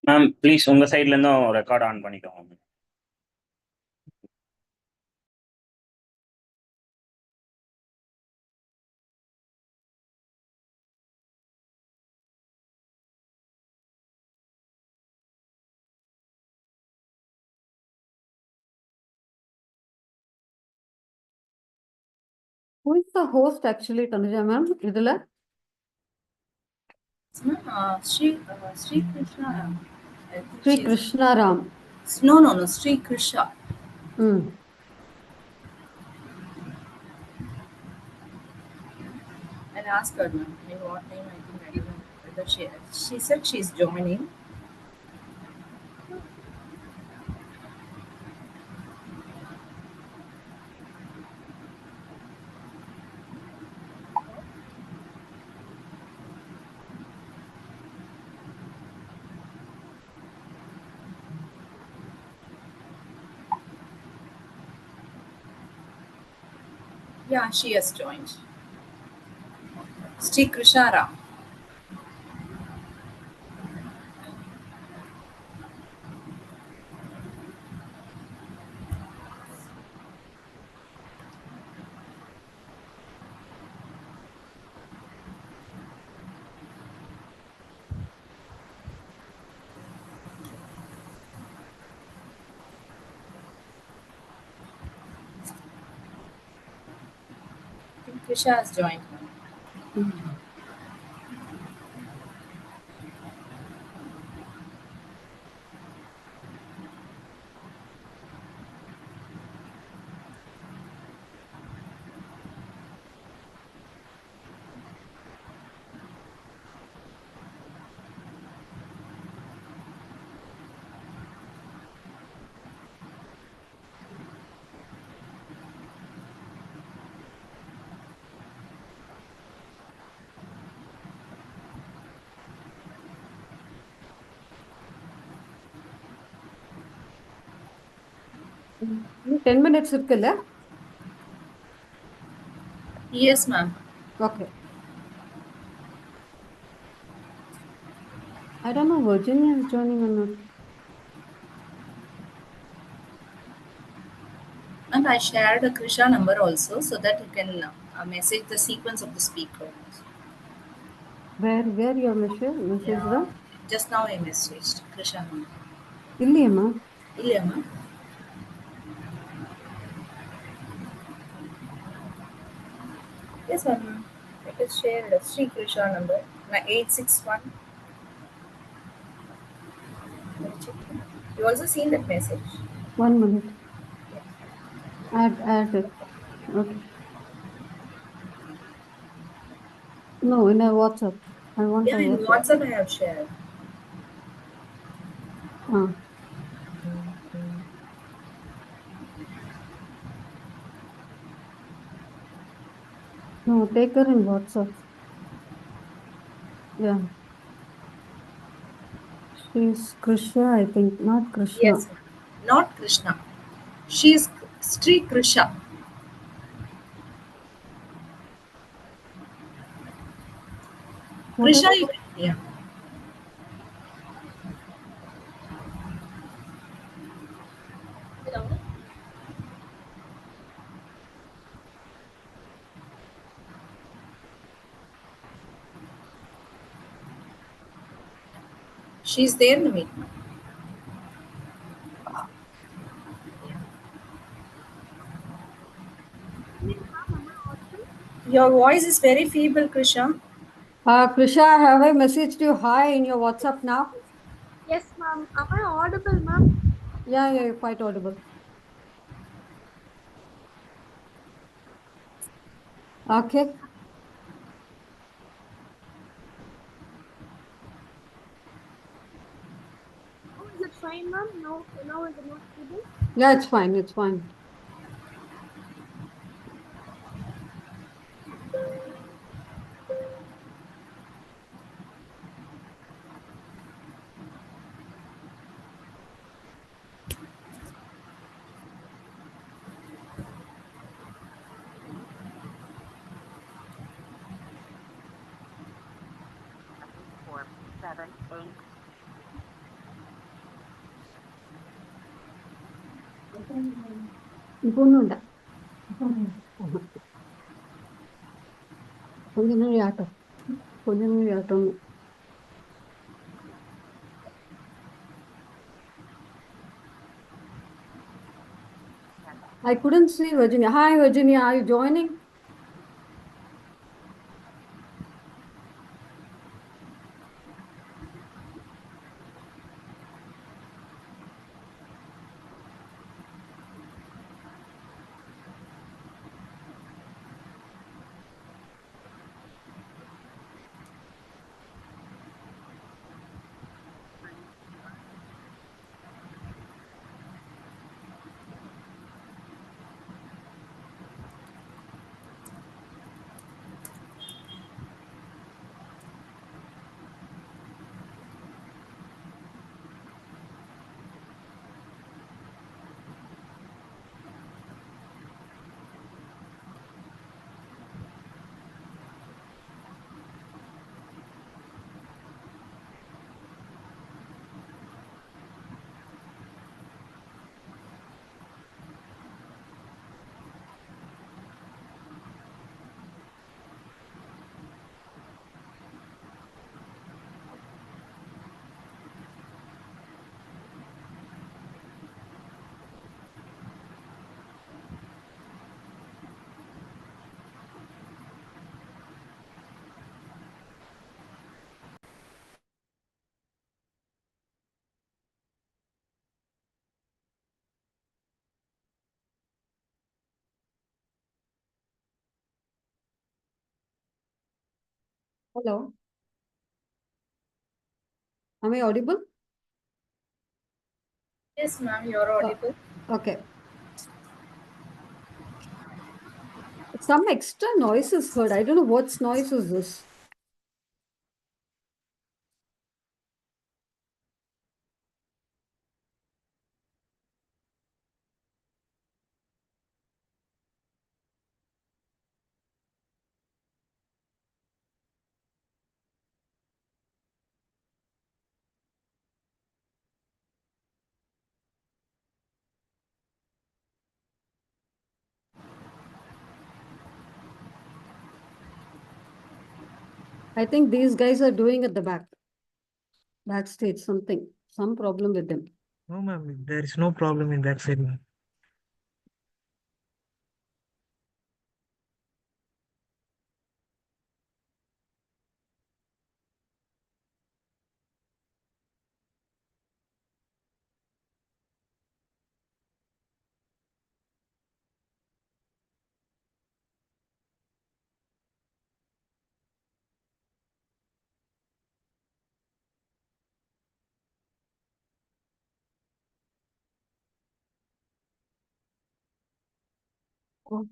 Ma'am please உங்க சைட்ல இருந்தும் ரெக்கார்ட் ஆன் பண்ணிக்கோங்க. Who is the host actually, Tanuja ma'am? Idhula? Sri Krishna Ram. Sri Krishna Ram. No, Sri Krishna. I'll ask her, ma'am. In what name? I don't know whether she said she's joining. Yeah, she has joined. Sri Krishna Ram. I think Krisha has joined. Mm. 10 minutes இருக்குல்ல? Yes, ma'am. Okay. I don't know, Virginia is joining or not. And I shared a Krisha number also so that you can message the sequence of the speaker. Where your message Yeah. Just now I messaged Krisha number. இல்லையம்மா. இல்லையா ma'am? Yes, ma'am. I can share the Sri Krisha number. 861. You also seen that message? 1 minute. Add it. Okay. No, in a WhatsApp. I want Yeah, a in WhatsApp. WhatsApp I have shared. No, take her in WhatsApp. Yeah. She's Krishna, I think, not Krishna. Yes, not Krishna. She is Sri Krisha. Krisha, yeah. She's there in the meeting. Your voice is very feeble, Krisha. Krisha, have I messaged you hi in your WhatsApp now? Yes, ma'am. Am I audible, ma'am? Yeah, you're quite audible. Okay. Oh, is it fine, ma'am? No, is it not audible? Yeah, it's fine. It's fine. இப்போ ஒன்றும் இல்லை கொஞ்ச நாள் ஆட்டம் கொஞ்ச நாள் ஆட்டம் I couldn't see Virginia. Hi, Virginia. Are you joining? Hello. Am I audible? Yes, ma'am, you're audible. Okay. Some extra noise is heard. I don't know what noise is this. I think these guys are doing at the backstage something, some problem with them. No, ma'am, there is no problem in that side, ma'am. Oh.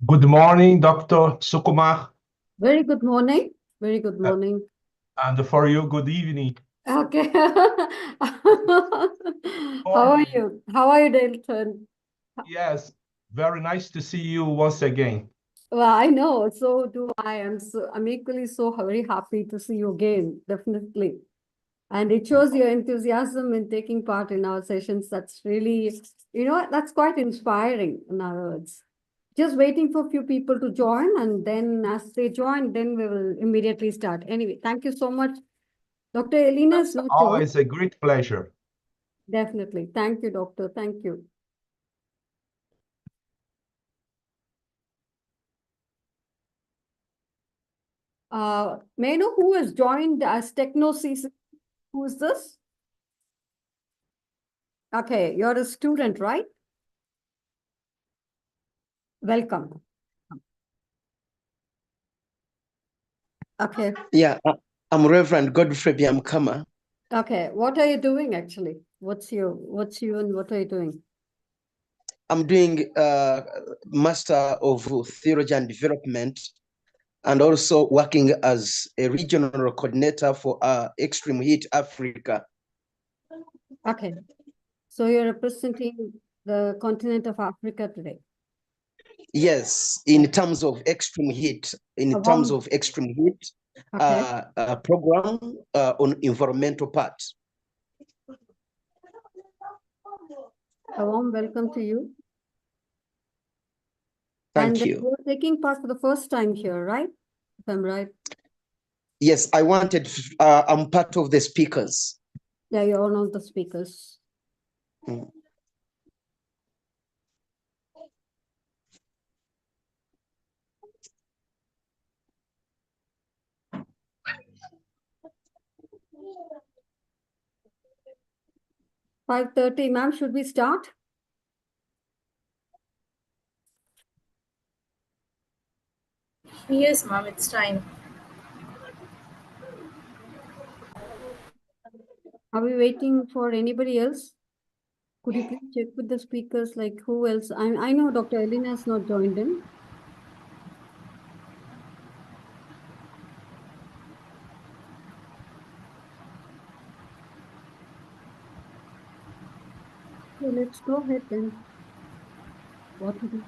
Good morning, Dr. Sukumar, Very good morning. Very good morning. and for you, good evening. Okay. How are you? How are you, Dalton? Yes, very nice to see you once again. Well, I know. So do I. I'm equally so very happy to see you again. Definitely. And it shows your enthusiasm in taking part in our sessions. That's really, that's quite inspiring, in other words. Just waiting for a few people to join, and then as they join, then we will immediately start. Anyway, thank you so much. Dr. Elena is not joined. Always a great pleasure. Definitely. Thank you, doctor. Thank you. May I know who has joined as Technosis? Who is this? Okay, you're a student, right? Welcome. Okay. Yeah, I'm Reverend Godfrey Biamkama. Okay. What are you doing actually? What's you and what are you doing? I'm doing Master of Theology and Development, and also working as a regional coordinator for Extreme Heat Africa. Okay. So you're representing the continent of Africa today. Yes, in terms of extreme heat, Okay. a program on environmental part. A warm welcome to you. Thank And you. you're taking part for the first time here, right? If I'm right. Yes, I'm part of the speakers. Yeah, you're one of the speakers. Mm. 5:30, ma'am, should we start? Yes, ma'am, it's time. Are we waiting for anybody else? Could you please check with the speakers, like who else? I know Dr. Elena has not joined in. So let's go ahead then. What to do?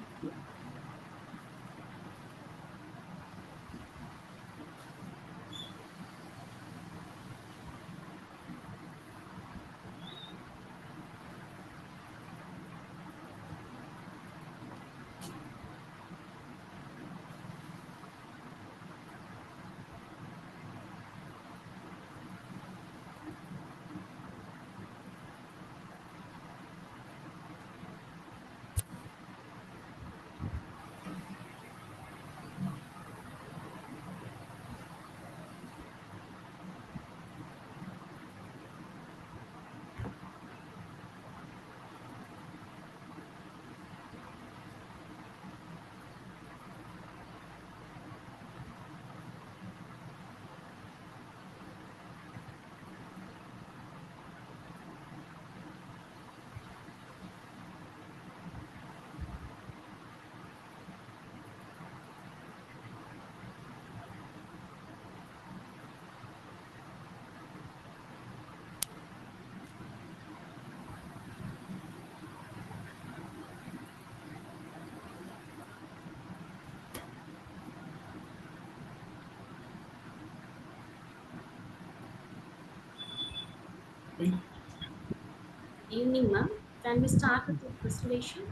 Evening, ma'am. Can we start with the presentation?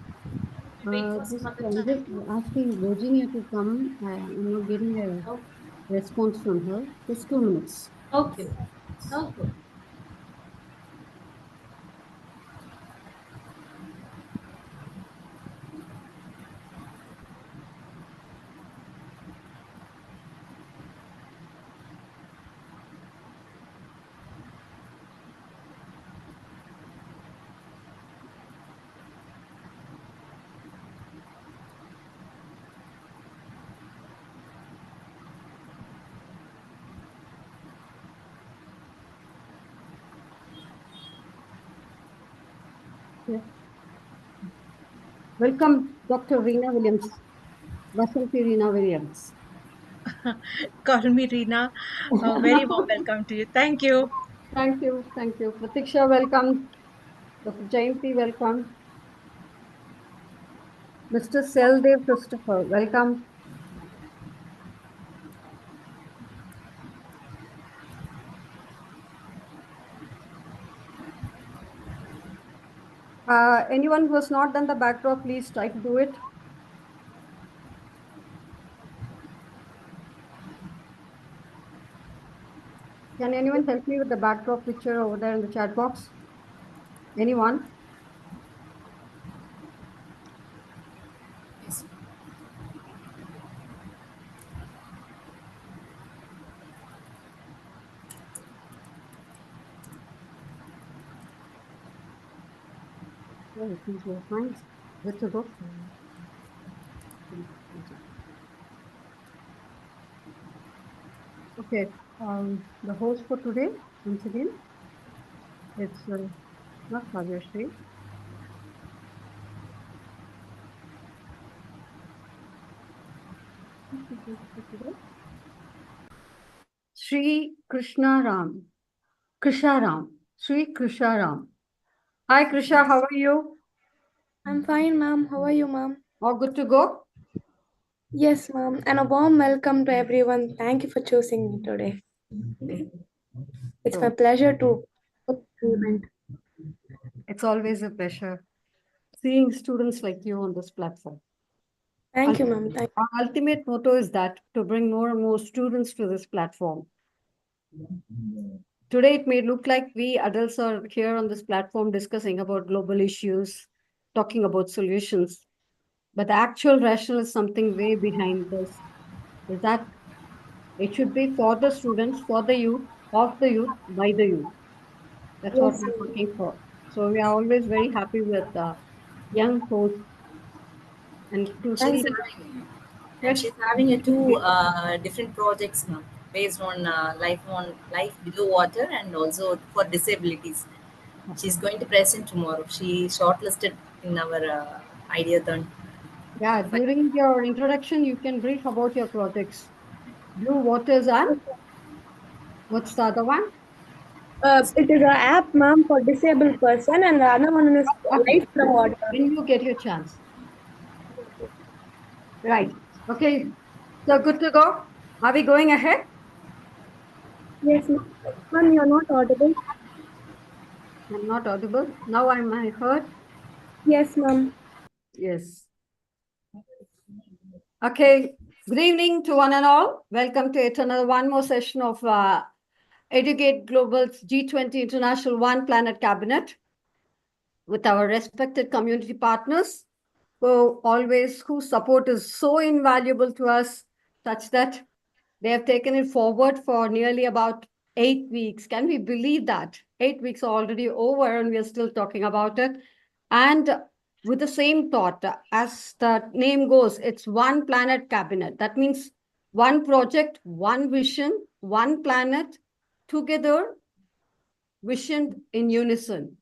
Wait for some other I'm just time. asking Virginia to come. I'm not getting a Okay. response from her. Just 2 minutes. Okay. Okay. Yeah. Welcome, Dr. Rena Williams. Vasanthi Reena Williams. Call me Reena. Very warm welcome to you. Thank you. Thank you. Thank you. Pratiksha, welcome. Dr. Jayanti, welcome. Mr. Seldev Christopher, welcome. Anyone who has not done the backdrop, please try to do it. Can anyone help me with the backdrop picture over there in the chat box? Anyone? Oh, these were nice. Good to go. Okay, the host for today, once again, it's not Bhagyashree. Sri Krishna Ram. Krisha Ram. Sri Krisha Ram. Hi, Krisha, how are you? I'm fine, ma'am. How are you, ma'am? All good to go? Yes, ma'am. And a warm welcome to everyone. Thank you for choosing me today. It's my pleasure to event. It's always a pleasure seeing students like you on this platform. Thank you, ma'am. Thank Our ultimate motto is that to bring more and more students to this platform. Today, it may look like we adults are here on this platform discussing about global issues, talking about solutions, but the actual rationale is something way behind this. Is that it should be for the students, for the youth, of the youth, by the youth. That's what Yes, we're ma'am. looking for. So we are always very happy with young folks and to Thank see. you. And Yes. she's having a two different projects now based on life below water and also for disabilities. She's going to present tomorrow. She shortlisted in our ideathon. Yeah, during your introduction, you can brief about your projects. Blue Waters and what's the other one? It is an app, ma'am, for disabled person, and the other one is Okay, Life from Water. when you get your chance. Right. Okay. So good to go. Are we going ahead? Yes, ma'am. You're not audible. I'm not audible. Now am I heard? Yes, ma'am. Yes. Okay. Good evening to one and all. Welcome to yet another one more session of Educate Global's G20 International One Planet Cabinet with our respected community partners whose support is so invaluable to us, such that they have taken it forward for nearly about 8 weeks. Can we believe that? 8 weeks are already over and we are still talking about it. And with the same thought, as the name goes, it's One Planet Cabinet. That means one project, one vision, one planet, together, vision in unison.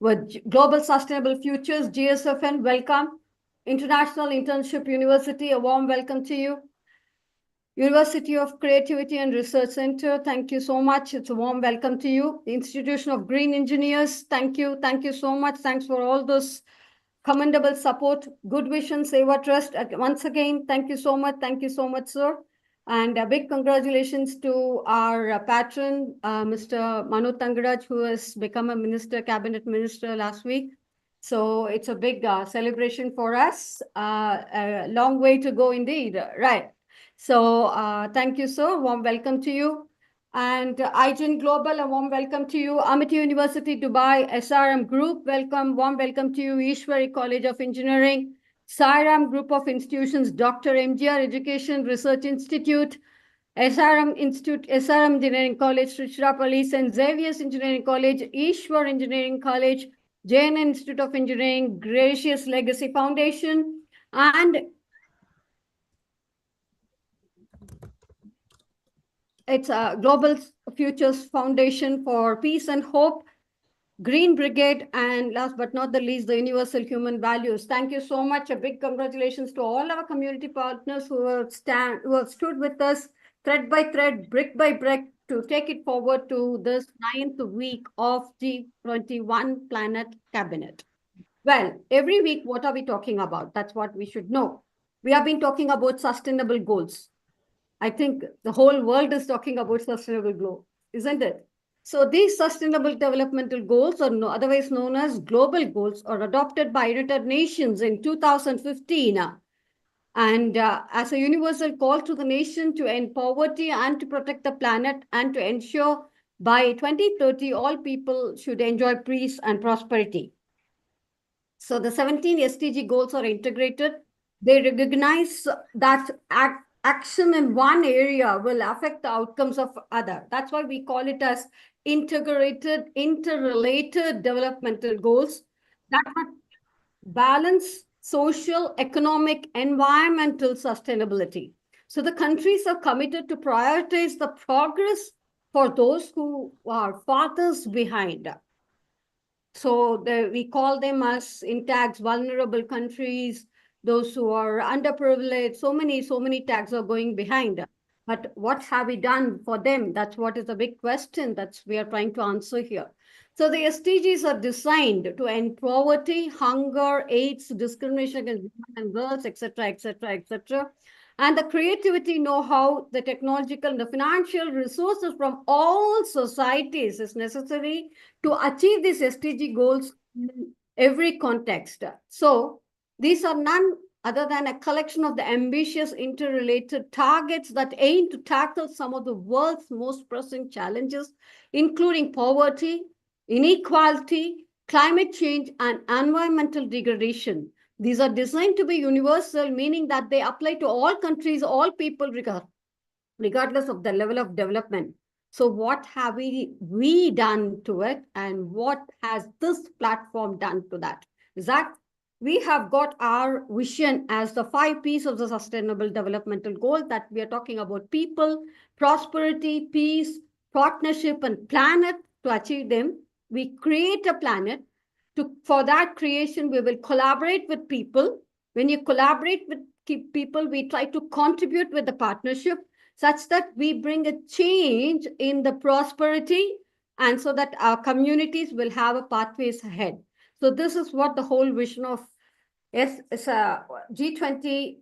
With Global Sustainable Futures, GSFN, welcome. International Internship University, a warm welcome to you. University of Creativity and Research Center, thank you so much. It's a warm welcome to you. The Institution of Green Engineers, thank you. Thank you so much. Thanks for all this commendable support. Good Vision Seva Trust, once again, thank you so much. Thank you so much, sir. And a big congratulations to our patron, Mr. Manu Tangaraj, who has become a cabinet minister last week. So it's a big celebration for us. A long way to go indeed, right? So thank you, sir. Warm welcome to you. And IGEN Global, a warm welcome to you. Amity University, Dubai, SRM Group, welcome. Warm welcome to you. Ishwari College of Engineering, SIRAM Group of Institutions, Dr. MGR Education Research Institute, SRM Institute, SRM Engineering College, Trichinopoli, St. Xavier's Engineering College, Ishwar Engineering College, JN Institute of Engineering, Gracious Legacy Foundation, and it's a Global Futures Foundation for Peace and Hope. Green Brigade, and last but not the least, the universal human values. Thank you so much. A big congratulations to all our community partners who have stood with us thread by thread, brick by brick, to take it forward to this 9th week of G21 Planet Cabinet. Well, every week, what are we talking about? That's what we should know. We have been talking about sustainable goals. I think the whole world is talking about sustainable goals, isn't it? So these sustainable developmental goals, or otherwise known as global goals, are adopted by United Nations in 2015. And as a universal call to the nation to end poverty and to protect the planet, and to ensure by 2030, all people should enjoy peace and prosperity. So the 17 SDG goals are integrated. They recognize that action in one area will affect the outcomes of other. That's why we call it as integrated, interrelated developmental goals that would balance social, economic, environmental sustainability. So the countries are committed to prioritize the progress for those who are farthest behind. So we call them as tags, vulnerable countries, those who are underprivileged. So many tags are going behind. But what have we done for them? That's what is the big question that we are trying to answer here. So the SDGs are designed to end poverty, hunger, AIDS, discrimination against women and girls, etc., etc., etc. And the creativity, know-how, the technological and the financial resources from all societies is necessary to achieve these SDG goals in every context. So these are none other than a collection of the ambitious interrelated targets that aim to tackle some of the world's most pressing challenges, including poverty, inequality, climate change, and environmental degradation. These are designed to be universal, meaning that they apply to all countries, all people, regardless of the level of development. So what have we done to it, and what has this platform done to that? Is that we have got our vision as the 5 P's of the Sustainable Developmental Goal, that we are talking about people, prosperity, peace, partnership, and planet. To achieve them, we create a planet. For that creation, we will collaborate with people. When you collaborate with people, we try to contribute with the partnership, such that we bring a change in the prosperity, and so that our communities will have a pathways ahead. So this is what the whole vision of G20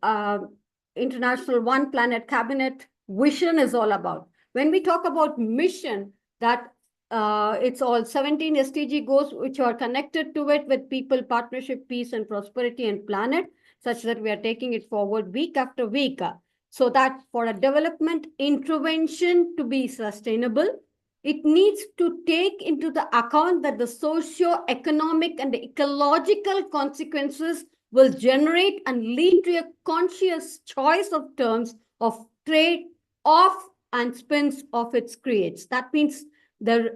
International One Planet Cabinet vision is all about. When we talk about mission, that it's all 17 SDG goals which are connected to it with people, partnership, peace, and prosperity, and planet, such that we are taking it forward week after week. So that for a development intervention to be sustainable, it needs to take into the account that the socio-economic and the ecological consequences will generate and lead to a conscious choice of terms of trade, off, and spins of its creates. That means the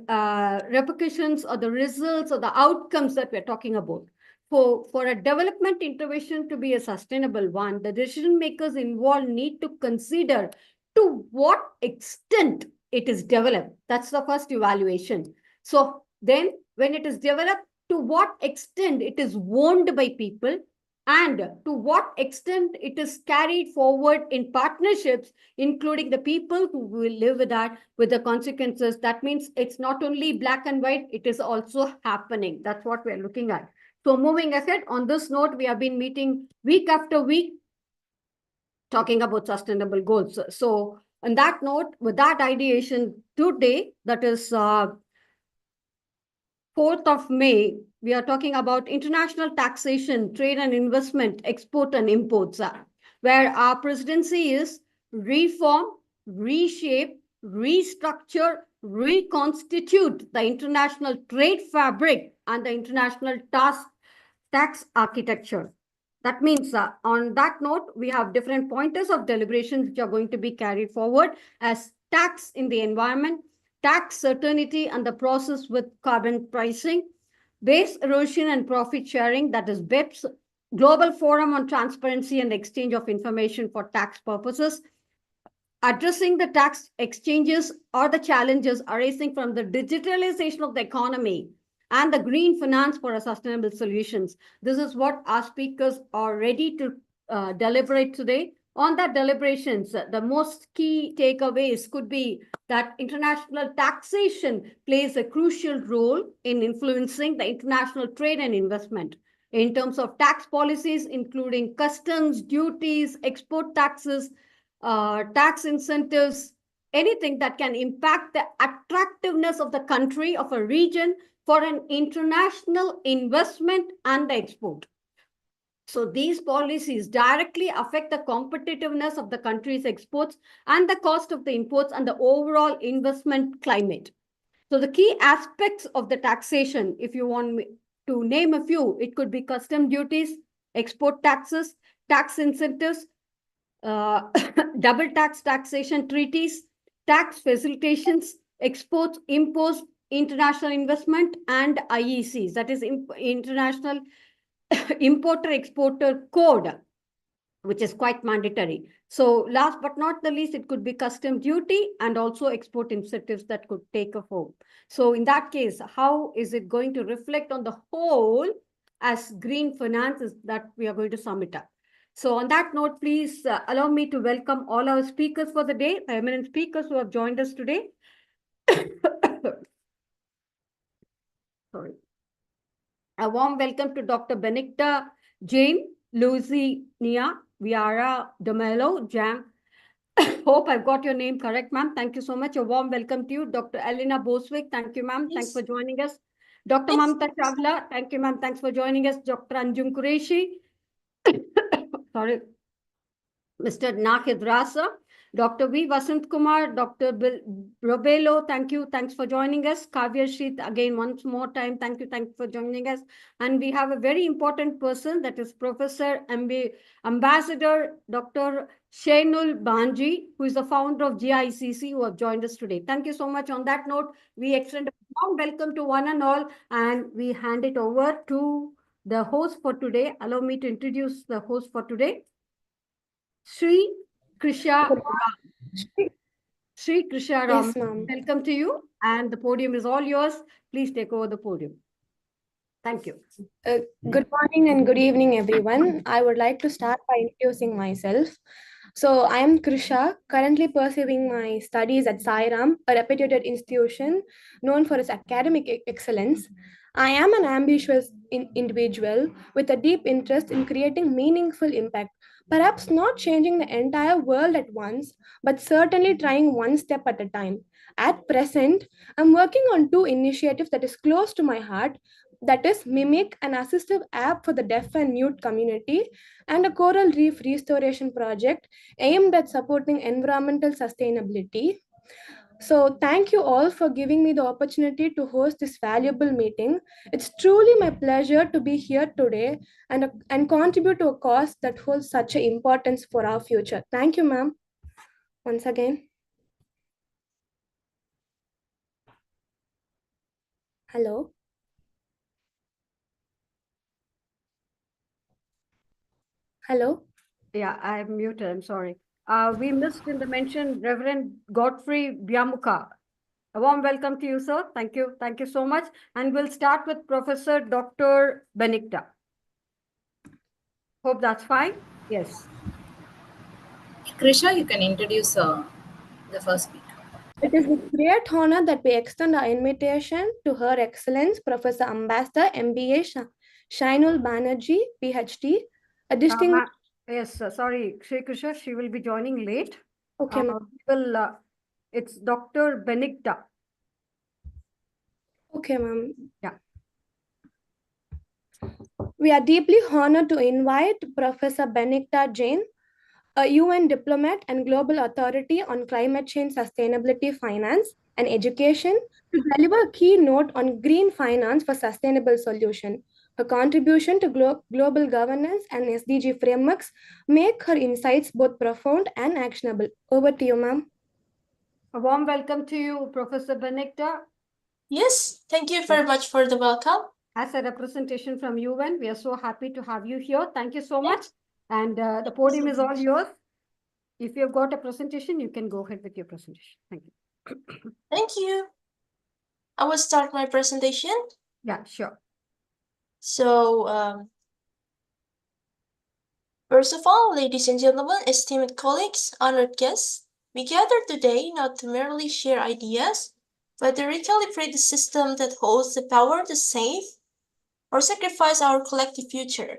repercussions or the results or the outcomes that we're talking about. For a development intervention to be a sustainable one, the decision makers involved need to consider to what extent it is developed. That's the first evaluation. So then when it is developed, to what extent it is owned by people, and to what extent it is carried forward in partnerships, including the people who will live with that, with the consequences. That means it's not only black and white, it is also happening. That's what we're looking at. So moving ahead, on this note, we have been meeting week after week, talking about sustainable goals. So on that note, with that ideation, today, that is 4th of May, we are talking about international taxation, trade and investment, export and imports, where our presidency is reform, reshape, restructure, reconstitute the international trade fabric and the international tax architecture. That means on that note, we have different pointers of deliberations which are going to be carried forward as tax in the environment, tax certainty and the process with carbon pricing, base erosion and profit sharing, that is BEPS, Global Forum on Transparency and Exchange of Information for Tax Purposes, addressing the tax exchanges or the challenges arising from the digitalization of the economy and the green finance for sustainable solutions. This is what our speakers are ready to deliberate today. On that deliberations, the most key takeaways could be that international taxation plays a crucial role in influencing the international trade and investment in terms of tax policies, including customs, duties, export taxes, tax incentives, anything that can impact the attractiveness of the country, of a region for an international investment and the export. So these policies directly affect the competitiveness of the country's exports and the cost of the imports and the overall investment climate. So the key aspects of the taxation, if you want me to name a few, it could be custom duties, export taxes, tax incentives, double taxation treaties, tax facilitations, exports, imports, international investment, and IECs, that is International Importer-Exporter Code, which is quite mandatory. So last but not the least, it could be custom duty and also export incentives that could take a form. So in that case, how is it going to reflect on the whole as green finance is that we are going to sum it up. So on that note, please allow me to welcome all our speakers for the day, the eminent speakers who have joined us today. Sorry. A warm welcome to Dr. Benedicta Jain, Lucy Nia, Viara Domelo, Jam. Hope I've got your name correct, ma'am. Thank you so much. A warm welcome to you. Dr. Elena Boswick, thank you, ma'am. Yes. Thanks for joining us. Dr. Yes. Mamta Chavla, thank you, ma'am. Thanks for joining us. Dr. Anjum Qureshi. Sorry. Mr. Nahid Rasa, Dr. V. Vasant Kumar, Dr. Robelo, thank you. Thanks for joining us. Kavya Sheet, again, once more time, thank you. Thank you for joining us. And we have a very important person, that is Professor Ambassador Dr. Shainul Banji, who is the founder of GICC, who have joined us today. Thank you so much. On that note, we extend a warm welcome to one and all, and we hand it over to the host for today. Allow me to introduce the host for today. Sri Krisha Ram. Sri Krisha Ram, Yes, ma'am. welcome to you, and the podium is all yours. Please take over the podium. Thank you. Good morning and good evening, everyone. I would like to start by introducing myself. So I am Krisha, currently pursuing my studies at Sairam, a reputed institution known for its academic excellence. I am an ambitious individual with a deep interest in creating meaningful impact, perhaps not changing the entire world at once, but certainly trying one step at a time. At present, I'm working on two initiatives that is close to my heart, that is Mimic, an assistive app for the deaf and mute community, and a coral reef restoration project aimed at supporting environmental sustainability. So thank you all for giving me the opportunity to host this valuable meeting. It's truly my pleasure to be here today and contribute to a cause that holds such an importance for our future. Thank you, ma'am. Once again. Hello. Hello. Yeah, I am muted. I'm sorry. We missed in the mention Reverend Godfrey Biamuka. A warm welcome to you, sir. Thank you. Thank you so much. And we'll start with Professor Dr. Benedicta. Hope that's fine. Yes. Krisha, you can introduce the first speaker. It is with great honor that we extend our invitation to Her Excellence, Professor Ambassador MBA Shainul Banerjee, PhD, a distinguished... Yes, sorry, Sri Krisha, she will be joining late. Okay, ma'am. It's Dr. Benedicta. Okay, ma'am. Yeah. We are deeply honored to invite Professor Benedicta Jain, a UN diplomat and global authority on climate change, sustainability, finance, and education, to deliver a keynote on green finance for sustainable solution. Her contribution to global governance and SDG frameworks make her insights both profound and actionable. Over to you, ma'am. A warm welcome to you, Professor Benedicta. Yes, thank you very much for the welcome. As a representation from UN, we are so happy to have you here. Thank you so much. And the podium is all yours. If you've got a presentation, you can go ahead with your presentation. Thank you. Thank you. I will start my presentation. Yeah, sure. So, first of all, ladies and gentlemen, esteemed colleagues, honored guests, we gather today not to merely share ideas, but to recalibrate the system that holds the power to save or sacrifice our collective future.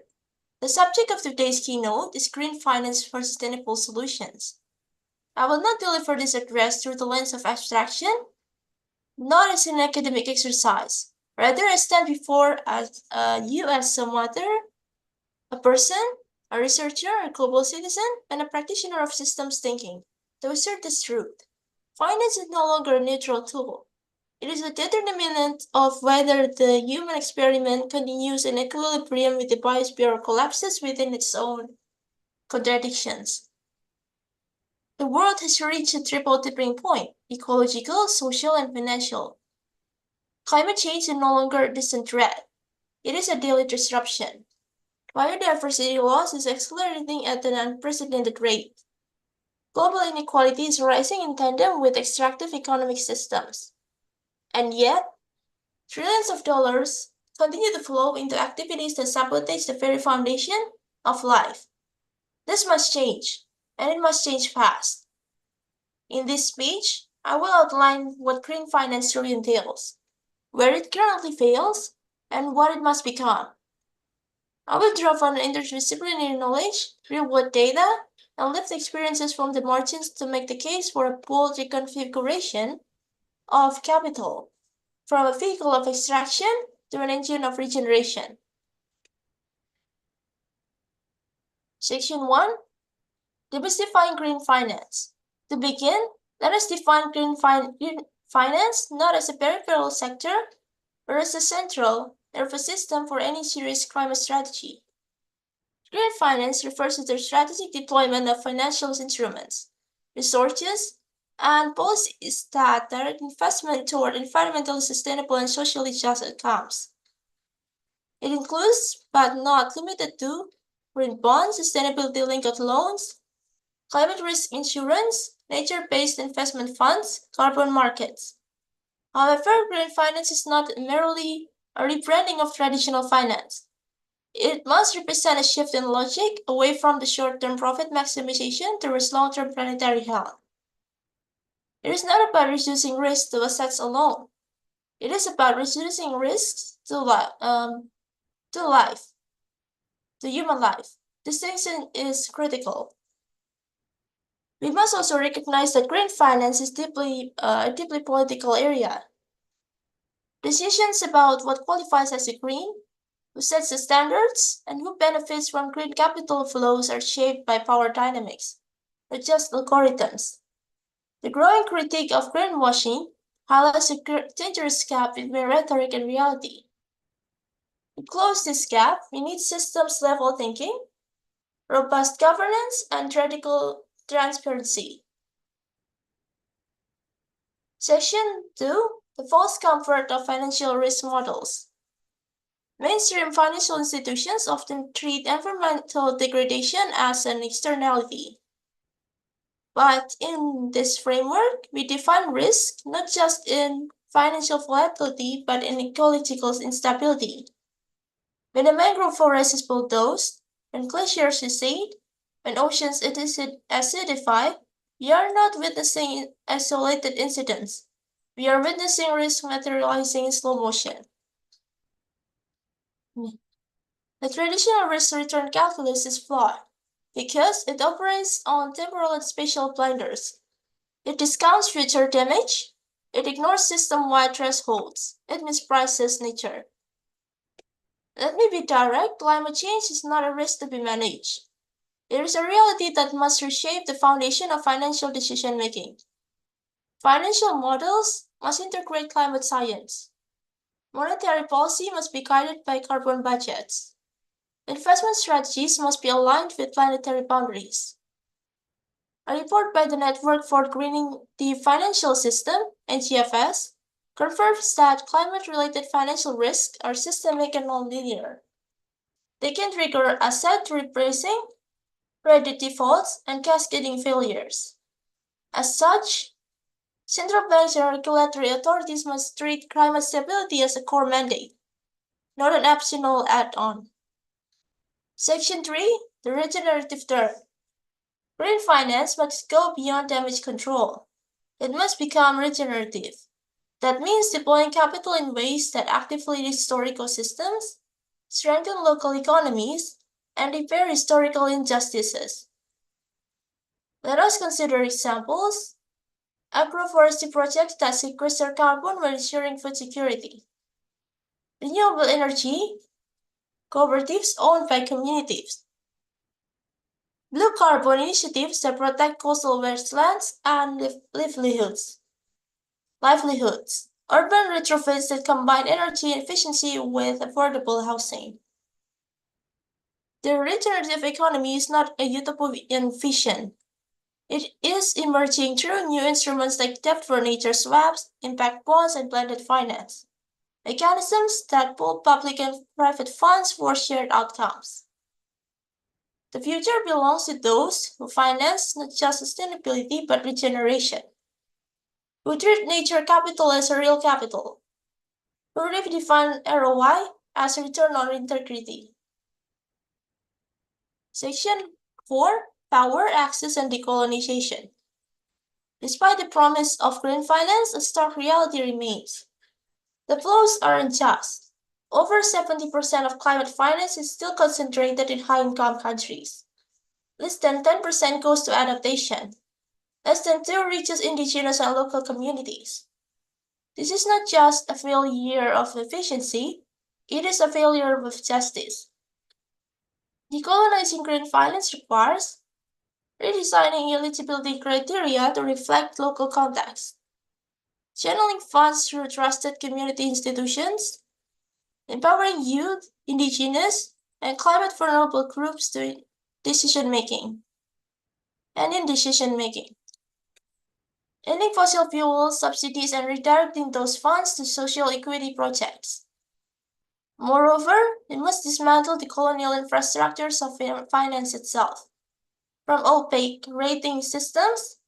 The subject of today's keynote is green finance for sustainable solutions. I will not deliver this address through the lens of abstraction, not as an academic exercise. Rather, I stand before you as some other, a person, a researcher, a global citizen, and a practitioner of systems thinking to assert this truth. Finance is no longer a neutral tool. It is a determinant of whether the human experiment continues in equilibrium with the biosphere or collapses within its own contradictions. The world has reached a triple tipping point: ecological, social, and financial. Climate change is no longer a distant threat. It is a daily disruption. Biodiversity loss is accelerating at an unprecedented rate. Global inequality is rising in tandem with extractive economic systems. And yet, trillions of dollars continue to flow into activities that sabotage the very foundation of life. This must change, and it must change fast. In this speech, I will outline what green finance truly entails, where it currently fails, and what it must become. I will draw on interdisciplinary knowledge, real-world data, and lived experiences from the margins to make the case for a bold reconfiguration of capital, from a vehicle of extraction to an engine of regeneration. Section 1. Demystifying green finance. To begin, let us define green finance not as a peripheral sector, but as a central nervous system for any serious climate strategy. Green finance refers to the strategic deployment of financial instruments, resources, and policies that direct investment toward environmentally sustainable and socially just outcomes. It includes, but not limited to, green bonds, sustainability-linked loans, climate risk insurance, nature-based investment funds, carbon markets. However, green finance is not merely a rebranding of traditional finance. It must represent a shift in logic away from the short-term profit maximization towards long-term planetary health. It is not about reducing risk to assets alone. It is about reducing risks to human life. Distinction is critical. We must also recognize that green finance is a deeply political area. Decisions about what qualifies as a green, who sets the standards, and who benefits from green capital flows are shaped by power dynamics, not just algorithms. The growing critique of greenwashing highlights a dangerous gap between rhetoric and reality. To close this gap, we need systems-level thinking, robust governance, and radical transparency. Section 2. The false comfort of financial risk models. Mainstream financial institutions often treat environmental degradation as an externality. But in this framework, we define risk not just in financial volatility, but in ecological instability. When a mangrove forest is bulldozed, when glaciers recede, when oceans acidify, we are not witnessing isolated incidents. We are witnessing risk materializing in slow motion. The traditional risk-return calculus is flawed because it operates on temporal and spatial blinders. It discounts future damage, it ignores system-wide thresholds, it misprices nature. Let me be direct, climate change is not a risk to be managed. It is a reality that must reshape the foundation of financial decision-making. Financial models must integrate climate science. Monetary policy must be guided by carbon budgets. Investment strategies must be aligned with planetary boundaries. A report by the Network for Greening the Financial System, NGFS, confirms that climate-related financial risks are systemic and non-linear. They can trigger asset repricing, credit defaults, and cascading failures. As such, central banks and regulatory authorities must treat climate stability as a core mandate, not an optional add-on. Section 3, the regenerative term. Green finance must go beyond damage control. It must become regenerative. That means deploying capital in ways that actively restore ecosystems, strengthen local economies, and repair historical injustices. Let us consider examples. Agroforestry projects that sequester carbon while ensuring food security. Renewable energy cooperatives owned by communities. Blue carbon initiatives that protect coastal wastelands and livelihoods. Urban retrofits that combine energy efficiency with affordable housing. The regenerative economy is not a utopian vision. It is emerging through new instruments like debt for nature swaps, impact bonds, and blended finance. Mechanisms that pool public and private funds for shared outcomes. The future belongs to those who finance not just sustainability but regeneration, who treat nature capital as a real capital, who redefine ROI as return on integrity. Section 4, Power, Access, and Decolonization. Despite the promise of green finance, a stark reality remains. The flows are unjust. Over 70% of climate finance is still concentrated in high-income countries. Less than 10% goes to adaptation. Less than 2% reaches indigenous and local communities. This is not just a failure of efficiency, it is a failure of justice. Decolonizing green finance requires redesigning eligibility criteria to reflect local context, channeling funds through trusted community institutions, empowering youth, indigenous, and climate vulnerable groups in decision-making. Ending fossil fuel subsidies and redirecting those funds to social equity projects. Moreover, we must dismantle the colonial infrastructures of finance itself, from opaque rating systems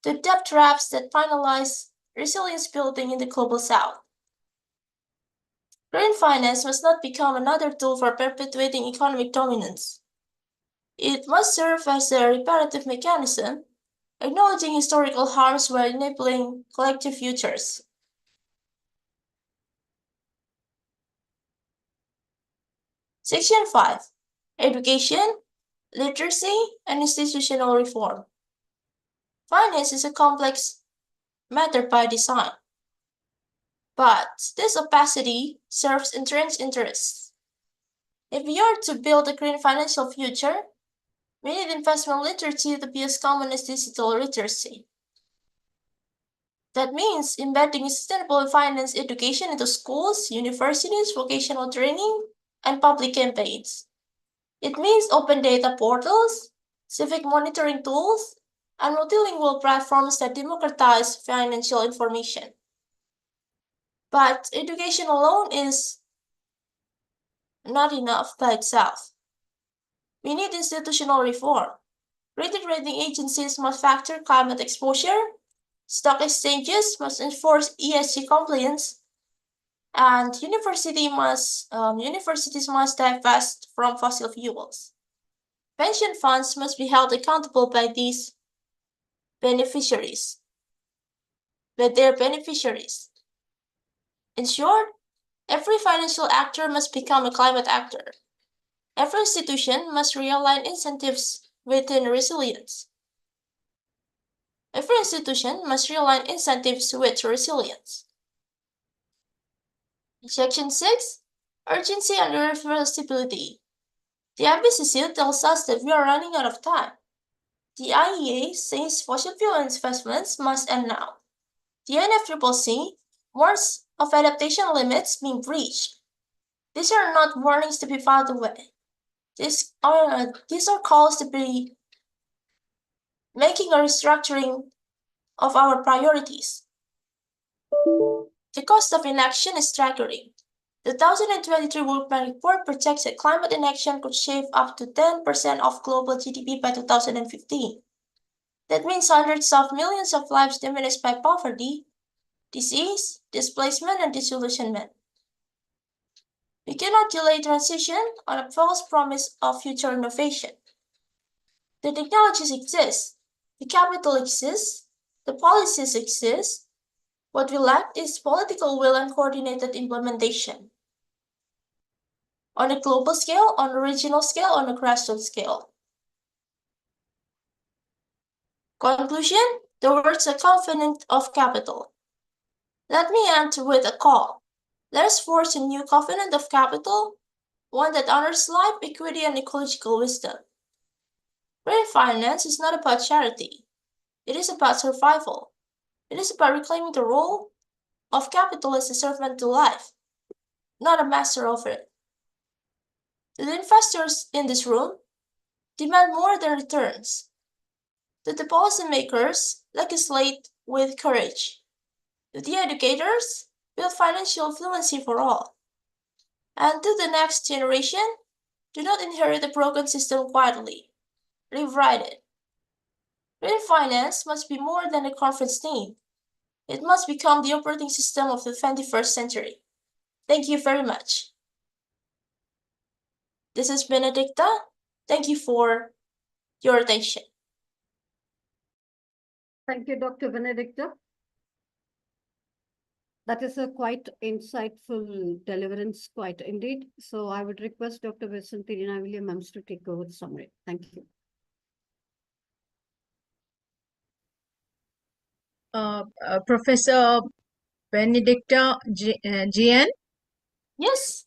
to debt traps that penalize resilience building in the global south. Green finance must not become another tool for perpetuating economic dominance. It must serve as a reparative mechanism, acknowledging historical harms while enabling collective futures. Section 5, Education, Literacy, and Institutional Reform. Finance is a complex matter by design, but this opacity serves entrenched interests. If we are to build a green financial future, we need investment literacy to be as common as digital literacy. That means embedding sustainable finance education into schools, universities, vocational training, and public campaigns. It means open data portals, civic monitoring tools, and multilingual platforms that democratize financial information. But education alone is not enough by itself. We need institutional reform. Credit rating agencies must factor climate exposure, stock exchanges must enforce ESG compliance, and universities must divest from fossil fuels. Pension funds must be held accountable by their beneficiaries. In short, every financial actor must become a climate actor. Every institution must realign incentives within resilience. Every institution must realign incentives with resilience. Section 6, Urgency and Irreversibility. The IPCC tells us that we are running out of time. The IEA says fossil fuel investments must end now. The UNFCCC warns of adaptation limits being breached. These are not warnings to be filed away. These are calls to be making a restructuring of our priorities. The cost of inaction is staggering. The 2023 World Bank report projects that climate inaction could shave up to 10% of global GDP by 2015. That means hundreds of millions of lives diminished by poverty, disease, displacement, and disillusionment. We cannot delay transition on a false promise of future innovation. The technologies exist, the capital exists, the policies exist. What we lack is political will and coordinated implementation. On a global scale, on a regional scale, on a grassroots scale. Conclusion, the world's a covenant of capital. Let me end with a call. Let us forge a new covenant of capital, one that honors life, equity, and ecological wisdom. Green finance is not about charity. It is about survival. It is about reclaiming the role of capital as a servant to life, not a master of it. The investors in this room demand more than returns. Do the policymakers legislate with courage? Do the educators build financial fluency for all? And do the next generation do not inherit a broken system quietly? Rewrite it. Green finance must be more than a conference name. It must become the operating system of the 21st century. Thank you very much. This is Benedicta. Thank you for your attention. Thank you, Dr. Benedicta. That is a quite insightful deliverance, quite indeed. So I would request Dr. Vasanthi Williams to take over the summary. Thank you. Professor Benedicta GN. Yes.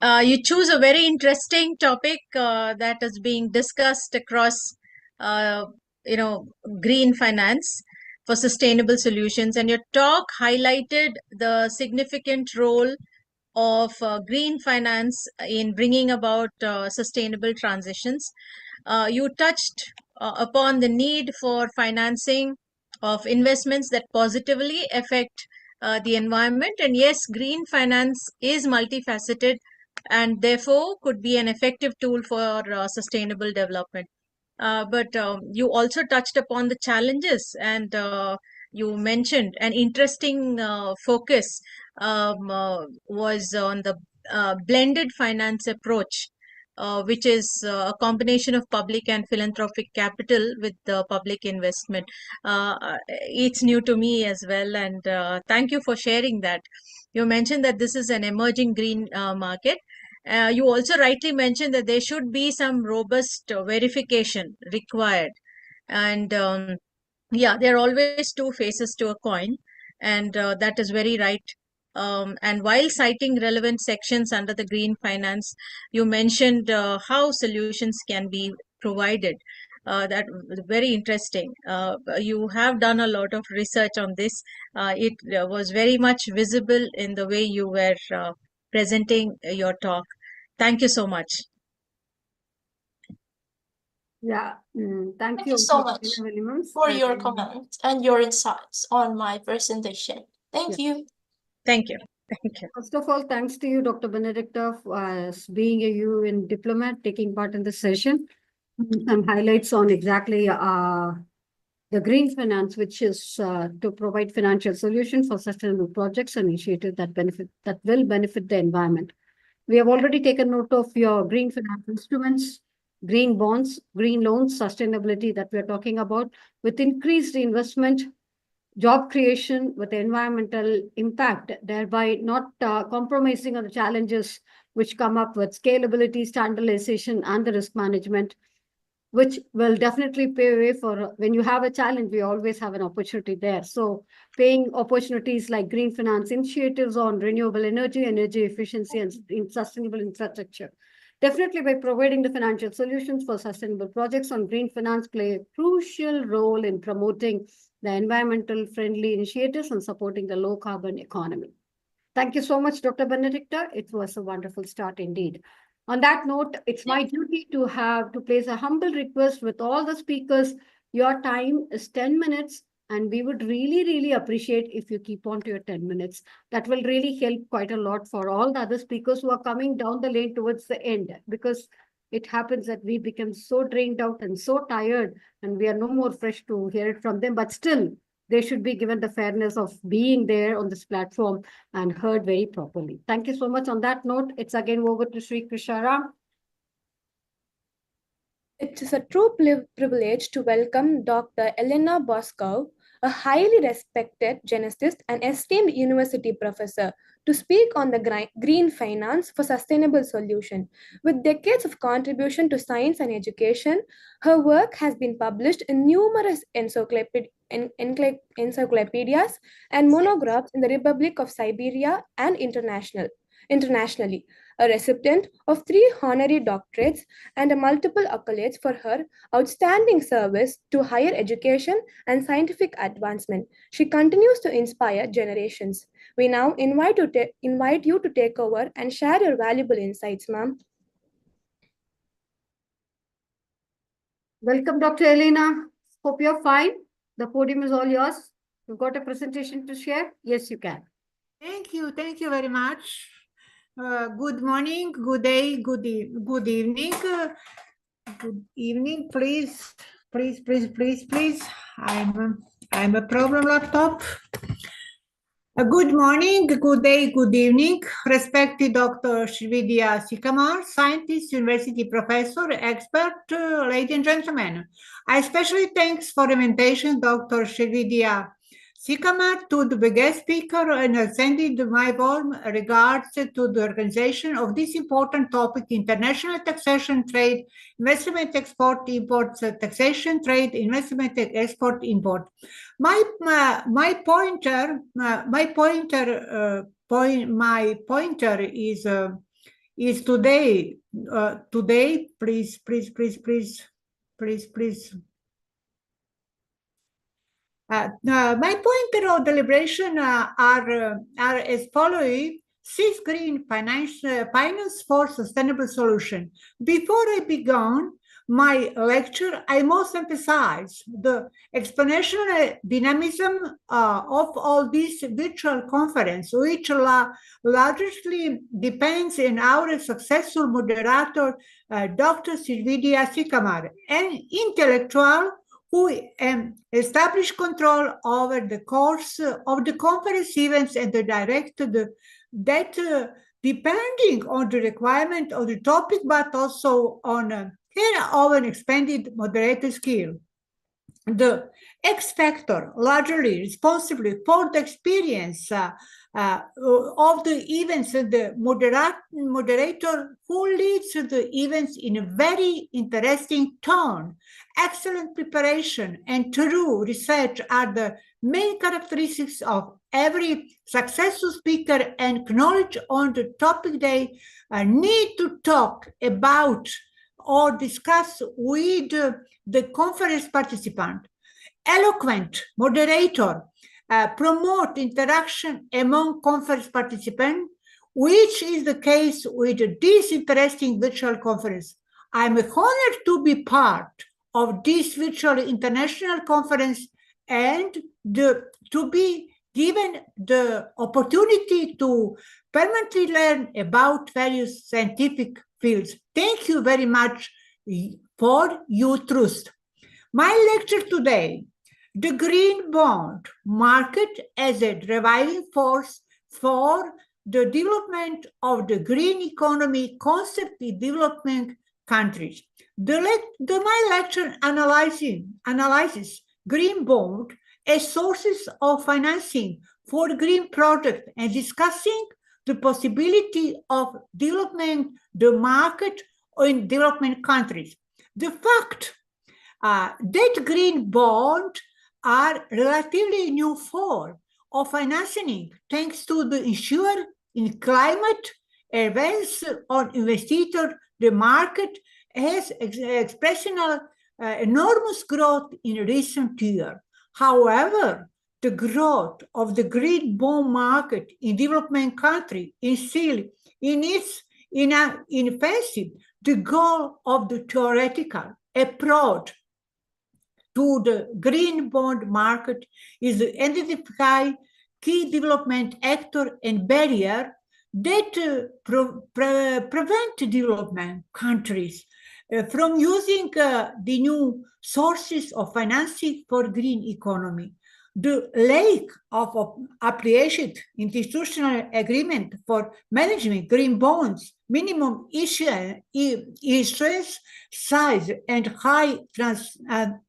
You choose a very interesting topic that is being discussed across, green finance for sustainable solutions. And your talk highlighted the significant role of green finance in bringing about sustainable transitions. You touched upon the need for financing of investments that positively affect the environment. And yes, green finance is multifaceted and therefore could be an effective tool for sustainable development. But you also touched upon the challenges, and you mentioned an interesting focus was on the blended finance approach, which is a combination of public and philanthropic capital with the public investment. It's new to me as well, and thank you for sharing that. You mentioned that this is an emerging green market. You also rightly mentioned that there should be some robust verification required. And yeah, there are always two faces to a coin, and that is very right. And while citing relevant sections under the green finance, you mentioned how solutions can be provided. That was very interesting. You have done a lot of research on this. It was very much visible in the way you were presenting your talk. Thank you so much. Yeah, thank Thank you you so Dr. much Williams. for your comments and your insights on my presentation. Thank you. Thank you. Thank you. First of all, thanks to you, Dr. Benedicta, for being a UN diplomat, taking part in the session. Some highlights on exactly the green finance, which is to provide financial solutions for sustainable projects and initiatives that will benefit the environment. We have already taken note of your green finance instruments, green bonds, green loans, sustainability that we are talking about, with increased investment, job creation with environmental impact, thereby not compromising on the challenges which come up with scalability, standardization, and the risk management, which will definitely pay way for when you have a challenge, we always have an opportunity there. So paying opportunities like green finance initiatives on renewable energy, energy efficiency, and sustainable infrastructure. Definitely by providing the financial solutions for sustainable projects on green finance play a crucial role in promoting the environmental friendly initiatives and supporting the low carbon economy. Thank you so much, Dr. Benedicta. It was a wonderful start indeed. On that note, it's my duty to place a humble request with all the speakers. Your time is 10 minutes, and we would really, really appreciate if you keep on to your 10 minutes. That will really help quite a lot for all the other speakers who are coming down the lane towards the end, because it happens that we become so drained out and so tired, and we are no more fresh to hear it from them. But still, they should be given the fairness of being there on this platform and heard very properly. Thank you so much. On that note, it's again over to Sri Krisharam. It is a true privilege to welcome Dr. Elena Bosco, a highly respected geneticist and esteemed university professor, to speak on the green finance for sustainable solution. With decades of contribution to science and education, her work has been published in numerous encyclopedias and monographs in the Republic of Siberia and internationally, a recipient of 3 honorary doctorates and multiple accolades for her outstanding service to higher education and scientific advancement. She continues to inspire generations. We now invite you to take over and share your valuable insights, ma'am. Welcome, Dr. Elena. Hope you're fine. The podium is all yours. You've got a presentation to share? Yes, you can. Thank you very much. Good morning, good day, good evening. Good evening, please. I'm a problem laptop. Good morning, good day, good evening, respected Dr. Srividya Sikamar, scientist, university professor, expert, ladies and gentlemen. I especially thanks for the invitation, Dr. Srividya Sikamar, to the guest speaker and sending my warm regards to the organization of this important topic: international taxation, trade, investment, export, import, taxation, trade, investment, export, import. My pointer is today. Please. My pointer of deliberation are as following: 6 green finance for sustainable solution. Before I begin my lecture, I must emphasize the exponential dynamism of all this virtual conference, which largely depends on our successful moderator, Dr. Srividya Sikamar, an intellectual who established control over the course of the conference events and directed that depending on the requirement of the topic, but also on her own expanded moderator skill. The X factor largely responsible for the experience of the events and the moderator who leads the events in a very interesting tone. Excellent preparation and true research are the main characteristics of every successful speaker, and knowledge on the topic they need to talk about or discuss with the conference participant. Eloquent moderator promote interaction among conference participants, which is the case with this interesting virtual conference. I'm honored to be part of this virtual international conference and to be given the opportunity to permanently learn about various scientific fields. Thank you very much for your trust. My lecture today: the green bond market as a driving force for the development of the green economy concept in developing countries. My lecture analyzes green bond as sources of financing for green projects and discussing the possibility of developing the market in development countries. The fact that green bonds are relatively new form of financing thanks to the issue in climate events on investor, the market has expressed enormous growth in recent years. However, the growth of the green bond market in development countries is still in its infancy. The goal of the theoretical approach to the green bond market is to identify key development actors and barriers that prevent development countries from using the new sources of financing for green economy. the lack of appropriate institutional agreement for managing green bonds, minimum issuance size, and high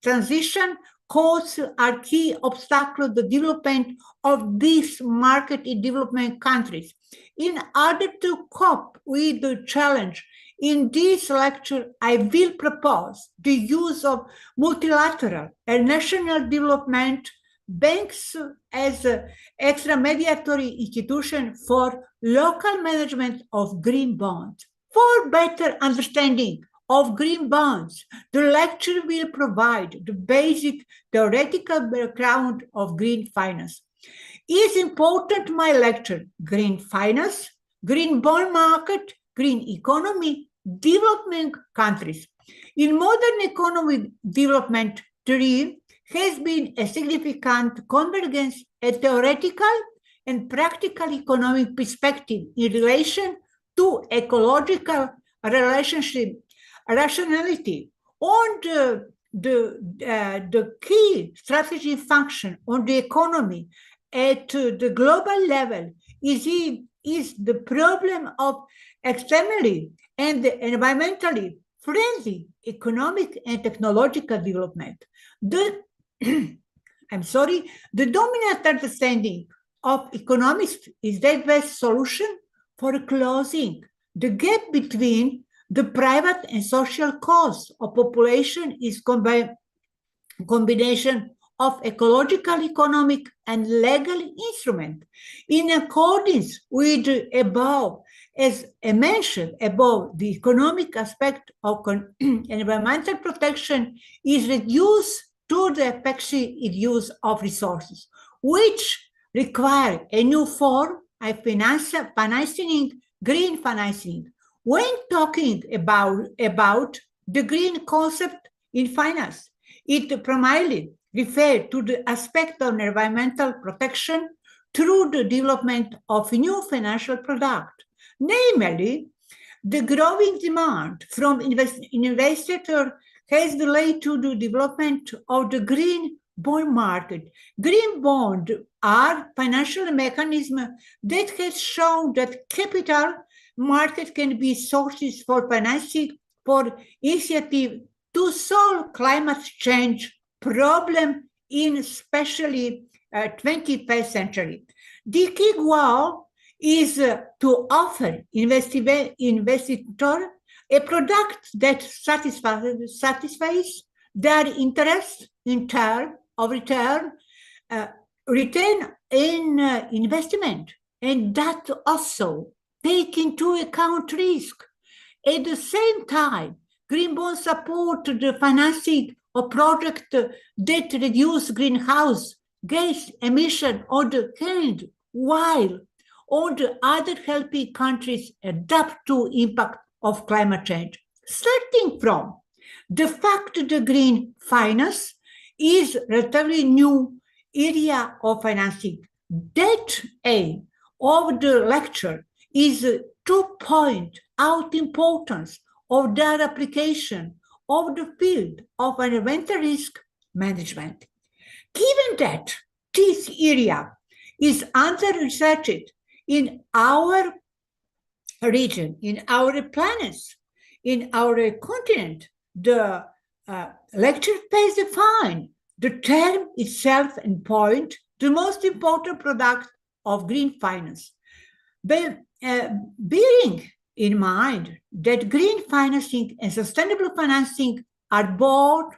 transition costs are key obstacles to the development of this market in developing countries. In order to cope with the challenge, in this lecture, I will propose the use of multilateral and national development banks as an extra-mediatory institution for local management of green bonds. For better understanding of green bonds, the lecture will provide the basic theoretical background of green finance. Is important my lecture, green finance, green bond market, green economy, developing countries. In modern economic development theory, has been a significant convergence at theoretical and practical economic perspective in relation to ecological relationship rationality. On the key strategy function on the economy at the global level is the problem of extremely and environmentally friendly economic and technological development. The dominant understanding of economists is that best solution for closing the gap between the private and social costs of population is combination of ecological, economic, and legal instrument. In accordance with above, as I mentioned above, the economic aspect of environmental protection is reduced to the effective use of resources, which require a new form of financing, green financing. When talking about the green concept in finance, it primarily refers to the aspect of environmental protection through the development of new financial product. Namely, the growing demand from investors has led to the development of the green bond market. Green bonds are financial mechanisms that has shown that capital market can be sources for financing for initiative to solve climate change problem in especially 21st century. The key goal is to offer investor a product that satisfies their interest in terms of return in investment, and that also take into account risk. At the same time, green bonds support the financing of projects that reduce greenhouse gas emission on the hand, while on the other helping countries adapt to impact of climate change. Starting from the fact that the green finance is relatively new area of financing, that aim of the lecture is to point out importance of their application of the field of environmental risk management. Given that this area is under-researched in our region, in our planets, in our continent, the lecture pays define the term itself and point the most important product of green finance. Bearing in mind that green financing and sustainable financing are both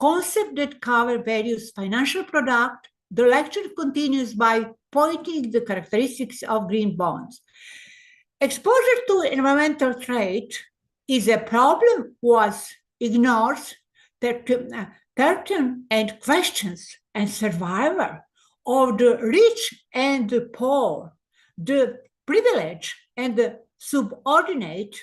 concepts that cover various financial products, the lecture continues by pointing the characteristics of green bonds. Exposure to environmental threat is a problem was ignores certain and questions and survival of the rich and the poor, the privileged and the subordinate,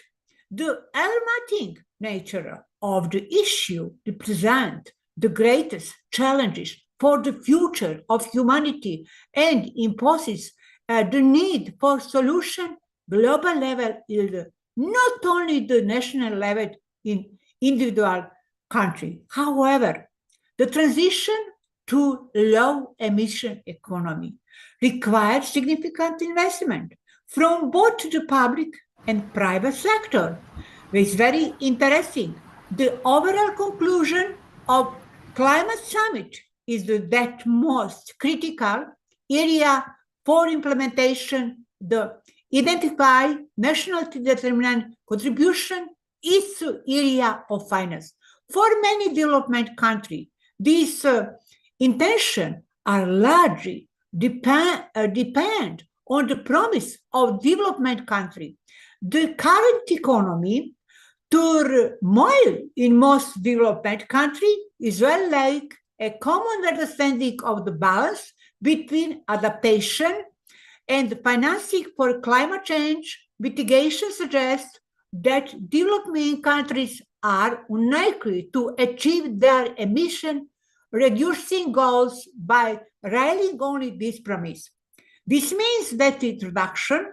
the alarming nature of the issue represent the greatest challenges for the future of humanity and imposes the need for solution global level, not only the national level in individual country. However, the transition to low emission economy requires significant investment from both the public and private sector. It's very interesting. The overall conclusion of Climate Summit is that most critical area for implementation, the identify national determinant contribution is the area of finance. For many development countries, these intentions are largely depend on the promise of development country. The current economy turmoil in most development countries is well like a common understanding of the balance between adaptation and financing for climate change mitigation suggests that developing countries are unlikely to achieve their emission reducing goals by relying on this promise. This means that the introduction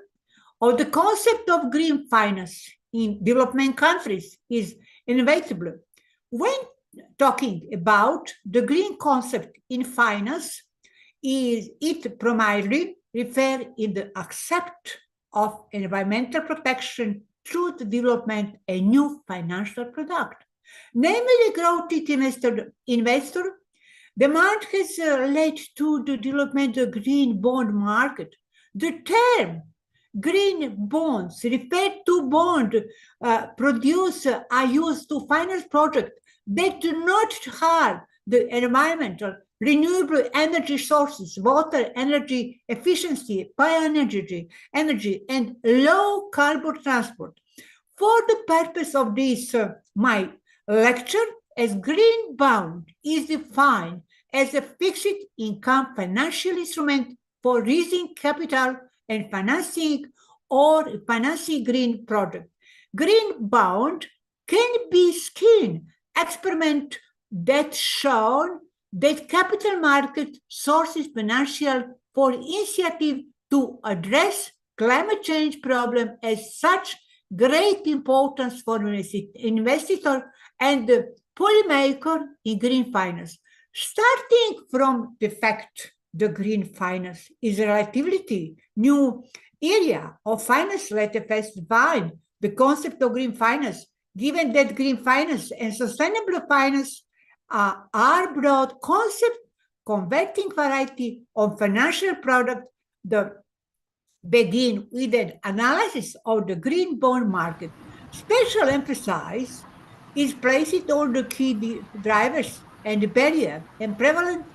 of the concept of green finance in development countries is inevitable. When talking about the green concept in finance, it primarily refers in the accept of environmental protection through the development of a new financial product. Namely, growth investor demand has led to the development of green bond market. The term green bonds refer to bond produced are used to finance projects that do not harm the environmental, renewable energy sources, water, energy efficiency, bioenergy, energy, and low carbon transport. For the purpose of this, my lecture, as green bond is defined as a fixed income financial instrument for raising capital and financing or financing green project. Green bond can be scheme experiment that shown that capital market sources financial for initiative to address climate change problem as such great importance for investor and policymaker in green finance. Starting from the fact the green finance is a relatively new area of finance, let us define the concept of green finance, given that green finance and sustainable finance are broad concepts converting variety of financial products that begin with an analysis of the green bond market. Special emphasis is placed on the key drivers and barrier and prevalent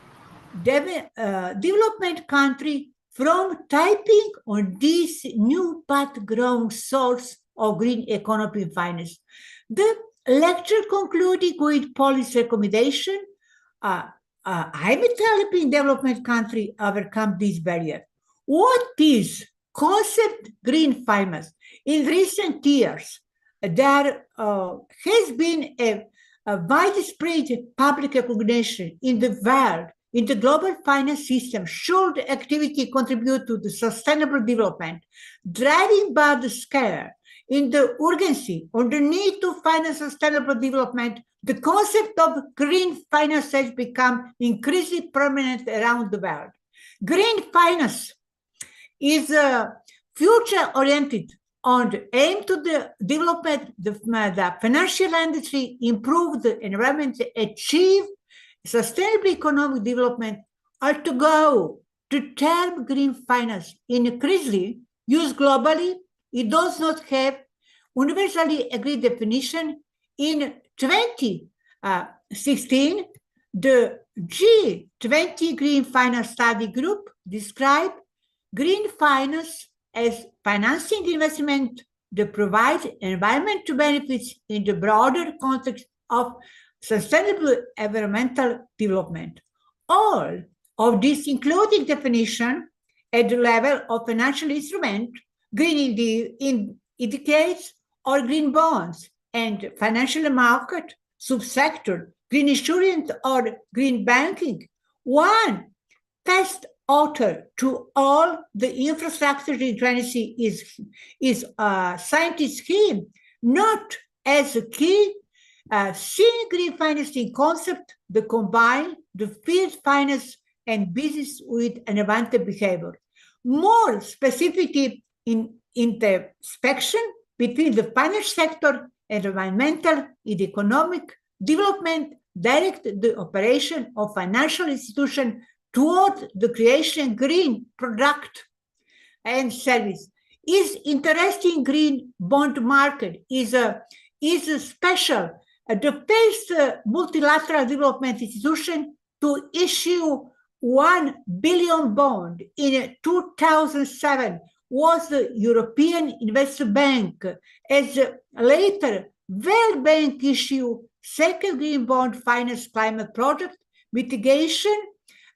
development country from typing on this new path-growing source of green economy finance. The lecture concluding with policy recommendation. I'm helping development country overcome this barrier. What is concept green finance? In recent years, there has been a widespread public recognition in the world, in the global finance system, should activity contribute to the sustainable development, driving by the scale, in the urgency, on the need to finance sustainable development, the concept of green finance has become increasingly prominent around the world. Green finance is future-oriented on the aim to the development the financial industry, improve the environment, achieve sustainable economic development, or to go to term green finance increasingly used globally. It does not have universally agreed definition. In 2016, the G20 Green Finance Study Group described green finance as financing investment that provides environmental benefits in the broader context of sustainable environmental development. All of this including definition at the level of financial instrument, green indicates or green bonds, and financial market, subsector, green insurance or green banking. One test author to all the infrastructure in 20 is scientist scheme, not as a key seeing green financing concept, the combine the field finance and business with environmental behavior. More specificity in the inspection between the finance sector, environmental, and economic development, direct the operation of financial institution toward the creation green product and service. Is interesting green bond market is a special, the first multilateral development institution to issue 1 billion bond in 2007 was the European Investment Bank, as later World Bank issue second green bond finance climate project mitigation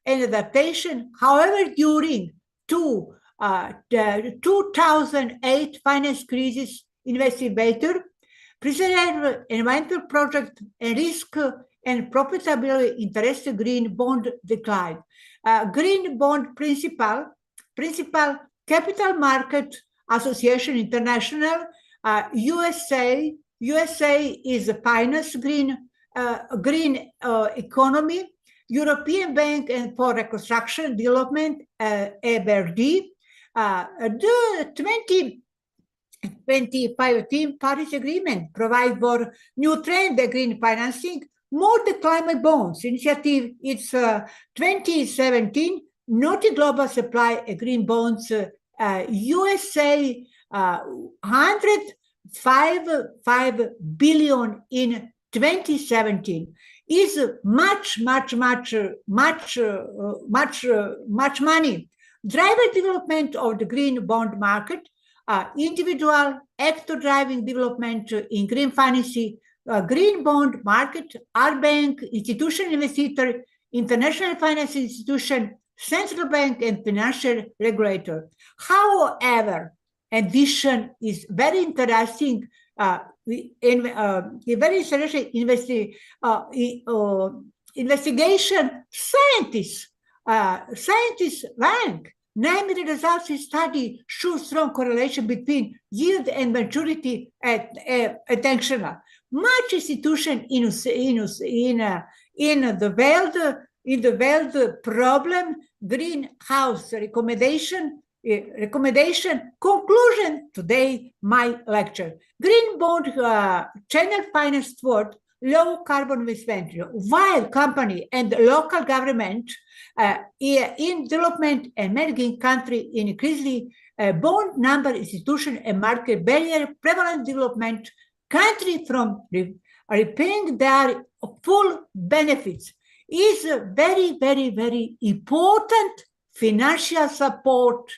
and adaptation. However, during the 2008 finance crisis, investigator preserve environmental project and risk and profitability interest green bond decline. Green bond principal Capital Market Association International, USA is a finance green economy, European Bank and for Reconstruction Development, EBRD, the 2025 Team Paris Agreement provide for new trend green financing, more the climate bonds initiative. It's 2017, Naughty Global Supply green bonds, USA 105 billion in 2017 is much money. Driver development of the green bond market, individual actor driving development in green financing, green bond market, our bank, institutional investor, international financial institution, central bank, and financial regulator. However, addition is very interesting. Investigation scientists rank. Namely, the results of study show strong correlation between yield and maturity attentional. Much institution in the world problem greenhouse recommendation conclusion today my lecture. Green bond channel finance toward low carbon investment, while company and local government in development emerging country increasingly bond number institution and market barrier prevalent development country from repaying their full benefits is a very important financial support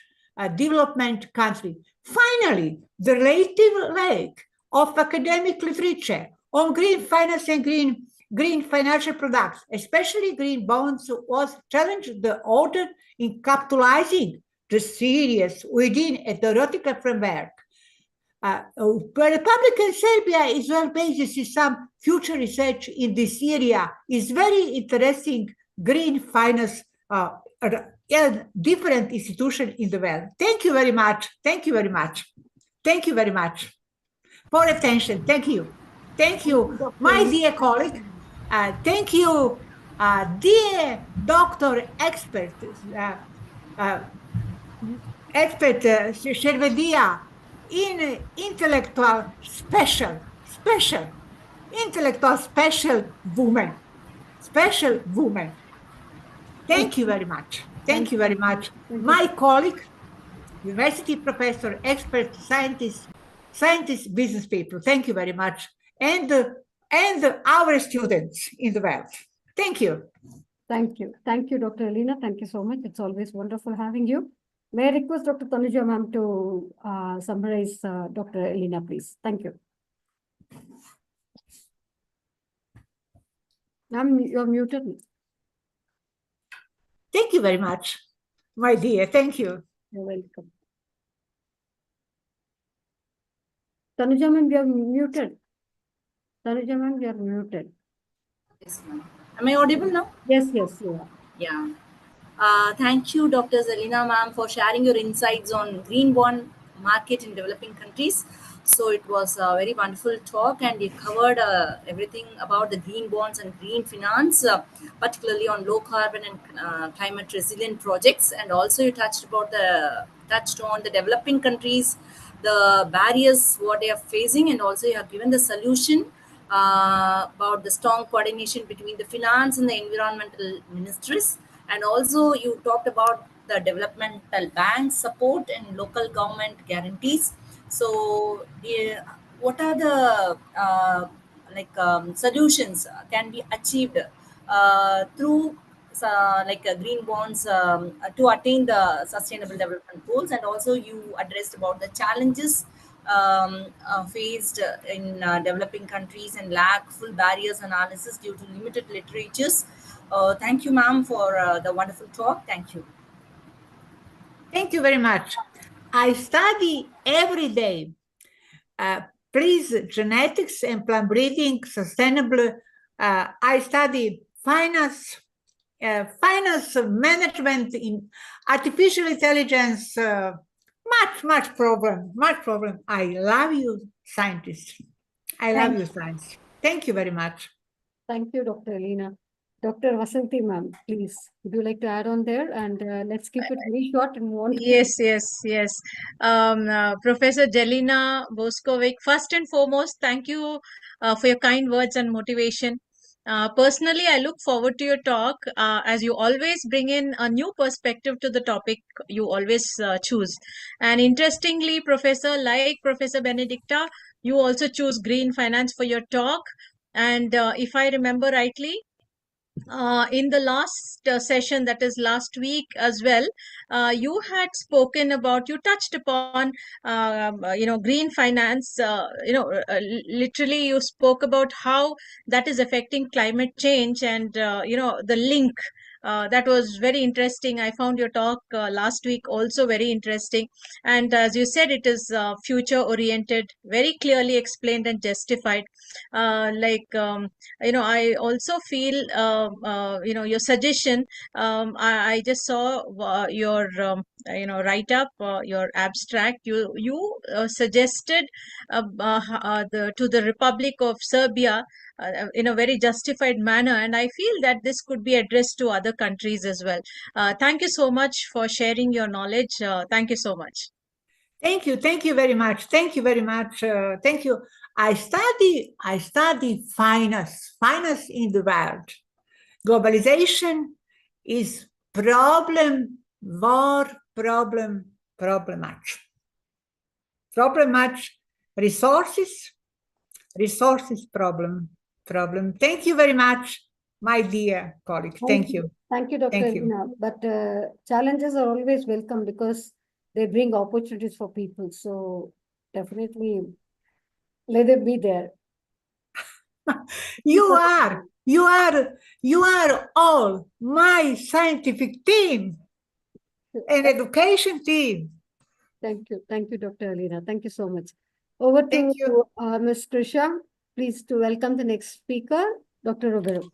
development country. Finally, the relative lack of academic literature on green finance and green financial products, especially green bonds, was challenged the order in capitalizing the series within a theoretical framework. Republican Serbia is well based in some future research in this area. Is very interesting green finance different institution in the world. Thank you very much. Thank you very much. Thank you very much for attention. Thank you. Thank you, my dear colleague. Thank you, dear doctor expert, Shervedia, in intellectual special woman. Thank you very much. Thank you very much. My colleague, university professor, expert, scientist, business people. Thank you very much. And our students in the world. Thank you. Thank you. Thank you, Dr. Elena. Thank you so much. It's always wonderful having you. May I request Dr. Tanuja ma'am to summarize Dr. Elena, please. Thank you. Ma'am, you're muted. Thank you very much, my dear. Thank you. You're welcome. Tanuja ma'am, you're muted. Tanuja ma'am, you're muted. Yes, ma'am. Am I audible now? Yes, you are. Yeah. Thank you, Dr. Zelina ma'am, for sharing your insights on green bond market in developing countries. So it was a very wonderful talk, and you covered everything about the green bonds and green finance, particularly on low carbon and climate resilient projects. And also you touched on the developing countries, the barriers what they are facing, and also you have given the solution about the strong coordination between the finance and the environmental ministries. And also you talked about the developmental bank support and local government guarantees. So what are the solutions can be achieved through green bonds to attain the sustainable development goals? And also you addressed about the challenges faced in developing countries and lack full barriers analysis due to limited literatures. Thank you, ma'am, for the wonderful talk. Thank you. Thank you very much. I study every day. Please, genetics and plant breeding, sustainable. I study finance, finance management in artificial intelligence. Much problem. I love you, scientists. I love you, science. Thank you very much. Thank you, Dr. Elena. Dr. Vasanthi, ma'am, please, would you like to add on there? And let's keep it very short and move on. Yes. Professor Jelena Boskovic, first and foremost, thank you for your kind words and motivation. Personally, I look forward to your talk as you always bring in a new perspective to the topic you always choose. And interestingly, Professor, like Professor Benedicta, you also choose green finance for your talk. And if I remember rightly, in the last session, that is last week as well, you had spoken about, you touched upon, green finance, literally you spoke about how that is affecting climate change and, the link. That was very interesting. I found your talk last week also very interesting. And as you said, it is future oriented, very clearly explained and justified. I also feel, your suggestion. I just saw your, write up, your abstract. You suggested to the Republic of Serbia in a very justified manner, and I feel that this could be addressed to other countries as well. Thank you so much for sharing your knowledge. Thank you so much. Thank you very much. Thank you very much. Thank you. I study finance in the world. Globalization is war problem much. Resources problem. Thank you very much, my dear colleague. Thank you. Thank you, Dr. Elena. But challenges are always welcome because they bring opportunities for people. So definitely let it be there. You are all my scientific team and education team. Thank you, Dr. Elena. Thank you so much. Over to Ms. Krisha. Please to welcome the next speaker, Dr. Roberto.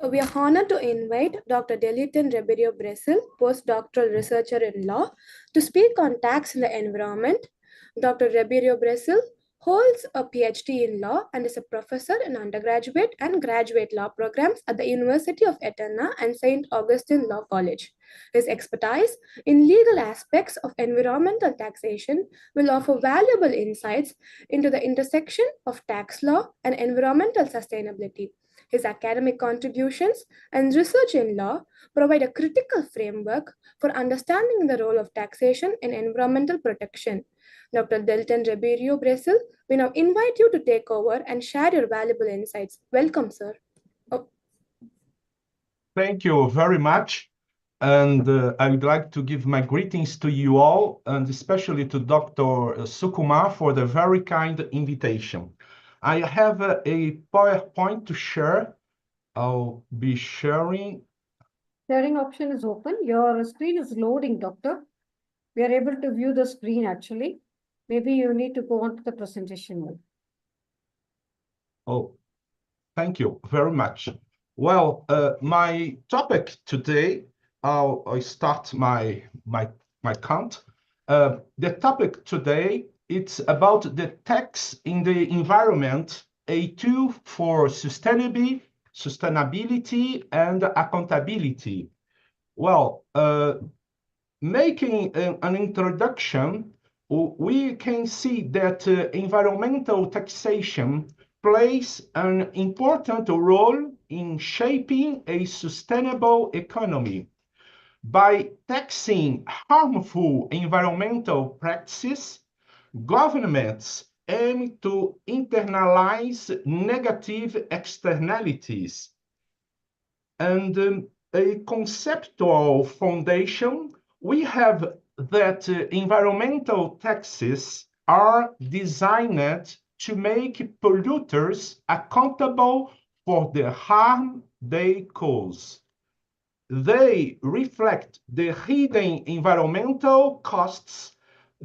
We are honored to invite Dr. Delitan Ribeiro Brazil, postdoctoral researcher in law, to speak on tax in the environment. Dr. Ribeiro Brazil holds a PhD in law and is a professor in undergraduate and graduate law programs at the University of Eterna and St. Augustine Law College. His expertise in legal aspects of environmental taxation will offer valuable insights into the intersection of tax law and environmental sustainability. His academic contributions and research in law provide a critical framework for understanding the role of taxation in environmental protection. Dr. Delitan Ribeiro Brazil, we now invite you to take over and share your valuable insights. Welcome, sir. Thank you very much. And I would like to give my greetings to you all, and especially to Dr. Sukumar for the very kind invitation. I have a PowerPoint to share. I'll be sharing. Sharing option is open. Your screen is loading, Doctor. We are able to view the screen actually. Maybe you need to go on to the presentation mode. Oh, thank you very much. Well, my topic today, I start my count. The topic today it's about the tax in the environment, a tool for sustainability and accountability. Well, making an introduction, we can see that environmental taxation plays an important role in shaping a sustainable economy. By taxing harmful environmental practices, governments aim to internalize negative externalities. And a conceptual foundation, we have that environmental taxes are designed to make polluters accountable for the harm they cause. They reflect the hidden environmental costs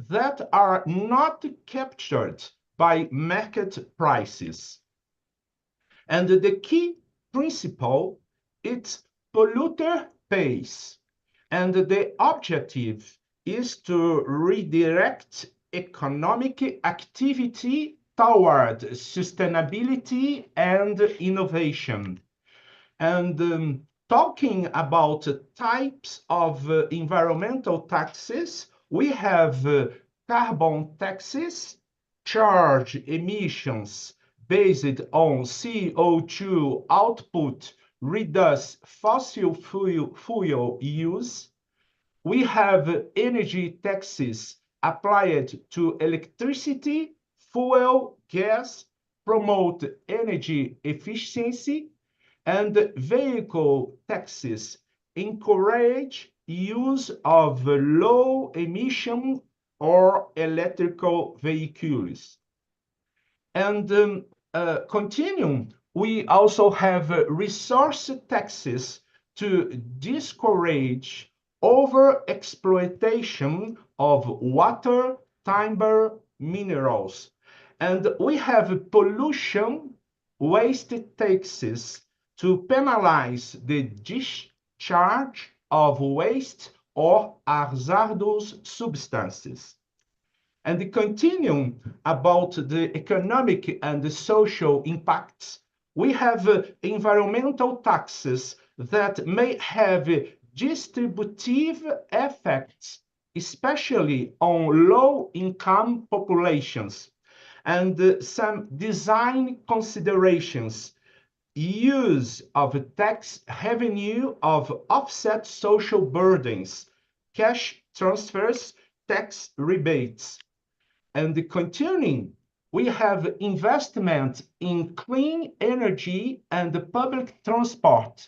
that are not captured by market prices. And the key principle is polluter pays. And the objective is to redirect economic activity toward sustainability and innovation. And talking about types of environmental taxes, we have carbon taxes, charge emissions based on CO2 output, reduce fossil fuel use. We have energy taxes applied to electricity, fuel, gas, promote energy efficiency, and vehicle taxes encourage use of low emission or electrical vehicles. And continuing, we also have resource taxes to discourage over-exploitation of water, timber, minerals. And we have pollution waste taxes to penalize the discharge of waste or hazardous substances. And continuing about the economic and the social impacts, we have environmental taxes that may have distributive effects, especially on low-income populations, and some design considerations. Use of tax revenue of offset social burdens, cash transfers, tax rebates. And continuing, we have investment in clean energy and public transport,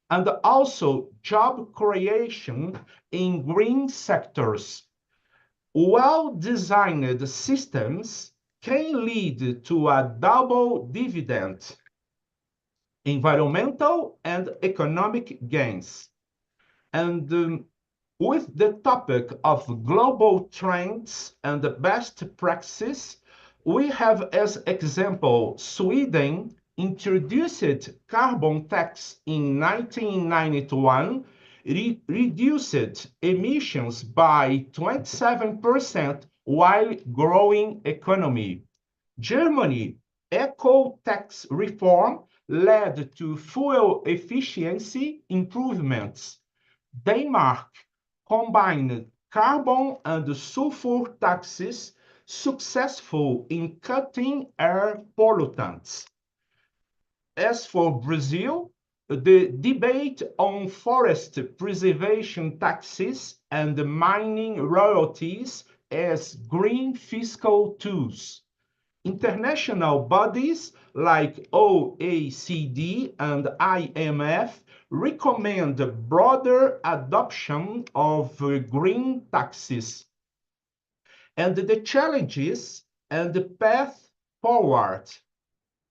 and also job creation in green sectors. Well-designed systems can lead to a double dividend: environmental and economic gains. And with the topic of global trends and the best practices, we have as example Sweden introduced carbon tax in 1991, reduced emissions by 27% while growing economy. Germany, eco tax reform led to fuel efficiency improvements. Denmark combined carbon and sulfur taxes, successful in cutting air pollutants. As for Brazil, the debate on forest preservation taxes and mining royalties as green fiscal tools. International bodies like OECD and IMF recommend broader adoption of green taxes. And the challenges and the path forward.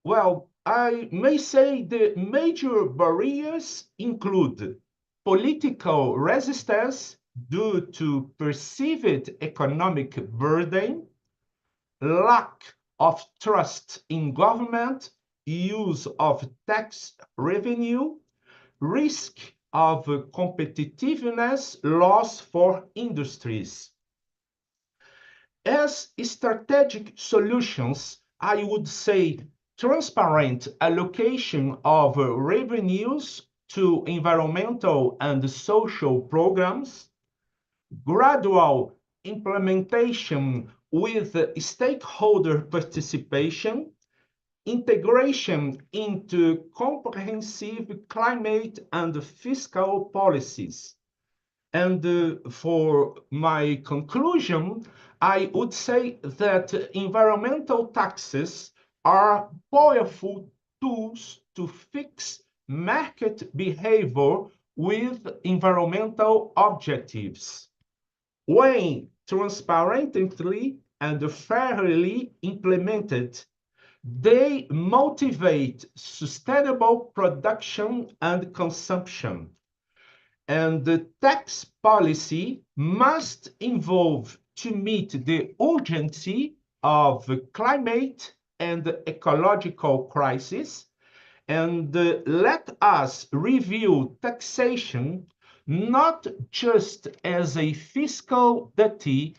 Well, I may say the major barriers include political resistance due to perceived economic burden, lack of trust in government, use of tax revenue, risk of competitiveness loss for industries. As strategic solutions, I would say transparent allocation of revenues to environmental and social programs, gradual implementation with stakeholder participation, integration into comprehensive climate and fiscal policies. And for my conclusion, I would say that environmental taxes are powerful tools to fix market behavior with environmental objectives. When transparently and fairly implemented, they motivate sustainable production and consumption. And the tax policy must evolve to meet the urgency of climate and ecological crisis. And let us review taxation not just as a fiscal duty,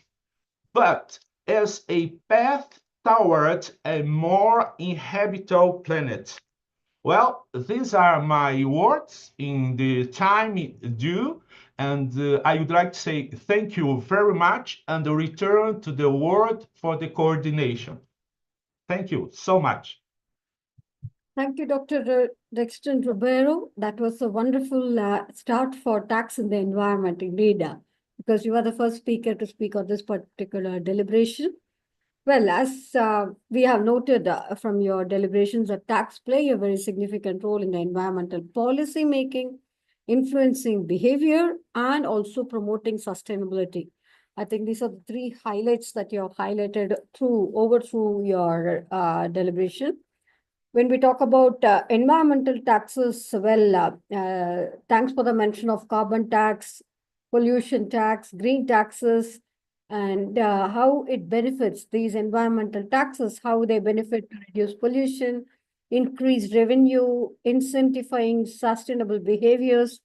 but as a path toward a more inhabitable planet. Well, these are my words in the time due, and I would like to say thank you very much and return to the word for the coordination. Thank you so much. Thank you, Dr. Dexton Ribeiro. That was a wonderful start for tax in the environment, indeed, because you are the first speaker to speak on this particular deliberation. Well, as we have noted from your deliberations, that tax play a very significant role in the environmental policy making, influencing behavior, and also promoting sustainability. I think these are the three highlights that you have highlighted through your deliberation. When we talk about environmental taxes, well, thanks for the mention of carbon tax, pollution tax, green taxes, and how it benefits these environmental taxes, how they benefit to reduce pollution, increase revenue, incentivizing sustainable behaviors,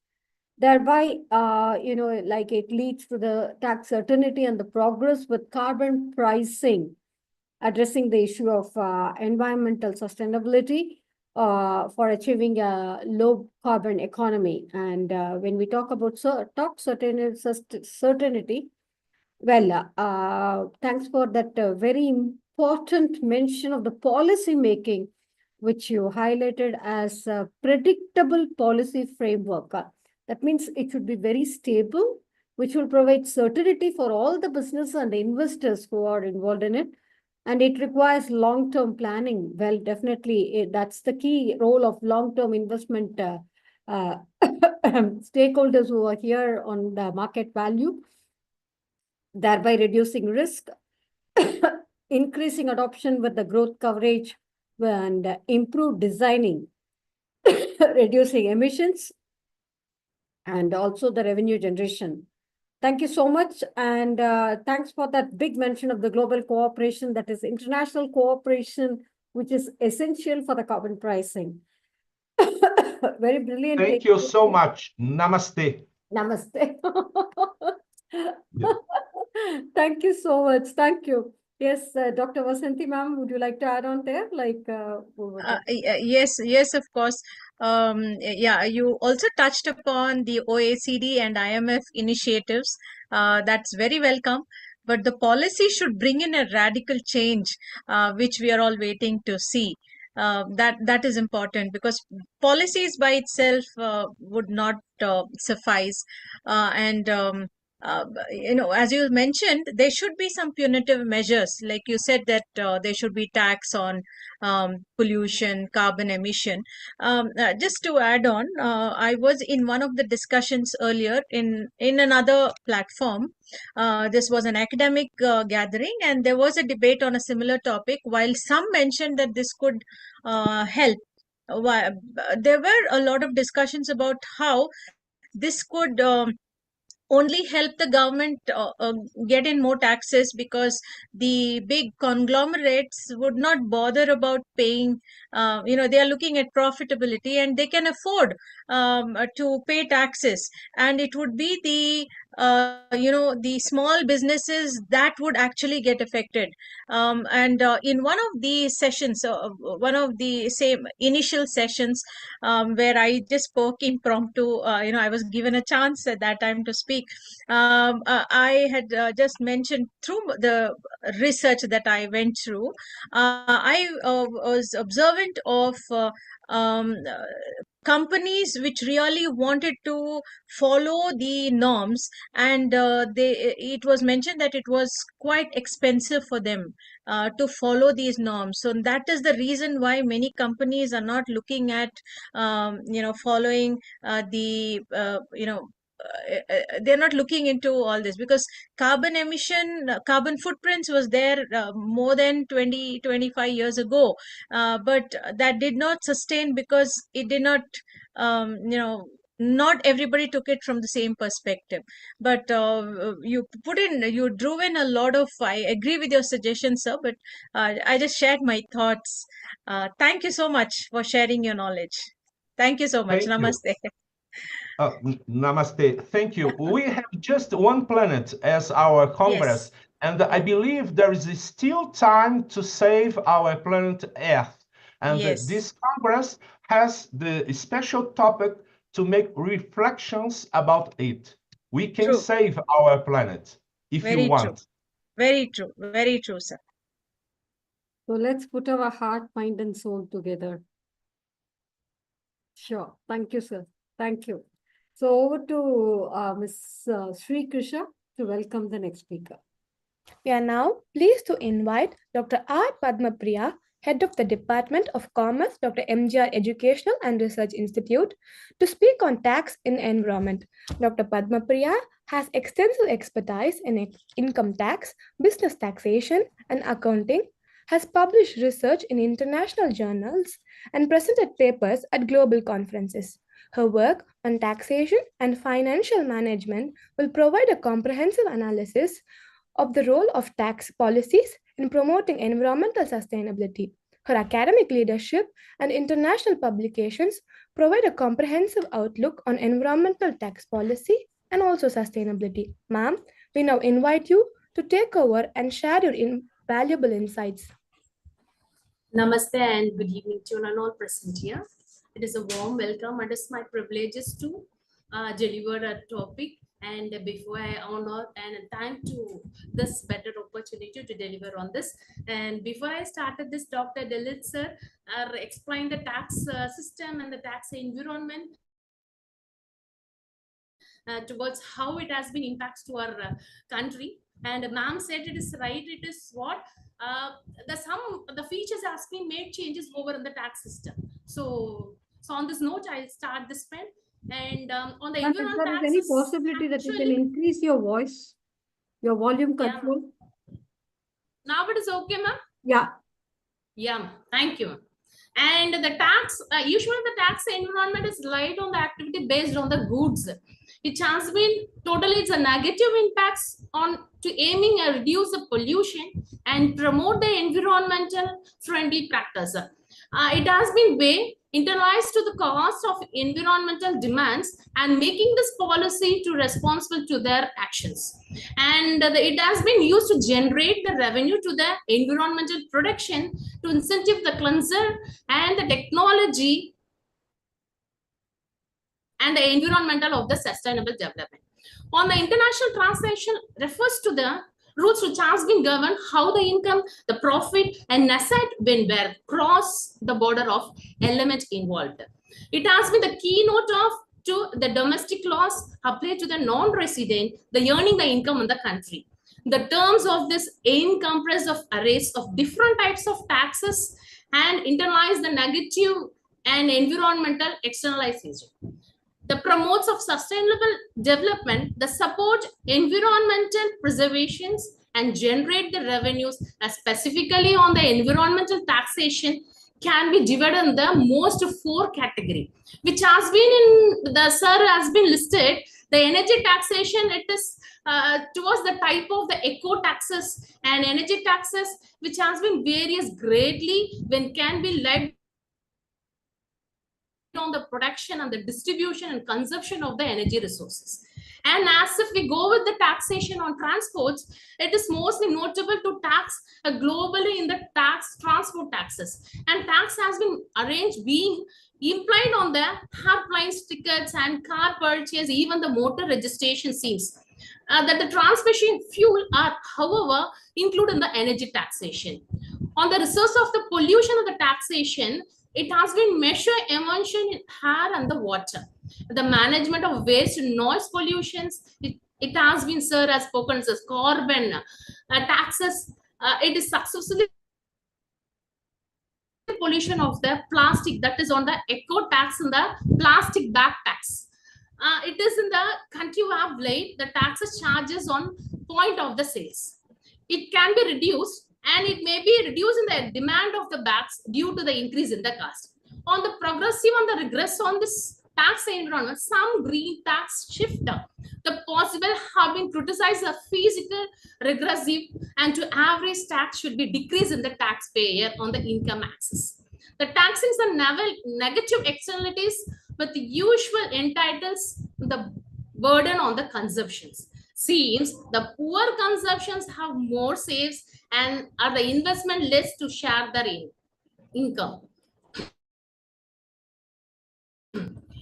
thereby, like it leads to the tax certainty and the progress with carbon pricing, addressing the issue of environmental sustainability for achieving a low carbon economy. And when we talk about certainty, well, thanks for that very important mention of the policy making, which you highlighted as a predictable policy framework. That means it should be very stable, which will provide certainty for all the business and investors who are involved in it. And it requires long-term planning. Well, definitely, that's the key role of long-term investment stakeholders who are here on the market value, thereby reducing risk, increasing adoption with the growth coverage, and improved designing, reducing emissions, and also the revenue generation. Thank you so much. And thanks for that big mention of the global cooperation, that is international cooperation, which is essential for the carbon pricing. Very brilliant. Thank you so much. Namaste. Namaste. Thank you so much. Thank you. Yes, Dr. Vasanthi ma'am, would you like to add on there? Yes, of course. Yeah, you also touched upon the OECD and IMF initiatives. That's very welcome. But the policy should bring in a radical change, which we are all waiting to see. That is important, because policies by itself would not suffice. As you mentioned, there should be some punitive measures. Like you said that there should be tax on pollution, carbon emission. Just to add on, I was in one of the discussions earlier in another platform. This was an academic gathering, and there was a debate on a similar topic. While some mentioned that this could help, there were a lot of discussions about how this could only help the government get in more taxes, because the big conglomerates would not bother about paying. They are looking at profitability, and they can afford to pay taxes, and it would be the small businesses that would actually get affected. And in one of the sessions, one of the same initial sessions, where I just spoke impromptu, I was given a chance at that time to speak. I had just mentioned through the research that I went through, I was observant of companies which really wanted to follow the norms, and it was mentioned that it was quite expensive for them to follow these norms. So that is the reason why many companies are not looking at following the they're not looking into all this, because carbon footprints was there more than 20-25 years ago, but that did not sustain because it did not not everybody took it from the same perspective. But you drew in a lot of, I agree with your suggestions, sir, but I just shared my thoughts. Thank you so much for sharing your knowledge. Thank you so much. Thank you. Namaste. Namaste. Thank you. We have just one planet as our Congress, and I believe there is still time to save our planet Earth. And this Congress has the special topic to make reflections about it. We can save our planet if you want. Very true. Very true, sir. So let's put our heart, mind, and soul together. Sure. Thank you, sir. Thank you. So over to Ms. Sri Krisha to welcome the next speaker. We are now pleased to invite Dr. R. Padmapriya, Head of the Department of Commerce, Dr. MGR Educational and Research Institute, to speak on tax in environment. Dr. Padmapriya has extensive expertise in income tax, business taxation, and accounting, has published research in international journals, and presented papers at global conferences. Her work on taxation and financial management will provide a comprehensive analysis of the role of tax policies in promoting environmental sustainability. Her academic leadership and international publications provide a comprehensive outlook on environmental tax policy and also sustainability. Ma'am, we now invite you to take over and share your invaluable insights. Namaste and good evening to all present here. It is a warm welcome and it's my privileges to deliver a topic. And before I honor and thank to this better opportunity to deliver on this. And before I started this, Dr. Dalit sir explained the tax system and the tax environment towards how it has been impacts to our country. And ma'am said it is right. It is what the features has been made changes over in the tax system. So on this note, I'll start this pen. And on the environment tax, is there any possibility that you can increase your voice, your volume control? Now it is okay, ma'am? Yeah. Yeah, thank you. And the tax, usually the tax environment is light on the activity based on the goods. It has been totally, it's a negative impacts on to aiming and reduce the pollution and promote the environmental friendly practice. It has been way internalized to the cost of environmental demands and making this policy to responsible to their actions. And it has been used to generate the revenue to the environmental protection to incentive the cleanser and the technology and the environmental of the sustainable development. On the international transaction refers to the rules which has been governed how the income, the profit, and asset when were cross the border of element involved. It has been the keynote of to the domestic laws applied to the non-resident, the earning the income in the country. The terms of this aim comprise of arrays of different types of taxes and internalize the negative and environmental externalization. The promotes of sustainable development, the support environmental preservations and generate the revenues specifically on the environmental taxation can be divided in the most 4 categories, which has been in the sir has been listed. The energy taxation, it is towards the type of the eco taxes and energy taxes, which has been various greatly when can be led on the production and the distribution and consumption of the energy resources. And as if we go with the taxation on transports, it is mostly notable to tax globally in the transport taxes. And tax has been arranged being implied on the airplanes, tickets, and car purchase, even the motor registration seems. That the transportation fuel are, however, included in the energy taxation. On the resource of the pollution of the taxation, it has been measured emission in air and the water. The management of waste and noise pollutions, it has been, sir, as spoken as carbon taxes. It is successfully pollution of the plastic, that is on the eco tax and the plastic bag tax. It is in the country we have laid the taxes charges on point of the sales. It can be reduced, and it may be reduced in the demand of the bags due to the increase in the cost. On the progressive and the regress on this tax environment, some green tax shift, the possible have been criticized as physical regressive, and to average tax should be decreased in the taxpayer on the income axis. The taxing the negative externalities with the usual entitles the burden on the consumptions. Seems the poor consumptions have more saves and are the investment less to share their income.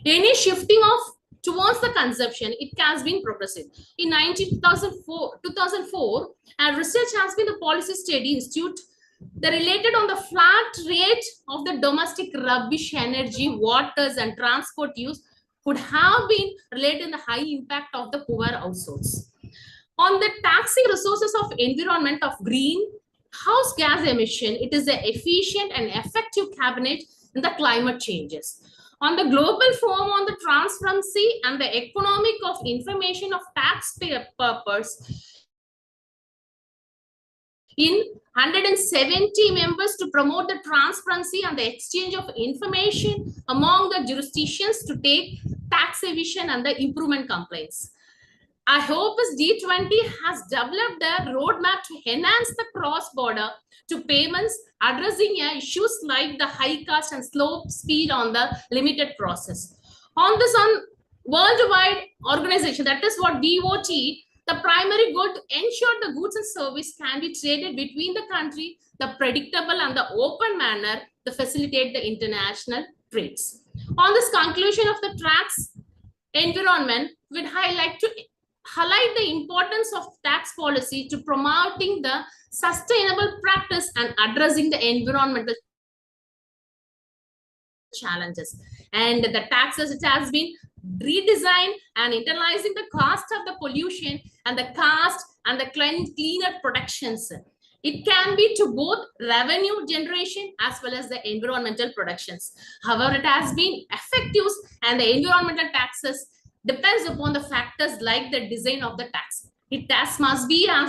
Any shifting of towards the consumption, it has been progressive. In 2004, a research has been the Policy Study Institute that related on the flat rate of the domestic rubbish, energy, waters, and transport use could have been related in the high impact of the poor households. On the taxing resources of environment of greenhouse gas emission, it is an efficient and effective cabinet in the climate changes. On the global forum on the transparency and the economic of information of taxpayer purpose, in 170 members to promote the transparency and the exchange of information among the jurisdictions to take tax evasion and the improvement complaints. I hope this G20 has developed a roadmap to enhance the cross-border to payments, addressing issues like the high cost and slow speed on the limited process. On this worldwide organization, that is what DOT, the primary goal to ensure the goods and service can be traded between the country, the predictable and the open manner to facilitate the international trades. On this conclusion of the tax environment, we'd highlight the importance of tax policy to promoting the sustainable practice and addressing the environmental challenges. And the taxes, it has been redesigned and internalizing the cost of the pollution and the cost and the cleaner protections. It can be to both revenue generation as well as the environmental protections. However, it has been effective, and the environmental taxes depends upon the factors like the design of the tax. It has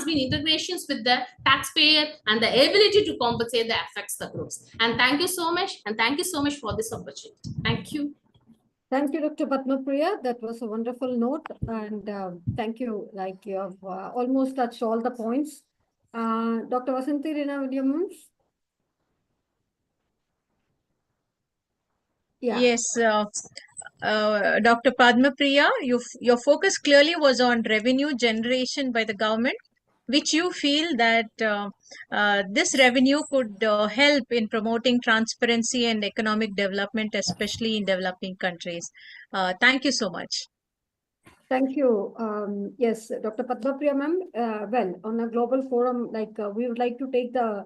been integrations with the taxpayer and the ability to compensate the effects of the groups. And thank you so much. And thank you so much for this opportunity. Thank you. Thank you, Dr. Padmapriya. That was a wonderful note. And thank you. Like you have almost touched all the points. Dr. Vasanthi Rina Williams. Yeah. Yes, Dr. Padmapriya, your focus clearly was on revenue generation by the government, which you feel that this revenue could help in promoting transparency and economic development, especially in developing countries. Thank you so much. Thank you. Yes, Dr. Padmapriya ma'am, well, on a global forum, we would like to take the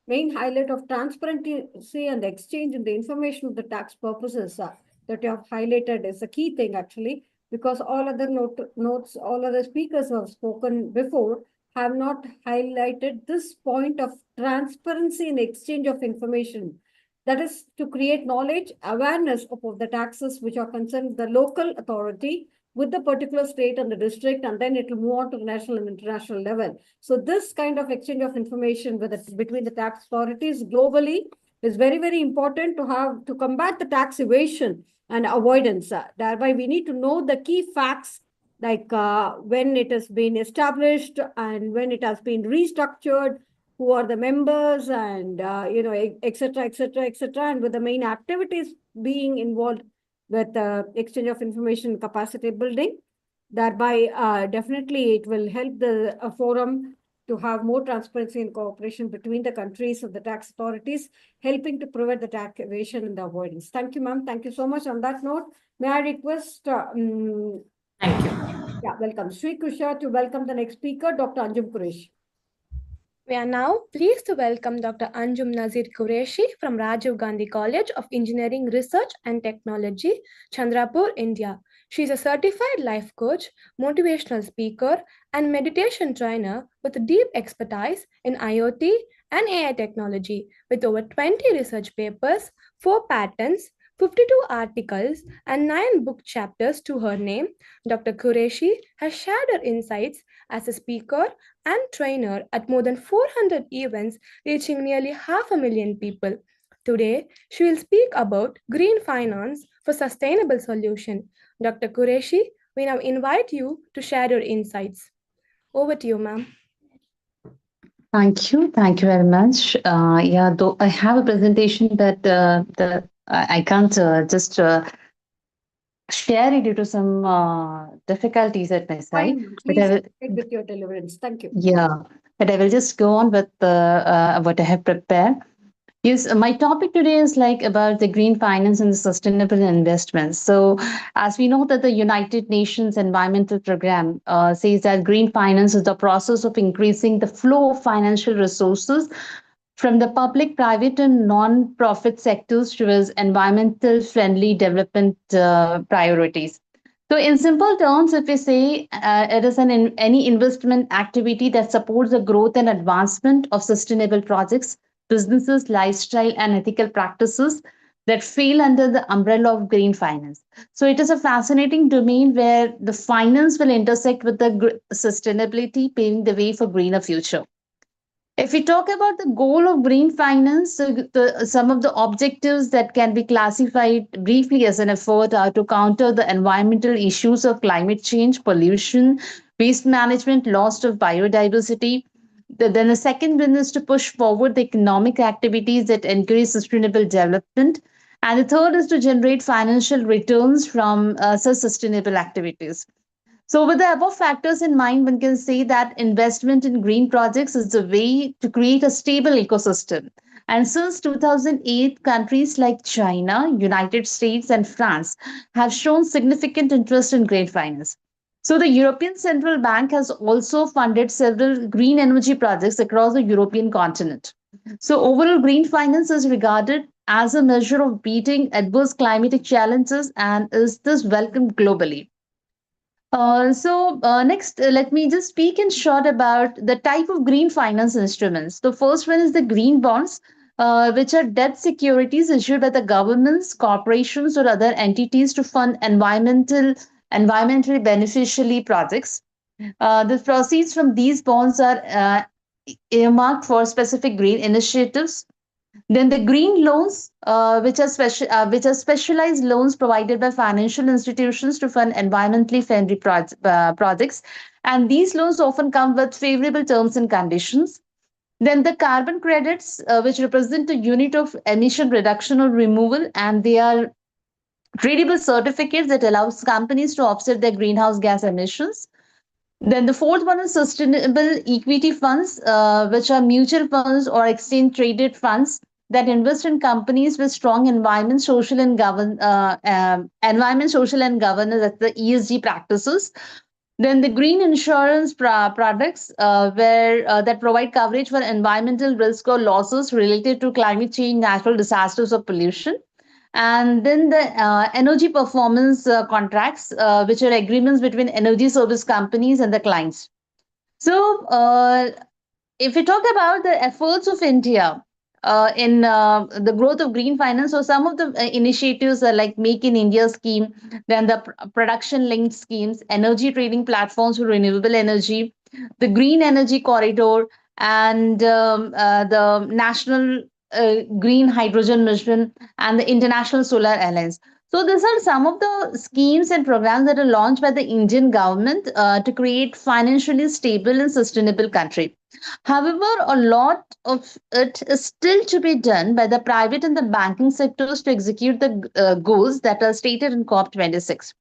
main highlight of transparency and the exchange in the information of the tax purposes that you have highlighted is a key thing actually, because all other notes, all other speakers who have spoken before have not highlighted this point of transparency and exchange of information. That is to create knowledge, awareness of the taxes which are concerned the local authority with the particular state and the district, and then it will move on to the national and international level. So this kind of exchange of information between the tax authorities globally is very, very important to combat the tax evasion and avoidance. Thereby, we need to know the key facts, like when it has been established and when it has been restructured, who are the members, and et cetera, and with the main activities being involved with exchange of information capacity building. Thereby, definitely it will help the forum to have more transparency and cooperation between the countries and the tax authorities, helping to prevent the tax evasion and the avoidance. Thank you, ma'am. Thank you so much. On that note, may I request... Thank you. Yeah, welcome. Sri Kusha to welcome the next speaker, Dr. Anjum Qureshi. We are now pleased to welcome Dr. Anjum Nazir Qureshi from Rajiv Gandhi College of Engineering Research and Technology, Chandrapur, India. She is a certified life coach, motivational speaker, and meditation trainer with deep expertise in IoT and AI technology, with over 20 research papers, 4 patents, 52 articles, and 9 book chapters to her name. Dr. Qureshi has shared her insights as a speaker and trainer at more than 400 events, reaching nearly 500,000 people. Today, she will speak about green finance for sustainable solution. Dr. Qureshi, we now invite you to share your insights. Over to you, ma'am. Thank you very much. Yeah, though I have a presentation, but I can't just share it due to some difficulties at my side. Fine, But I please will, proceed with your deliverance. Thank you. yeah, but I will just go on with what I have prepared. Yes, my topic today is like about the green finance and the sustainable investments. So, as we know that the United Nations Environmental Program says that green finance is the process of increasing the flow of financial resources from the public, private, and non-profit sectors towards environmental friendly development priorities. So, in simple terms, if we say it is any investment activity that supports the growth and advancement of sustainable projects, businesses, lifestyle, and ethical practices that fall under the umbrella of green finance. So it is a fascinating domain where the finance will intersect with the sustainability, paving the way for greener future. If we talk about the goal of green finance, some of the objectives that can be classified briefly as an effort are to counter the environmental issues of climate change, pollution, waste management, loss of biodiversity. Then the second one is to push forward the economic activities that encourage sustainable development. And the third is to generate financial returns from such sustainable activities. So, with the above factors in mind, one can say that investment in green projects is the way to create a stable ecosystem. And since 2008, countries like China, United States, and France have shown significant interest in green finance. So, the European Central Bank has also funded several green energy projects across the European continent. So, overall, green finance is regarded as a measure of beating adverse climatic challenges and is thus welcomed globally. Next, let me just speak in short about the type of green finance instruments. The first one is the green bonds, which are debt securities issued by the governments, corporations, or other entities to fund environmentally beneficially projects. The proceeds from these bonds are earmarked for specific green initiatives. Then the green loans, which are specialized loans provided by financial institutions to fund environmentally friendly projects, and these loans often come with favorable terms and conditions. Then the carbon credits, which represent a unit of emission reduction or removal, and they are tradable certificates that allows companies to offset their greenhouse gas emissions. Then the fourth one is sustainable equity funds, which are mutual funds or exchange traded funds that invest in companies with strong environment, social, and governance, that's the ESG practices. Then the green insurance products, that provide coverage for environmental risk or losses related to climate change, natural disasters, or pollution. And then the energy performance contracts, which are agreements between energy service companies and the clients. So, if we talk about the efforts of India in the growth of green finance, so some of the initiatives are like Make in India scheme, then the production linked schemes, energy trading platforms for renewable energy, the green energy corridor, and the national green hydrogen mission, and the International Solar Alliance. So these are some of the schemes and programs that are launched by the Indian government to create financially stable and sustainable country. However, a lot of it is still to be done by the private and the banking sectors to execute the goals that are stated in COP26.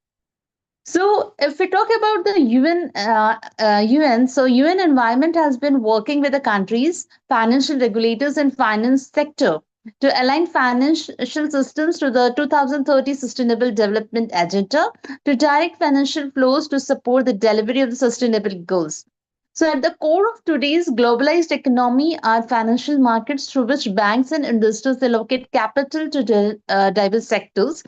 So, if we talk about the UN, so UN Environment has been working with the countries, financial regulators, and finance sector to align financial systems to the 2030 Sustainable Development Agenda to direct financial flows to support the delivery of the sustainable goals. So, at the core of today's globalized economy are financial markets through which banks and investors allocate capital to diverse sectors,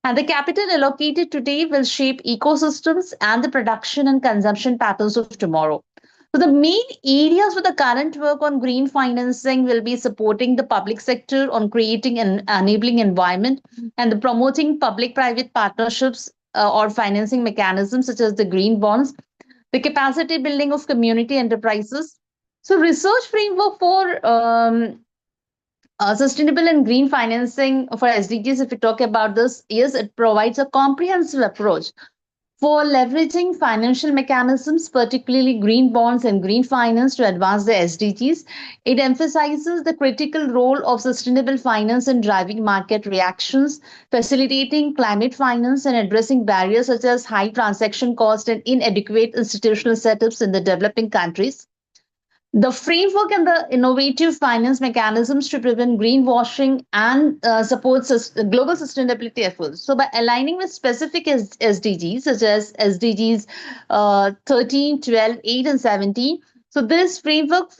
and the capital allocated today will shape ecosystems and the production and consumption patterns of tomorrow. So, the main areas for the current work on green financing will be supporting the public sector on creating an enabling environment and the promoting public private partnerships or financing mechanisms such as the green bonds, the capacity building of community enterprises. So, research framework for sustainable and green financing for SDGs, if we talk about this, yes, it provides a comprehensive approach for leveraging financial mechanisms, particularly green bonds and green finance, to advance the SDGs. It emphasizes the critical role of sustainable finance in driving market reactions, facilitating climate finance, and addressing barriers such as high transaction cost and inadequate institutional setups in the developing countries. The framework and the innovative finance mechanisms to prevent greenwashing and support global sustainability efforts. So, by aligning with specific SDGs, such as SDGs 13, 12, 8, and 17, so this framework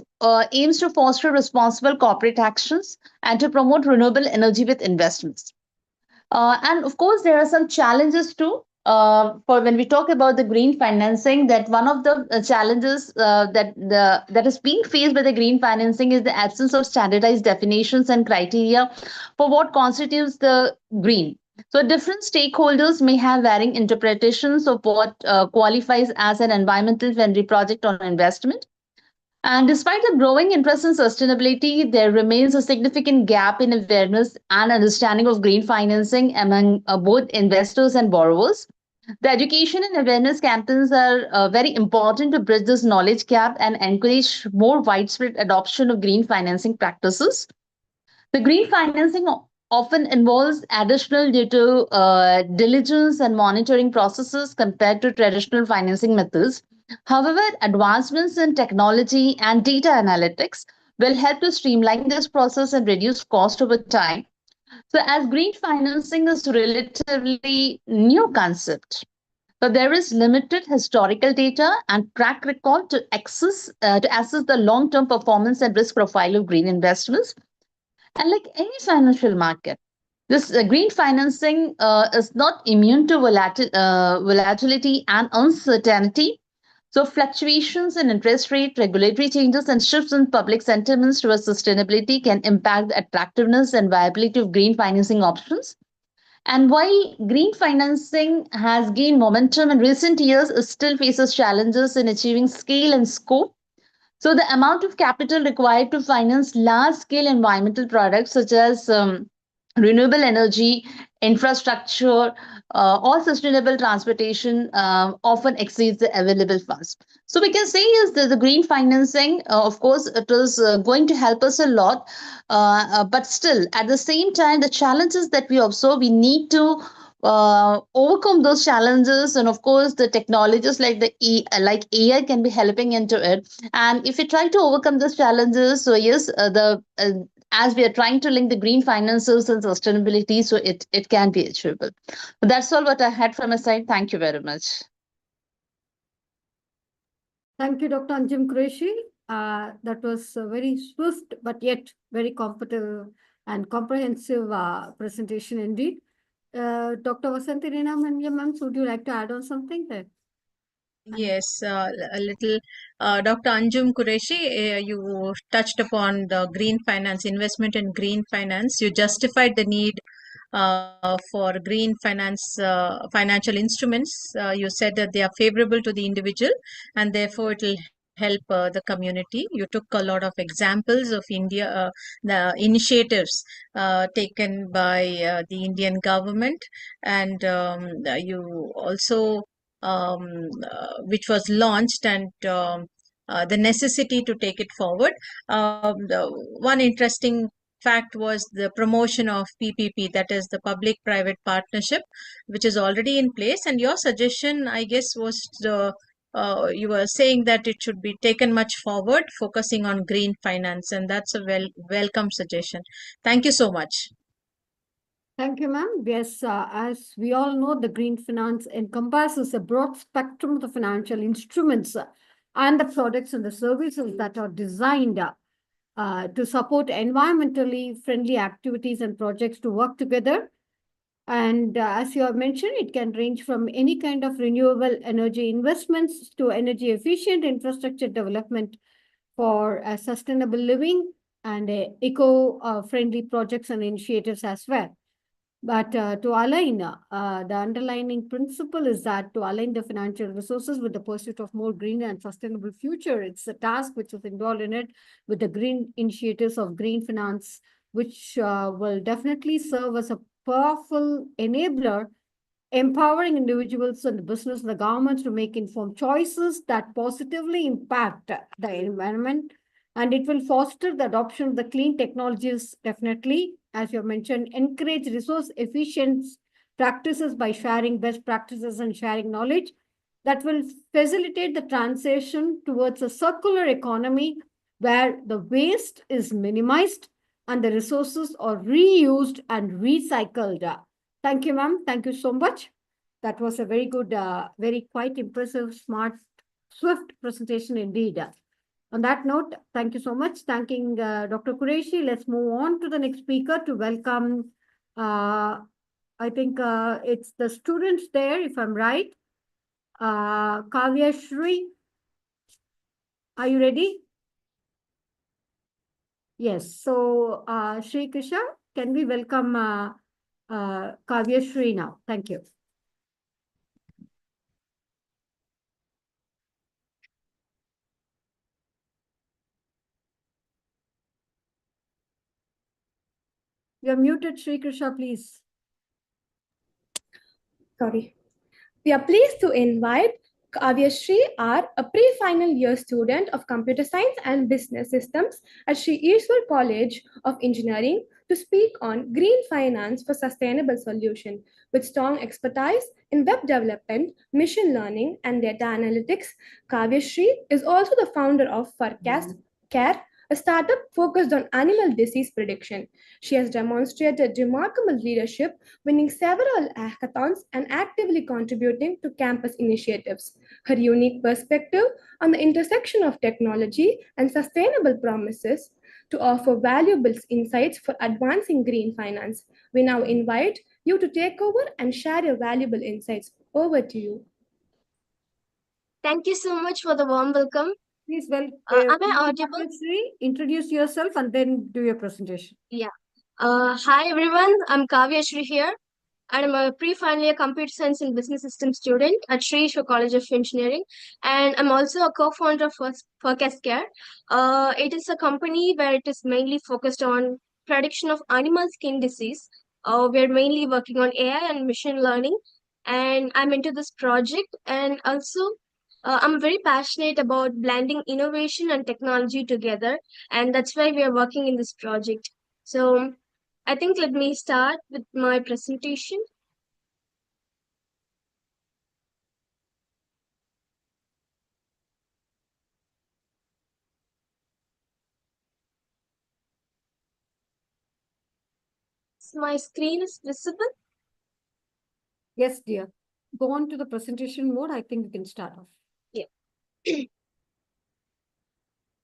aims to foster responsible corporate actions and to promote renewable energy with investments. And of course, there are some challenges too. For when we talk about the green financing, that one of the challenges that is being faced by the green financing is the absence of standardized definitions and criteria for what constitutes the green. So different stakeholders may have varying interpretations of what qualifies as an environmental friendly project or investment. And despite the growing interest in sustainability, there remains a significant gap in awareness and understanding of green financing among both investors and borrowers. The education and awareness campaigns are very important to bridge this knowledge gap and encourage more widespread adoption of green financing practices. The green financing often involves additional due to diligence and monitoring processes compared to traditional financing methods. However, advancements in technology and data analytics will help to streamline this process and reduce cost over time. So, as green financing is a relatively new concept, so there is limited historical data and track record to assess the long-term performance and risk profile of green investments. And like any financial market, this green financing is not immune to volatility and uncertainty. So fluctuations in interest rate, regulatory changes, and shifts in public sentiments towards sustainability can impact the attractiveness and viability of green financing options. And while green financing has gained momentum in recent years, it still faces challenges in achieving scale and scope. So the amount of capital required to finance large-scale environmental products such as renewable energy, infrastructure, or sustainable transportation often exceeds the available funds. So we can say is that the green financing, of course, it is going to help us a lot. But still, at the same time, the challenges that we observe, we need to overcome those challenges, and of course the technologies like like AI can be helping into it. And if we try to overcome those challenges, so yes, as we are trying to link the green finances and sustainability, so it can be achievable. But that's all what I had from my side. Thank you very much. Thank you, Dr. Anjum Qureshi. That was a very swift but yet very competent and comprehensive presentation indeed. Dr. Vasanthi Reena ma'am, would you like to add on something there? Yes, a little. Dr. Anjum Qureshi, you touched upon the green finance, investment in green finance. You justified the need for green finance, financial instruments. You said that they are favorable to the individual and therefore it will help the community. You took a lot of examples of India, the initiatives taken by the Indian government, and you also which was launched, and the necessity to take it forward. One interesting fact was the promotion of PPP, that is the public-private partnership, which is already in place. And your suggestion, I guess, was you were saying that it should be taken much forward, focusing on green finance, and that's a welcome suggestion. Thank you so much. Thank you, ma'am. Yes, as we all know, the green finance encompasses a broad spectrum of the financial instruments and the products and the services that are designed to support environmentally friendly activities and projects to work together. And as you have mentioned, it can range from any kind of renewable energy investments to energy efficient infrastructure development for sustainable living and eco-friendly projects and initiatives as well. But to align, the underlying principle is that to align the financial resources with the pursuit of more green and sustainable future, it's a task which is involved in it with the green initiatives of green finance, which will definitely serve as a powerful enabler, empowering individuals and the business and the governments to make informed choices that positively impact the environment. And it will foster the adoption of the clean technologies, definitely, as you mentioned, encourage resource efficient practices by sharing best practices and sharing knowledge that will facilitate the transition towards a circular economy where the waste is minimized and the resources are reused and recycled. Thank you, ma'am. Thank you so much. That was a very good, very quite impressive, smart, swift presentation indeed. On that note, thank you so much. Thanking Dr. Qureshi. Let's move on to the next speaker to welcome, I think it's the students there, if I'm right. Kavya Shri, are you ready? Yes, so Shri Krisha, can we welcome Kavya Shri now? Thank you. You're muted, Shri Krisha, please. Sorry. We are pleased to invite Kavya Shri R, a pre-final year student of Computer Science and Business Systems at Sri Ishwar College of Engineering, to speak on green finance for sustainable solution. With strong expertise in web development, machine learning, and data analytics, Kavya Shri is also the founder of Forecast Care, a startup focused on animal disease prediction. She has demonstrated remarkable leadership, winning several hackathons and actively contributing to campus initiatives. Her unique perspective on the intersection of technology and sustainable promises to offer valuable insights for advancing green finance. We now invite you to take over and share your valuable insights. Over to you. Thank you so much for the warm welcome. Please, well, am I audible? Introduce yourself and then do your presentation. Yeah. Hi, everyone. I'm Kavya Shri here, and I'm a pre-final year computer science and business systems student at Sri Ishwar College of Engineering. And I'm also a co-founder of Forecast Care. It is a company where it is mainly focused on prediction of animal skin disease. We're mainly working on AI and machine learning. And I'm into this project. And also, I'm very passionate about blending innovation and technology together. And that's why we are working in this project. So I think let me start with my presentation. So my screen is visible? Yes, dear. Go on to the presentation mode. I think we can start off. Yeah.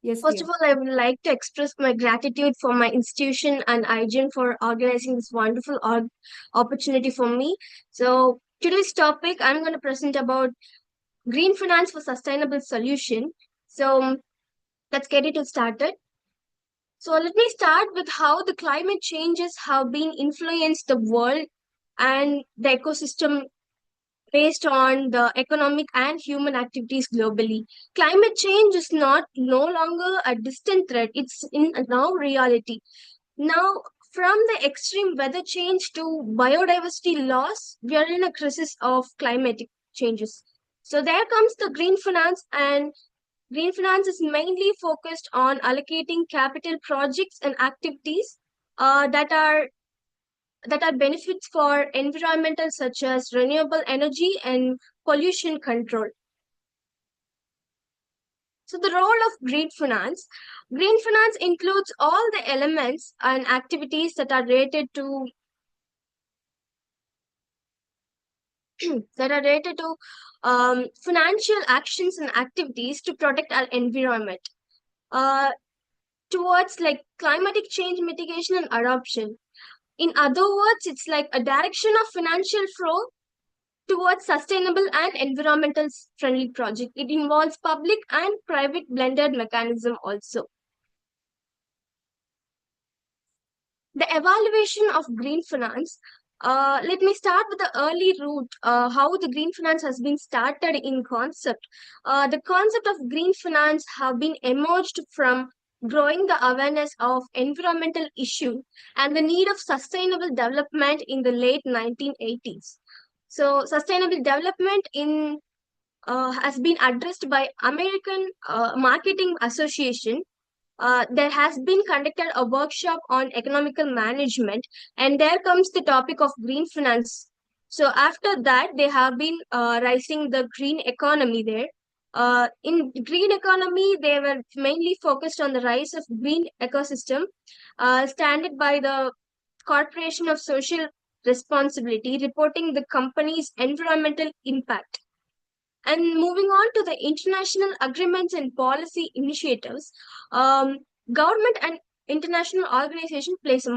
Yes, First dear. of all, I would like to express my gratitude for my institution and IGEN for organizing this wonderful opportunity for me. So today's topic, I'm going to present about green finance for sustainable solution. So let's get it started. So let me start with how the climate changes have been influenced the world and the ecosystem based on the economic and human activities globally. Climate change is no longer a distant threat. It's in now reality. Now, from the extreme weather change to biodiversity loss, we are in a crisis of climatic changes. So there comes the green finance, and green finance is mainly focused on allocating capital projects and activities that are benefits for environmental such as renewable energy and pollution control. So the role of green finance includes all the elements and activities that are related to financial actions and activities to protect our environment towards like climatic change mitigation and adoption. In other words, it's like a direction of financial flow towards sustainable and environmental friendly project. It involves public and private blended mechanism also. The evaluation of green finance. Let me start with the early route, how the green finance has been started in concept. The concept of green finance have been emerged from growing the awareness of environmental issue and the need of sustainable development in the late 1980s. So sustainable development has been addressed by American Marketing Association. There has been conducted a workshop on economical management, and there comes the topic of green finance. So after that, they have been rising the green economy there. In green economy, they were mainly focused on the rise of green ecosystem, standard by the Corporation of Social Responsibility, reporting the company's environmental impact. And moving on to the international agreements and policy initiatives, government and international organization plays a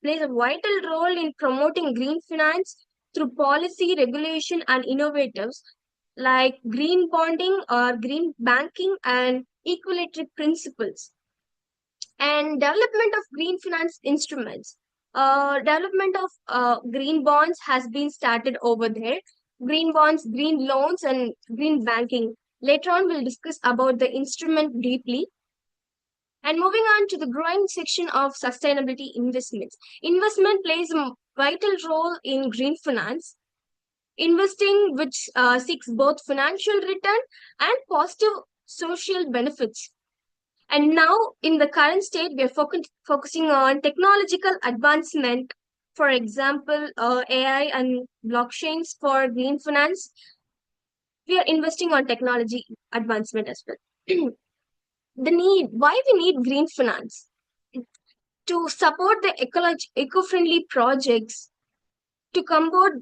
vital role in promoting green finance through policy, regulation, and innovatives like green bonding or green banking and equality principles. And development of green finance instruments. Development of green bonds has been started over there. Green bonds, green loans, and green banking. Later on, we'll discuss about the instrument deeply. And moving on to the growing section of sustainability investments. Investment plays a vital role in green finance. Investing which seeks both financial return and positive social benefits. And now, in the current state, we are focusing on technological advancement. For example, AI and blockchains for green finance. We are investing on technology advancement as well. Why we need green finance? To support the eco-friendly projects, to combat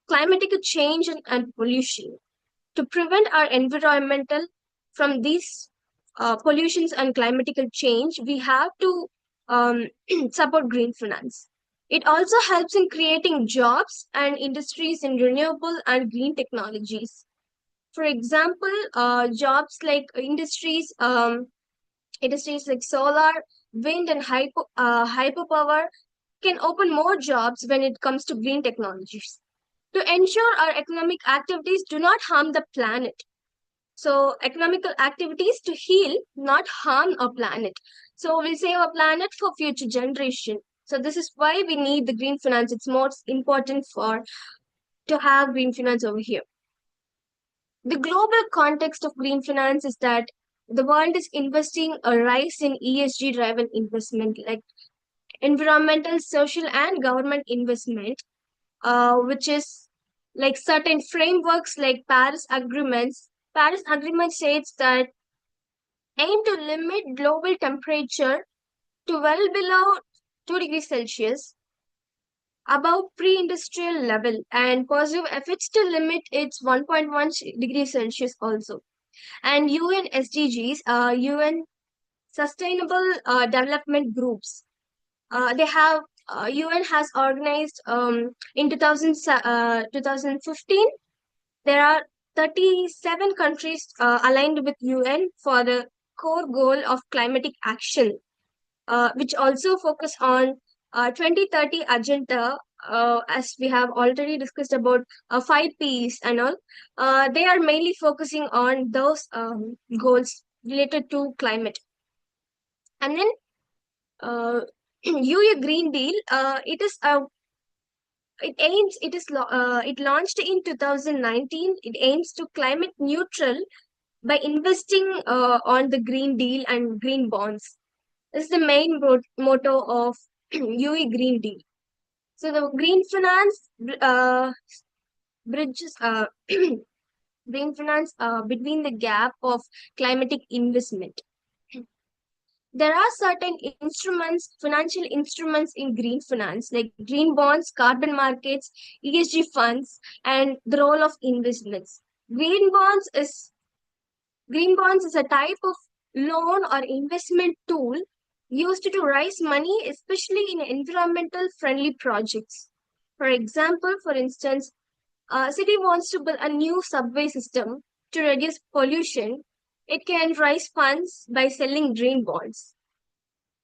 climatic change and pollution, to prevent our environmental from these pollutions and climatic change, we have to support green finance. It also helps in creating jobs and industries in renewable and green technologies. For example, jobs like industries like solar, wind, and hydropower can open more jobs when it comes to green technologies. To ensure our economic activities do not harm the planet. So economical activities to heal, not harm our planet. So we'll save our planet for future generation. So this is why we need the green finance. It's most important to have green finance over here. The global context of green finance is that the world is investing a rise in ESG-driven investment, like environmental, social, and government investment, which is like certain frameworks like Paris agreements. Paris Agreement states that aim to limit global temperature to well below 2 degrees Celsius above pre-industrial level and positive efforts to limit its 1.1 degrees Celsius also. And UN SDGs, UN Sustainable Development Groups. UN has organized in 2015, there are 37 countries aligned with UN for the core goal of climatic action, which also focus on 2030 agenda, as we have already discussed about 5 Ps and all. They are mainly focusing on those goals related to climate. And then UE Green Deal, it launched in 2019. It aims to climate neutral by investing on the Green Deal and green bonds. This is the main motto of UE Green Deal. So the green finance bridges green finance between the gap of climatic investment. There are certain instruments, financial instruments in green finance, like green bonds, carbon markets, ESG funds, and the role of investments. Green bonds is a type of loan or investment tool used to raise money, especially in environmental friendly projects. For example, for instance, a city wants to build a new subway system to reduce pollution. It can raise funds by selling green bonds.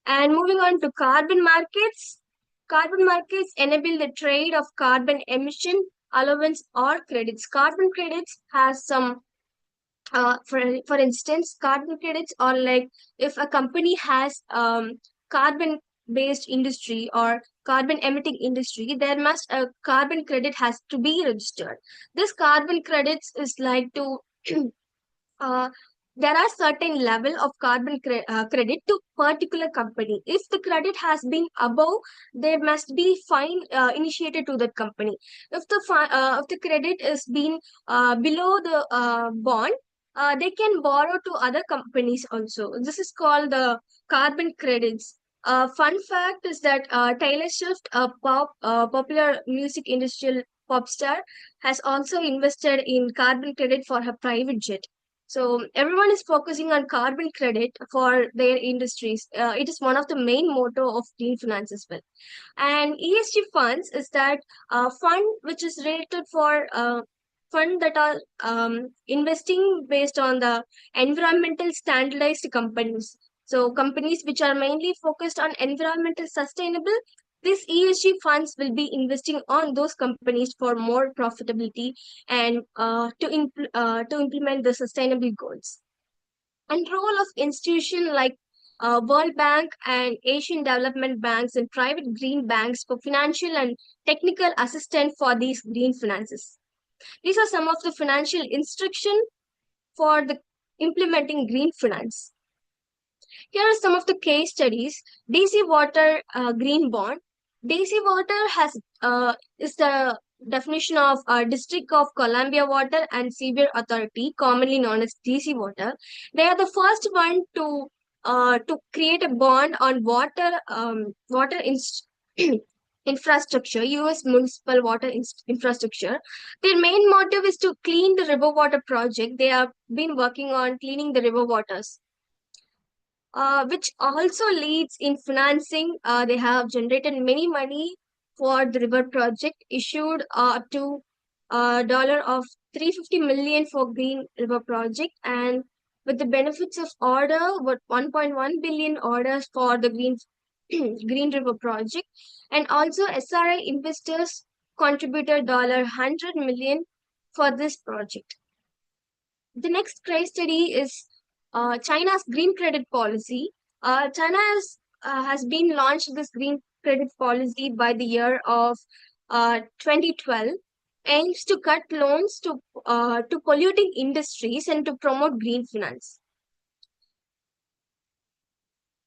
And moving on to carbon markets enable the trade of carbon emission allowance or credits. Carbon credits has some, for instance, carbon credits are like if a company has carbon based industry or carbon emitting industry, there must a carbon credit has to be registered. This carbon credits is like to there are certain level of carbon credit to particular company. If the credit has been above, there must be fine initiated to that company. If the credit is been below the bond, they can borrow to other companies also. This is called the carbon credits. Fun fact is that Taylor Swift, a popular music industrial pop star, has also invested in carbon credit for her private jet. So everyone is focusing on carbon credit for their industries. It is one of the main motto of green finance as well. And ESG funds is that fund which is related for fund that are investing based on the environmental standardized companies. So companies which are mainly focused on environmental sustainable, these ESG funds will be investing on those companies for more profitability and to implement the sustainable goals. And role of institution like World Bank and Asian Development Banks and private green banks for financial and technical assistance for these green finances. These are some of the financial instruction for the implementing green finance. Here are some of the case studies. DC Water Green Bond. DC Water is the definition of District of Columbia Water and Sewer Authority, commonly known as DC Water. They are the first one to create a bond on water infrastructure, U.S. municipal water infrastructure. Their main motive is to clean the river water project. They have been working on cleaning the river waters. Which also leads in financing. They have generated many money for the river project, issued up to $350 million for Green River project, and with the benefits of order, what 1.1 billion orders for the Green River project, and also SRI investors contributed $100 million for this project. The next case study is China's green credit policy. China has been launched this green credit policy by the year of 2012, aims to cut loans to polluting industries and to promote green finance.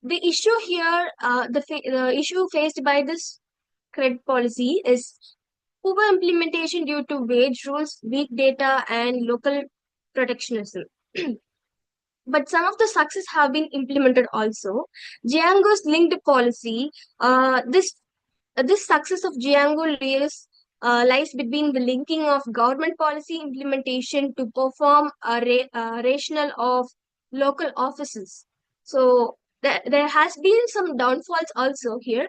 The issue here, the issue faced by this credit policy is poor implementation due to wage rules, weak data, and local protectionism. But some of the success have been implemented also. Jianghu's linked policy, this success of Jianghu lies between the linking of government policy implementation to perform a rationale of local offices. So there has been some downfalls also here.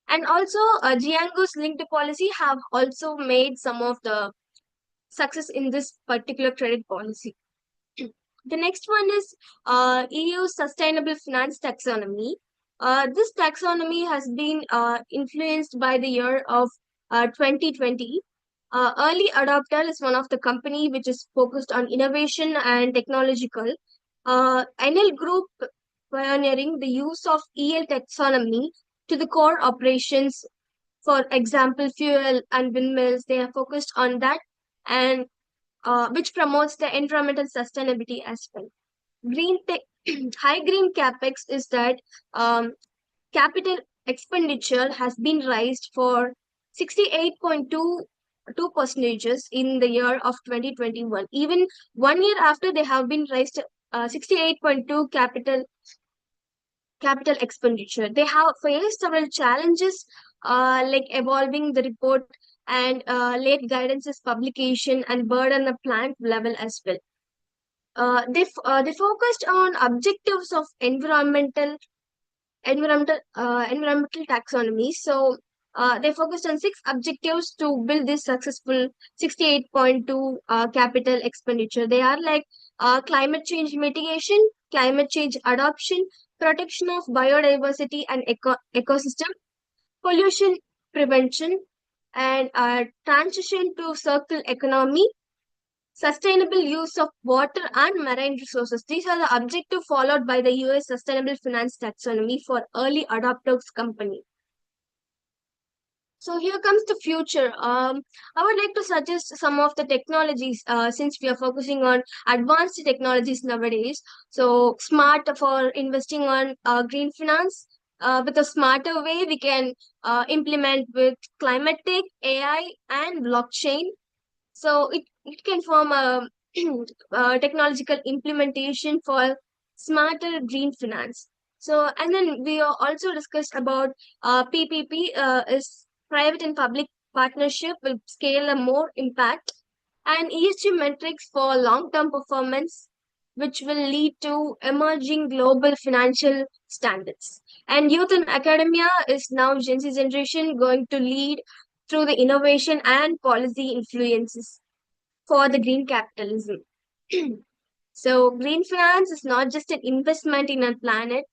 And also Jianghu's linked policy have also made some of the success in this particular credit policy. The next one is EU Sustainable Finance Taxonomy. This taxonomy has been influenced by the year of 2020. Early Adopter is one of the company which is focused on innovation and technological. Enel Group pioneering the use of EL taxonomy to the core operations. For example, fuel and windmills, they are focused on that, and which promotes the environmental sustainability as well. High green capex is that capital expenditure has been raised for 68.22% in the year of 2021. Even 1 year after they have been raised 68.2 capital expenditure. They have faced several challenges like evolving the report and late guidance's publication and burden the plant level as well. They focused on objectives of environmental taxonomy. So they focused on 6 objectives to build this successful 68.2 capital expenditure. They are like climate change mitigation, climate change adoption, protection of biodiversity and ecosystem, pollution prevention, and transition to circular economy, sustainable use of water and marine resources. These are the objectives followed by the US Sustainable Finance Taxonomy for early adopters company. So here comes the future. I would like to suggest some of the technologies since we are focusing on advanced technologies nowadays. So smart for investing on green finance. With a smarter way, we can implement with climate tech, AI, and blockchain. So it can form a technological implementation for smarter green finance. So, and then we also discussed about PPP is private and public partnership will scale a more impact, and ESG metrics for long-term performance, which will lead to emerging global financial standards. And youth and academia is now Gen Z generation going to lead through the innovation and policy influences for the green capitalism. So green finance is not just an investment in a planet,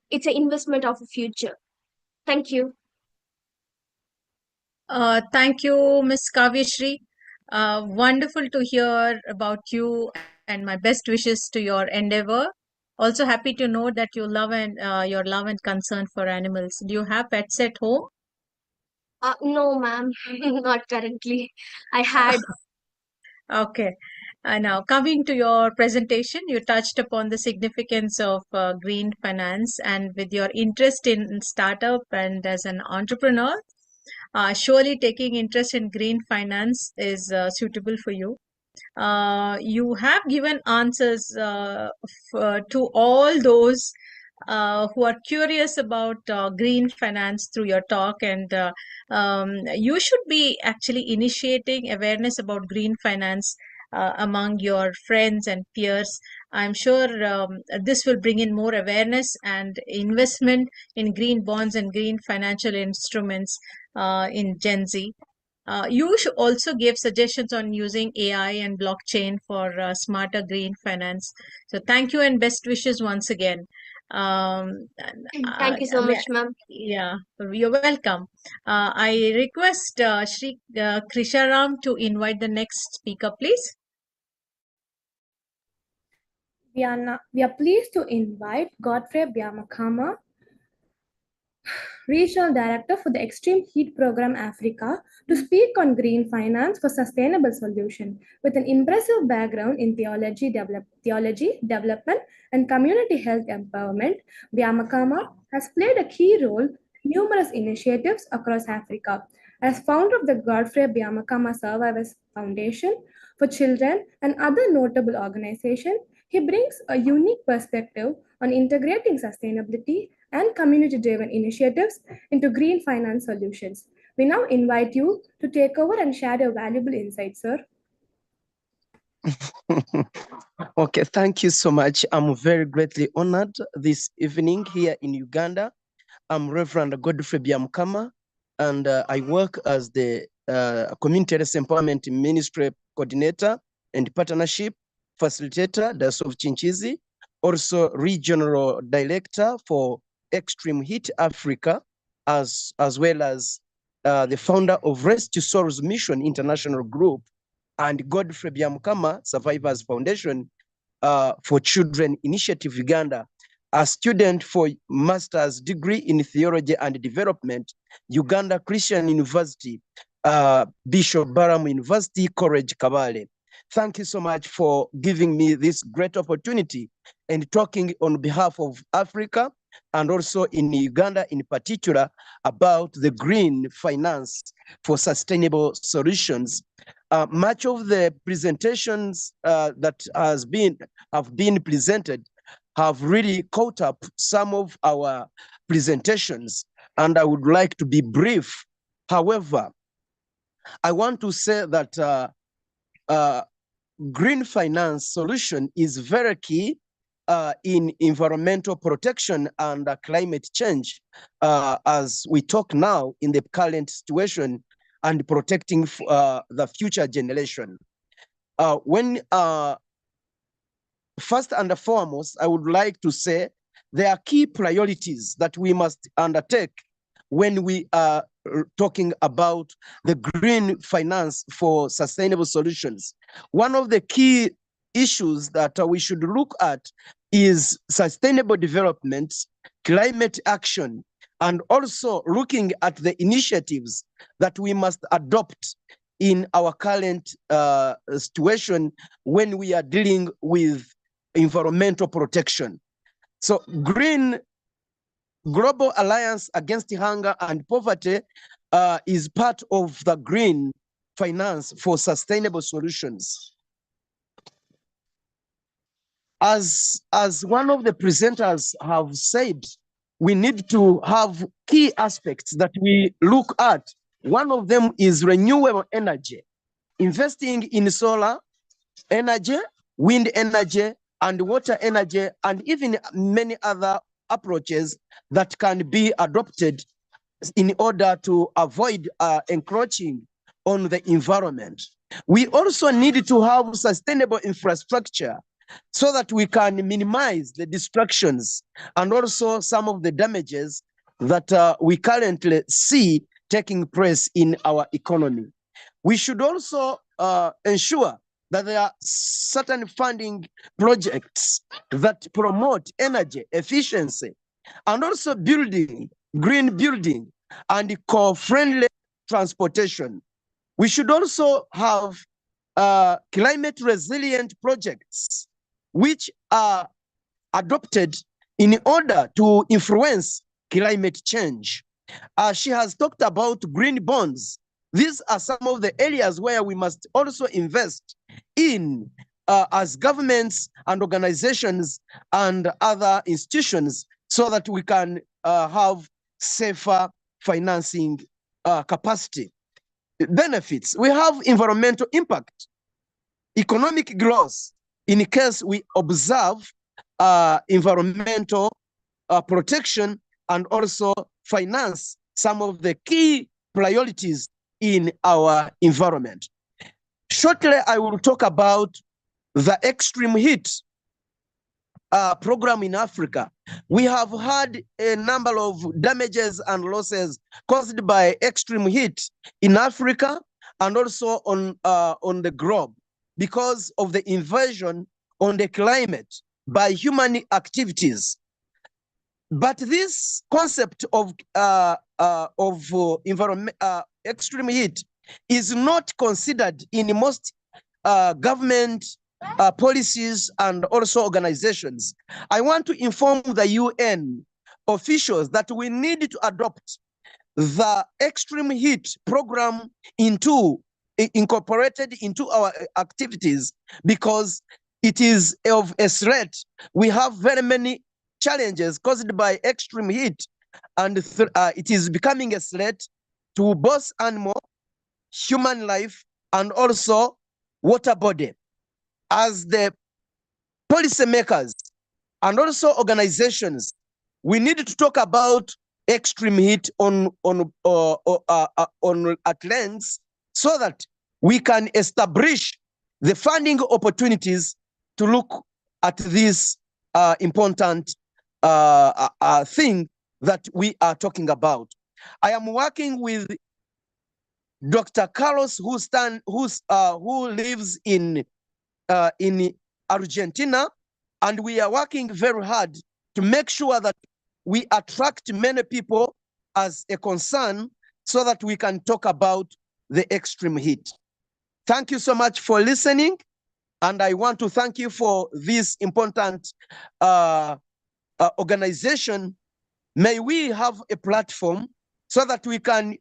it's an investment of a future. Thank you. Thank you, Ms. Kavyashree. Wonderful to hear about you, and my best wishes to your endeavor. Also happy to know that you love and your love and concern for animals. Do you have pets at home? No, ma'am, not currently. I had. Okay. Now, coming to your presentation, you touched upon the significance of green finance, and with your interest in startup and as an entrepreneur, surely taking interest in green finance is suitable for you. You have given answers to all those who are curious about green finance through your talk, and you should be actually initiating awareness about green finance among your friends and peers. I'm sure this will bring in more awareness and investment in green bonds and green financial instruments in Gen Z. You should also give suggestions on using AI and blockchain for smarter green finance. So thank you and best wishes once again. Thank you so much, ma'am. Yeah, you're welcome. I request Shri Krisharam to invite the next speaker, please. We are pleased to invite Godfrey Biamakama, Regional Director for the Extreme Heat Program Africa, to speak on green finance for sustainable solution. With an impressive background in theology, development, and community health empowerment, Biamakama has played a key role in numerous initiatives across Africa. As founder of the Godfrey Biamakama Survivors Foundation for Children and other notable organizations, he brings a unique perspective on integrating sustainability and community-driven initiatives into green finance solutions. We now invite you to take over and share your valuable insights, sir. Okay, thank you so much. I'm very greatly honored this evening here in Uganda. I'm Reverend Godfrey Biamakama, and I work as the Community Health Empowerment Ministry Coordinator and Partnership Facilitator, Diocese of Chinchizi, also Regional Director for Extreme Heat Africa, as well as the founder of Rescue Souls Mission International Group, and Godfrey Biamakama Survivors Foundation for Children Initiative Uganda, a student for master's degree in theology and development, Uganda Christian University, Bishop Baramu University College, Kabale. Thank you so much for giving me this great opportunity and talking on behalf of Africa and also in Uganda in particular, about the green finance for sustainable solutions. Much of the presentations that have been presented have really caught up some of our presentations, and I would like to be brief. However, I want to say that green finance solution is very key in environmental protection and climate change, as we talk now in the current situation, and protecting the future generation. First and foremost, I would like to say there are key priorities that we must undertake when we are talking about the green finance for sustainable solutions. One of the key issues that we should look at is sustainable development, climate action, and also looking at the initiatives that we must adopt in our current situation when we are dealing with environmental protection. So Green Global Alliance Against Hunger and Poverty is part of the green finance for sustainable solutions. As one of the presenters have said, we need to have key aspects that we look at. One of them is renewable energy, investing in solar energy, wind energy, and water energy, and even many other approaches that can be adopted in order to avoid encroaching on the environment. We also need to have sustainable infrastructure so that we can minimize the destructions and also some of the damages that we currently see taking place in our economy. We should also ensure that there are certain funding projects that promote energy efficiency and also building, green building, and eco-friendly transportation. We should also have climate resilient projects which are adopted in order to influence climate change. She has talked about green bonds. These are some of the areas where we must also invest in as governments and organizations and other institutions so that we can have safer financing capacity. Benefits, we have environmental impact, economic growth, in case we observe environmental protection and also finance some of the key priorities in our environment. Shortly, I will talk about the extreme heat program in Africa. We have had a number of damages and losses caused by extreme heat in Africa and also on the globe because of the invasion on the climate by human activities. But this concept of extreme heat is not considered in most government policies and also organizations. I want to inform the UN officials that we need to adopt the extreme heat program incorporated into our activities because it is of a threat. We have very many challenges caused by extreme heat, and it is becoming a threat to both animal, human life, and also water body. As the policymakers and also organizations, we need to talk about extreme heat on at length so that we can establish the funding opportunities to look at this important thing that we are talking about. I am working with Dr. Carlos, who lives in Argentina, and we are working very hard to make sure that we attract many people as a concern so that we can talk about the extreme heat. Thank you so much for listening, and I want to thank you for this important organization may we have a platform so that we can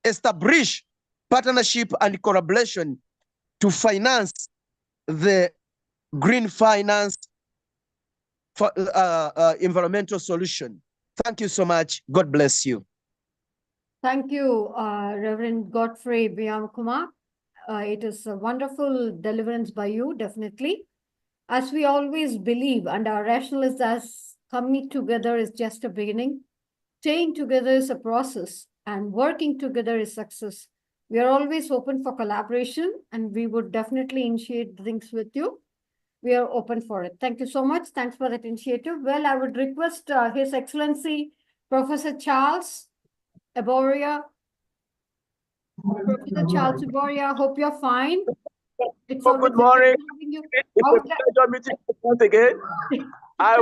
establish partnership and collaboration to finance the green finance for environmental solution. Thank you so much. God bless you. Thank you, Reverend Godfrey Biamakumar. It is a wonderful deliverance by you, definitely. As we always believe, and our rationalists as coming together is just a beginning, staying together is a process, and working together is success. We are always open for collaboration, and we would definitely initiate things with you. We are open for it. Thank you so much. Thanks for that initiative. Well, I would request His Excellency, Professor Charles Eboria. Professor Charles Eboria, hope you're fine. It's good morning. Once again, I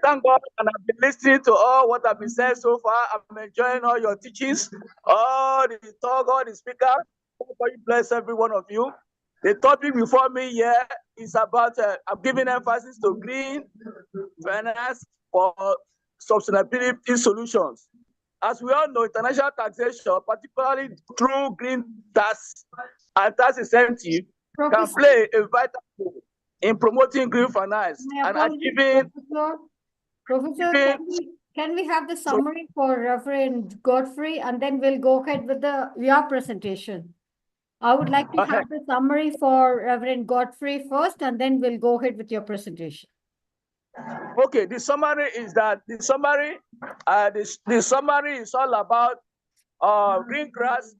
thank God, and I've been listening to all what I've been saying so far. I'm enjoying all your teachings, all the talk, all the speakers. God bless every one of you. The topic before me here is about I'm giving emphasis to green finance for sustainability solutions. As we all know, international taxation, particularly through green tax and tax incentive, can play a vital role in promoting green finance and achieving. Professor, can we have the summary for Reverend Godfrey, and then we'll go ahead with your presentation. I would like to have the summary for Reverend Godfrey first, and then we'll go ahead with your presentation. Okay, the summary is that the summary is all about green grass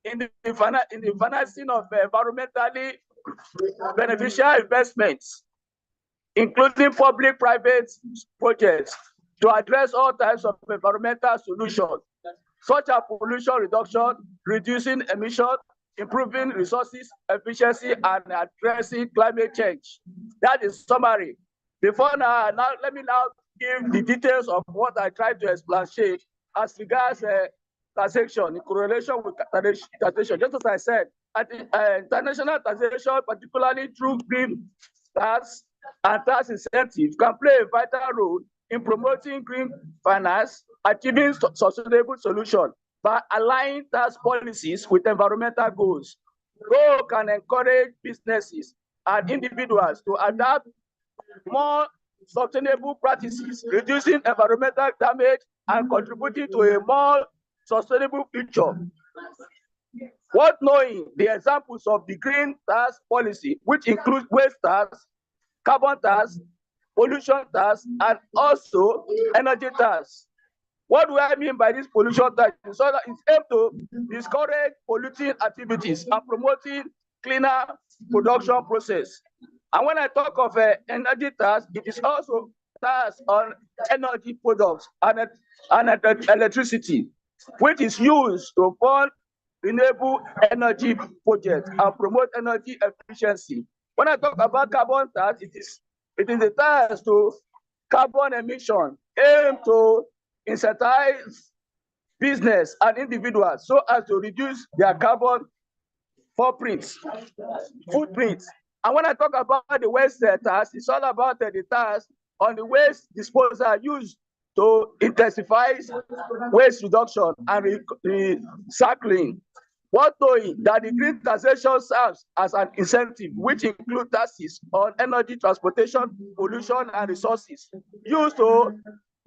in the financing of environmentally beneficial investments, including public-private projects, to address all types of environmental solutions, such as pollution reduction, reducing emissions, improving resources efficiency, and addressing climate change. That is summary. Before now let me now give the details of what I tried to explain as regards taxation in correlation with taxation. Just as I said, international taxation, particularly through green tax and tax incentives, can play a vital role in promoting green finance, achieving sustainable solutions by aligning tax policies with environmental goals. Goals can encourage businesses and individuals to adapt more sustainable practices, reducing environmental damage and contributing to a more sustainable future. Worth knowing the examples of the green tax policy, which includes waste tax, carbon tax, pollution tax, and also energy tax. What do I mean by this pollution tax? So that it's aimed to discourage polluting activities and promoting cleaner production process. And when I talk of energy tax, it is also tax on energy products and electricity, which is used to fund renewable energy projects and promote energy efficiency. When I talk about carbon tax, it is a tax to carbon emission aimed to incentivize business and individuals so as to reduce their carbon footprints. And when I talk about the waste tax, it's all about the tax on the waste disposal used to intensify waste reduction and recycling. What knowing that the green taxation serves as an incentive, which includes taxes on energy, transportation, pollution, and resources, used to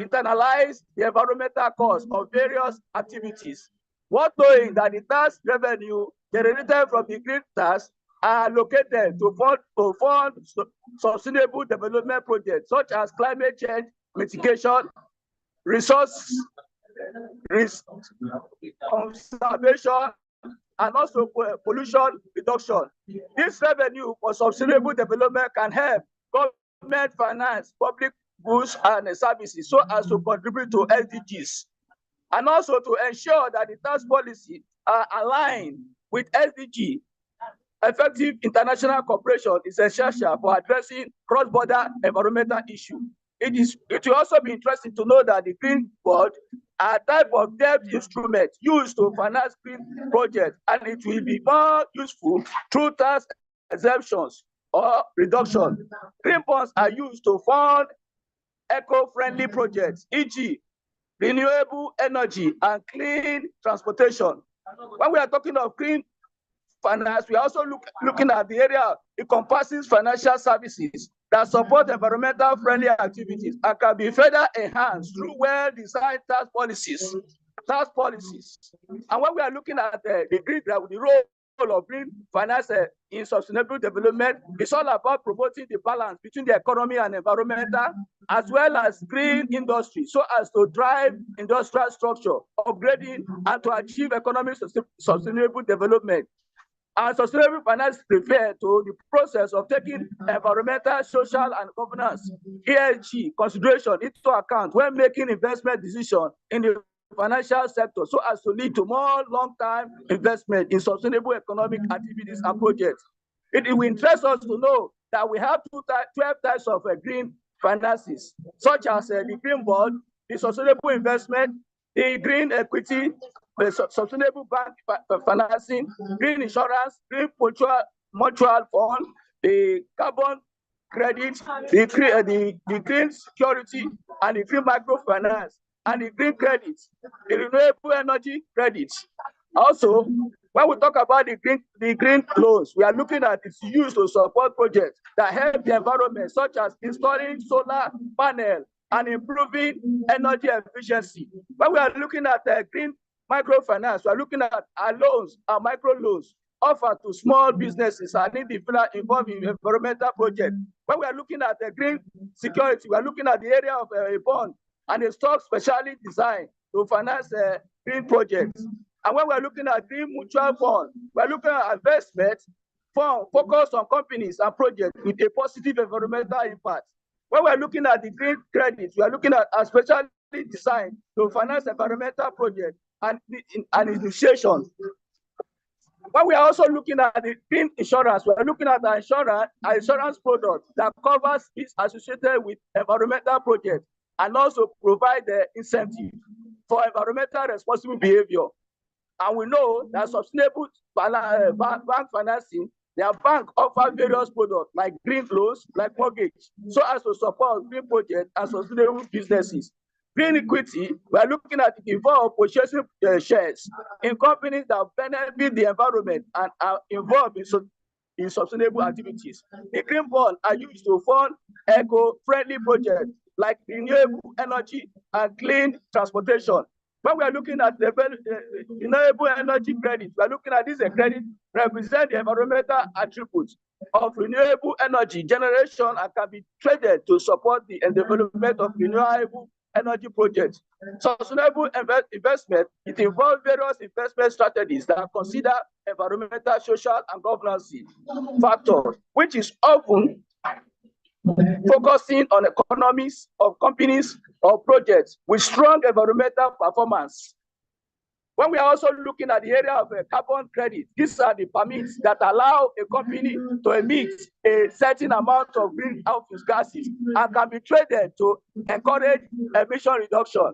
internalize the environmental costs of various activities. What knowing that the tax revenue generated from the green tax are allocated to fund sustainable development projects such as climate change mitigation, resource conservation, and also pollution reduction. This revenue for sustainable development can help government finance public goods and services so as to contribute to SDGs, and also to ensure that the tax policy are aligned with SDG. Effective international cooperation is essential for addressing cross-border environmental issues. It will also be interesting to know that the Green Bond are a type of debt instrument used to finance green projects, and it will be more useful through tax exemptions or reduction. Green bonds are used to fund eco-friendly projects, e.g., renewable energy and clean transportation. When we are talking of clean finance, we are also looking at the area encompasses financial services that support environmental friendly activities and can be further enhanced through well-designed tax policies. And when we are looking at the role of green finance in sustainable development, it's all about promoting the balance between the economy and environmental, as well as green industry, so as to drive industrial structure, upgrading, and to achieve economic sustainable development. And sustainable finance refers to the process of taking environmental, social, and governance (ESG) consideration into account when making investment decisions in the financial sector, so as to lead to more long-term investment in sustainable economic activities and projects. It will interest us to know that we have 12 types of green finances, such as the green bond, the sustainable investment, the green equity, the sustainable bank financing, green insurance, green mutual fund, the carbon credit, the green security, and the green microfinance, and the green credit, the renewable energy credit. Also, when we talk about the green loans, we are looking at its use to support projects that help the environment, such as installing solar panel and improving energy efficiency. When we are looking at green microfinance, we are looking at our loans, our micro loans offered to small businesses and individuals involved in environmental projects. When we are looking at green security, we are looking at the area of a bond and a stock specially designed to finance green projects. And when we're looking at green mutual fund, we're looking at investment fund focused on companies and projects with a positive environmental impact. When we're looking at the green credit, we are looking at a specially designed to finance environmental projects and initiation. When we are also looking at the green insurance, we are looking at an insurance product that covers risks associated with environmental projects and also provide the incentive for environmental responsible behavior. And we know that sustainable bank financing, their bank offer various products like green loans, like mortgage, so as to support green projects and sustainable businesses. Green equity, we are looking at the involved purchasing shares in companies that benefit the environment and are involved in sustainable activities. The green bonds are used to fund eco-friendly projects like renewable energy and clean transportation. When we are looking at the renewable energy credit, we are looking at this credit represent the environmental attributes of renewable energy generation and can be traded to support the development of renewable energy projects. Sustainable investment, it involves various investment strategies that consider environmental, social, and governance factors, which is often focusing on economies of companies or projects with strong environmental performance. When we are also looking at the area of carbon credit, these are the permits that allow a company to emit a certain amount of greenhouse gases and can be traded to encourage emission reduction.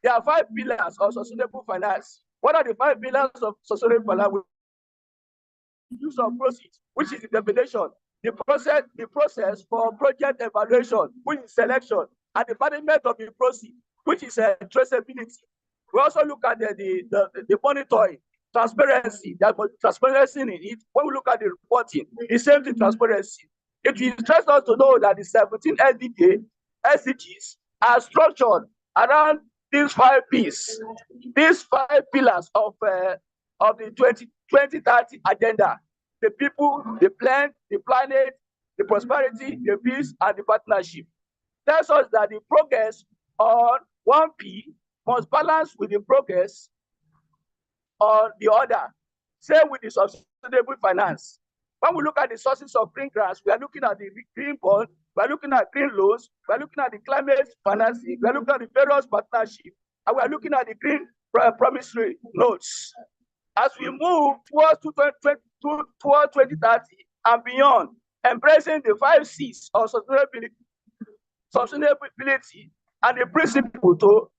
There are 5 pillars of sustainable finance. What are the 5 pillars of sustainable finance? Use of proceeds, which is the definition. The process for project evaluation, which is selection, and the management of the proceeds, which is traceability. We also look at the monitoring, transparency, that transparency in it. When we look at the reporting, the same thing, transparency. It will interest us to know that the 17 SDGs are structured around these 5 P's, these 5 pillars of the 2030 agenda. The people, the planet, the prosperity, the peace, and the partnership. Tells us that the progress on 1P must balance with the progress on the other. Same with the sustainable finance. When we look at the sources of green grants, we are looking at the green bond, we are looking at green loans, we are looking at the climate financing, we are looking at the various partnerships, and we are looking at the green promissory notes. As we move towards 2030 and beyond, embracing the 5 C's of sustainability and the principle to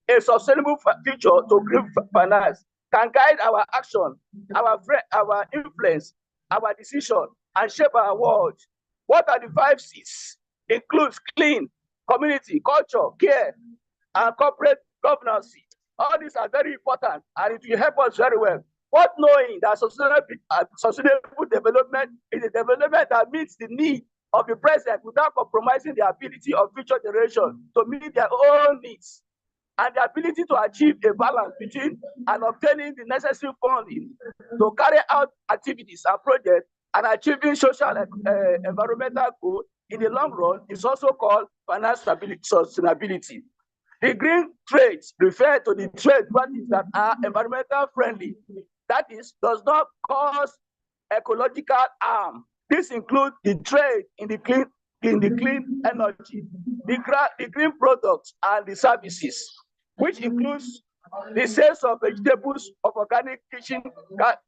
a sustainable future to green finance can guide our action, our influence, our decision, and shape our world. What are the 5 C's? Includes clean, community, culture, care, and corporate governance. All these are very important, and it will help us very well. But knowing that sustainable development is a development that meets the need of the present without compromising the ability of future generations to meet their own needs, and the ability to achieve a balance between and obtaining the necessary funding to carry out activities and projects and achieving social and environmental goals in the long run is also called financial sustainability. The green trades refer to the trade practices that are environmental friendly, that is, does not cause ecological harm. This includes the trade in the clean energy, the green products and the services, which includes the sales of vegetables, of organic kitchen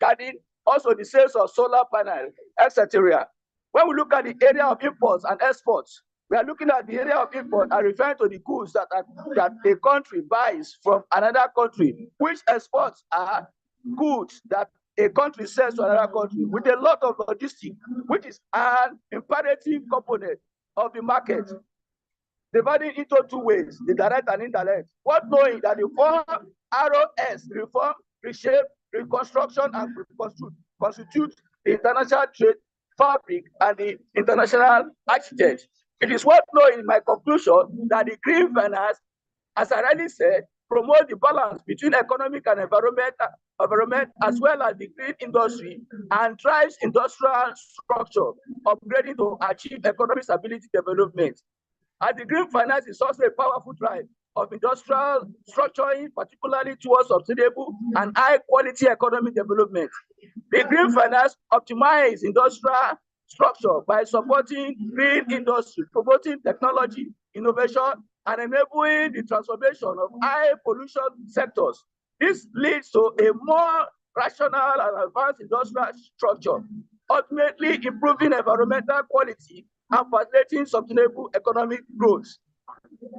garden, also the sales of solar panels, etc. When we look at the area of imports and exports, we are looking at the area of import and referring to the goods that a country buys from another country, which exports are goods that a country sells to another country with a lot of logistics, which is an imperative component of the market, divided into two ways, the direct and indirect. What knowing that the 4 ROS, reform, reshape, reconstruction, and constitute the international trade fabric and the international architect. It is worth knowing in my conclusion that the green finance, as I already said, promote the balance between economic and environment as well as the green industry, and drives industrial structure upgrading to achieve economic stability development. And the green finance is also a powerful drive of industrial structuring, particularly towards sustainable and high quality economic development. The green finance optimizes industrial structure by supporting green industry, promoting technology, innovation, and enabling the transformation of high pollution sectors. This leads to a more rational and advanced industrial structure, ultimately improving environmental quality and facilitating sustainable economic growth.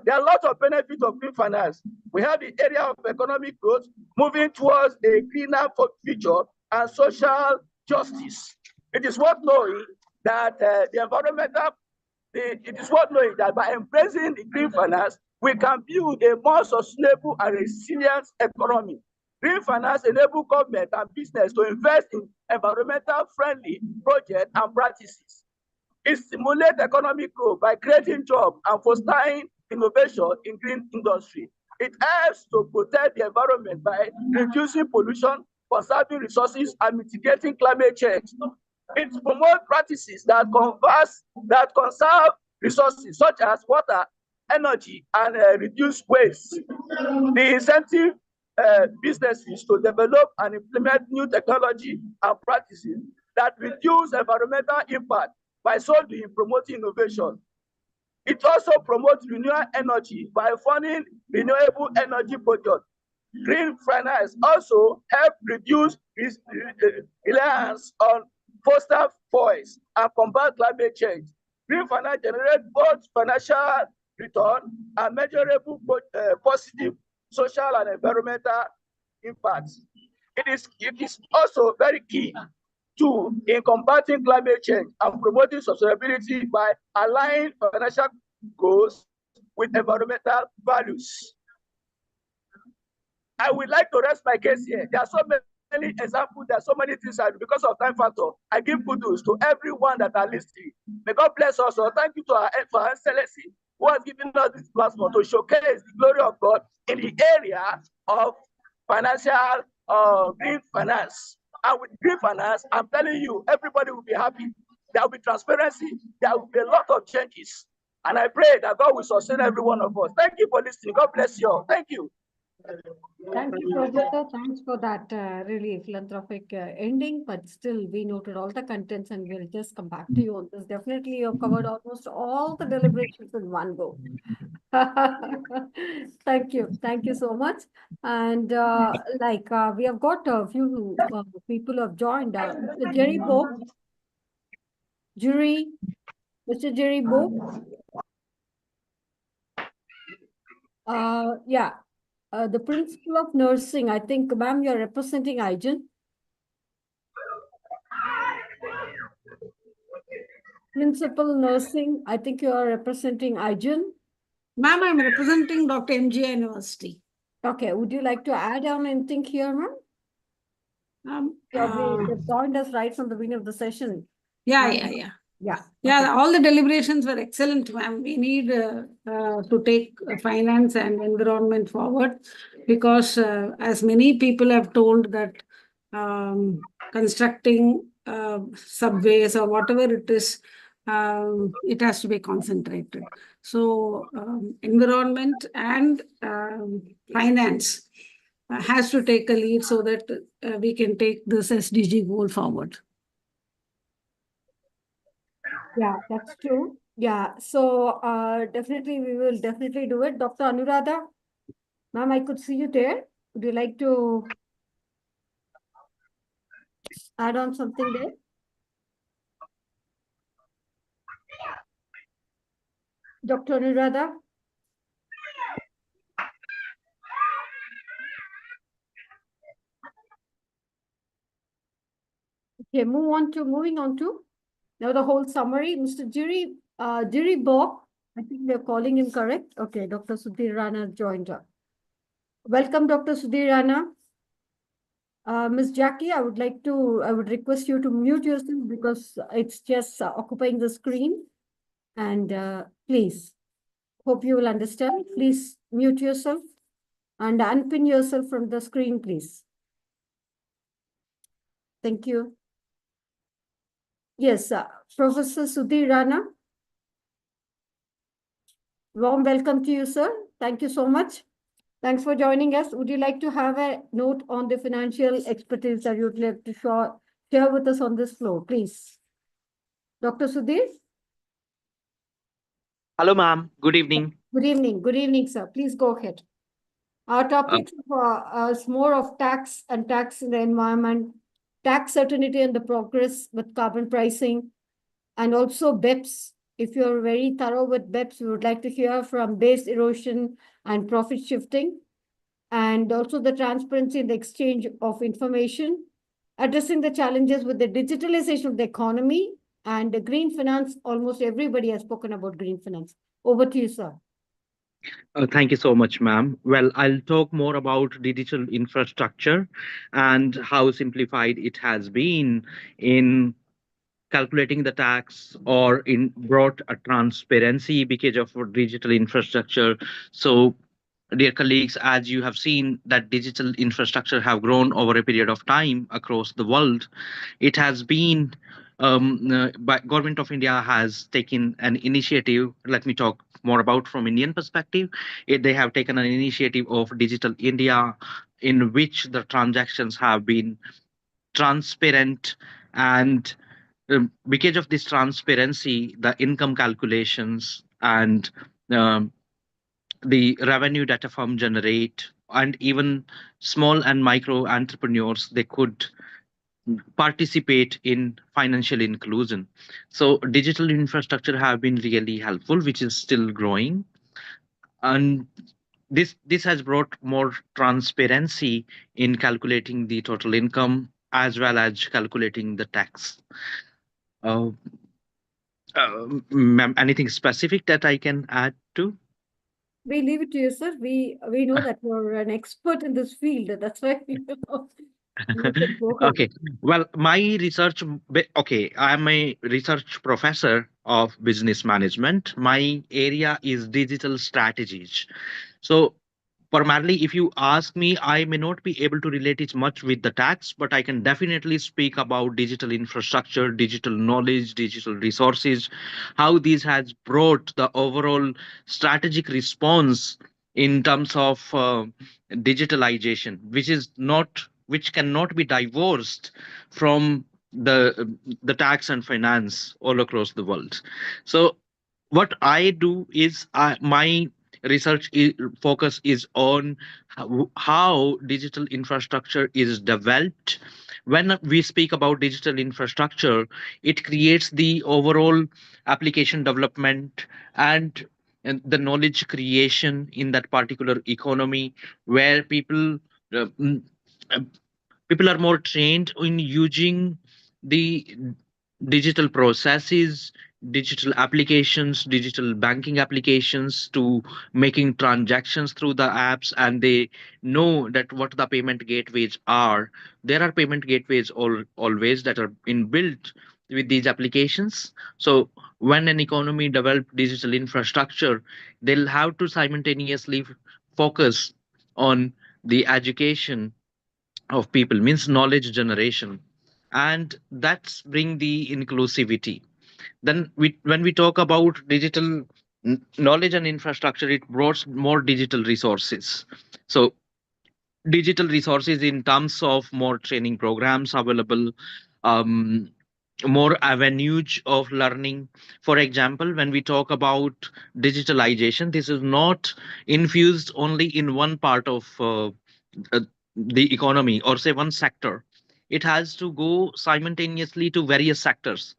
There are a lot of benefits of green finance. We have the area of economic growth moving towards a greener future and social justice. It is worth knowing that it is worth knowing that by embracing the green finance, we can build a more sustainable and resilient economy. Green finance enables government and business to invest in environmental friendly projects and practices. It stimulates economic growth by creating jobs and fostering innovation in green industry. It helps to protect the environment by reducing pollution, conserving resources, and mitigating climate change. It promotes practices that conserve resources such as water, energy, and reduce waste. The incentive businesses to develop and implement new technology and practices that reduce environmental impact by so doing promoting innovation. It also promotes renewable energy by funding renewable energy projects. Green finance also helps reduce reliance on fossil fuels and combat climate change. Green finance generates both financial return and measurable positive social and environmental impacts. It is also very key in combating climate change and promoting sustainability by aligning financial goals with environmental values. I would like to rest my case here. There are so many examples, there are so many things I do. Because of time factor, I give kudos to everyone that are listening. May God bless us all. Thank you to our Excellency who has given us this platform to showcase the glory of God in the area of financial green finance. And with green finance, I'm telling you, everybody will be happy. There will be transparency. There will be a lot of changes. And I pray that God will sustain every one of us. Thank you for listening. God bless you all. Thank you. Thank you, Professor. Thanks for that really philanthropic ending, but still we noted all the contents and we'll just come back to you on this. Definitely you've covered almost all the deliberations in one go. Thank you. Thank you so much. And we have got a few people who have joined. Mr. Jerry Pope. Mr. Jerry Pope. Yeah. The principal of nursing, I think, ma'am, you're representing IGEN. Principal nursing, I think you are representing IGEN. Ma'am, I'm representing Dr. MGI University. Okay, would you like to add on anything here, ma'am? They've joined us right from the beginning of the session. Yeah. Okay. All the deliberations were excellent, ma'am. We need to take finance and environment forward because as many people have told that constructing subways or whatever it is, it has to be concentrated. So environment and finance has to take a lead so that we can take this SDG goal forward. Yeah, that's true. Yeah, so definitely we will definitely do it. Dr. Anuradha, ma'am, I could see you there. Would you like to add on something there? Dr. Anuradha? Okay, moving on to now the whole summary. Mr. Jiri Bob, I think they're calling him correct. Okay, Dr. Sudhir Rana joined up. Welcome, Dr. Sudhir Rana. Ms. Jackie, I would request you to mute yourself because it's just occupying the screen. And please, hope you will understand. Please mute yourself and unpin yourself from the screen, please. Thank you. Yes, Professor Sudhir Rana. Warm welcome to you, sir. Thank you so much. Thanks for joining us. Would you like to have a note on the financial expertise that you'd like to share with us on this floor, please? Dr. Sudhir? Hello, ma'am. Good evening. Good evening. Good evening, sir. Please go ahead. Our topic is more of tax and tax in the environment, tax certainty and the progress with carbon pricing, and also BEPS. If you're very thorough with BEPS, we would like to hear from base erosion and profit shifting, and also the transparency in the exchange of information, addressing the challenges with the digitalization of the economy, and the green finance. Almost everybody has spoken about green finance. Over to you, sir. Thank you so much, ma'am. Well, I'll talk more about digital infrastructure and how simplified it has been in calculating the tax or in brought a transparency because of digital infrastructure. So, dear colleagues, as you have seen that digital infrastructure have grown over a period of time across the world, it has been but Government of India has taken an initiative. Let me talk more about from Indian perspective. They have taken an initiative of Digital India, in which the transactions have been transparent, and because of this transparency, the income calculations and the revenue that a firm generate, and even small and micro entrepreneurs, they could participate in financial inclusion. So digital infrastructure have been really helpful, which is still growing, and this has brought more transparency in calculating the total income as well as calculating the tax. Ma'am, anything specific that I can add to? We leave it to you, sir. We know that you're an expert in this field. That's why you can go ahead. Okay. Well, my research, okay, I'm a research professor of business management. My area is digital strategies. So primarily, if you ask me, I may not be able to relate it much with the tax, but I can definitely speak about digital infrastructure, digital knowledge, digital resources, how these has brought the overall strategic response in terms of digitalization, which cannot be divorced from the tax and finance all across the world. So what I do is my research focus is on how digital infrastructure is developed. When we speak about digital infrastructure, it creates the overall application development and the knowledge creation in that particular economy, where people are more trained in using the digital processes, digital applications, digital banking applications, to making transactions through the apps, and they know that what the payment gateways are. There are payment gateways always that are inbuilt with these applications. So when an economy develop digital infrastructure, they'll have to simultaneously focus on the education of people, means knowledge generation, and that's bring the inclusivity. Then when we talk about digital knowledge and infrastructure, it brought more digital resources. So digital resources in terms of more training programs available, um, more avenues of learning. For example, when we talk about digitalization, this is not infused only in one part of uh, the economy, or say one sector. It has to go simultaneously to various sectors.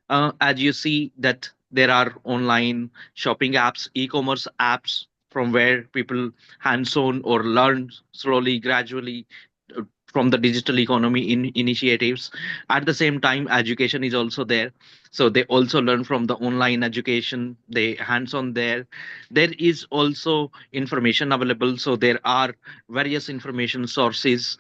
As you see that there are online shopping apps, e-commerce apps, from where people hands-on or learn slowly, gradually, from the digital economy in initiatives. At the same time, education is also there, so they also learn from the online education, they hands-on there. There is also information available, so there are various information sources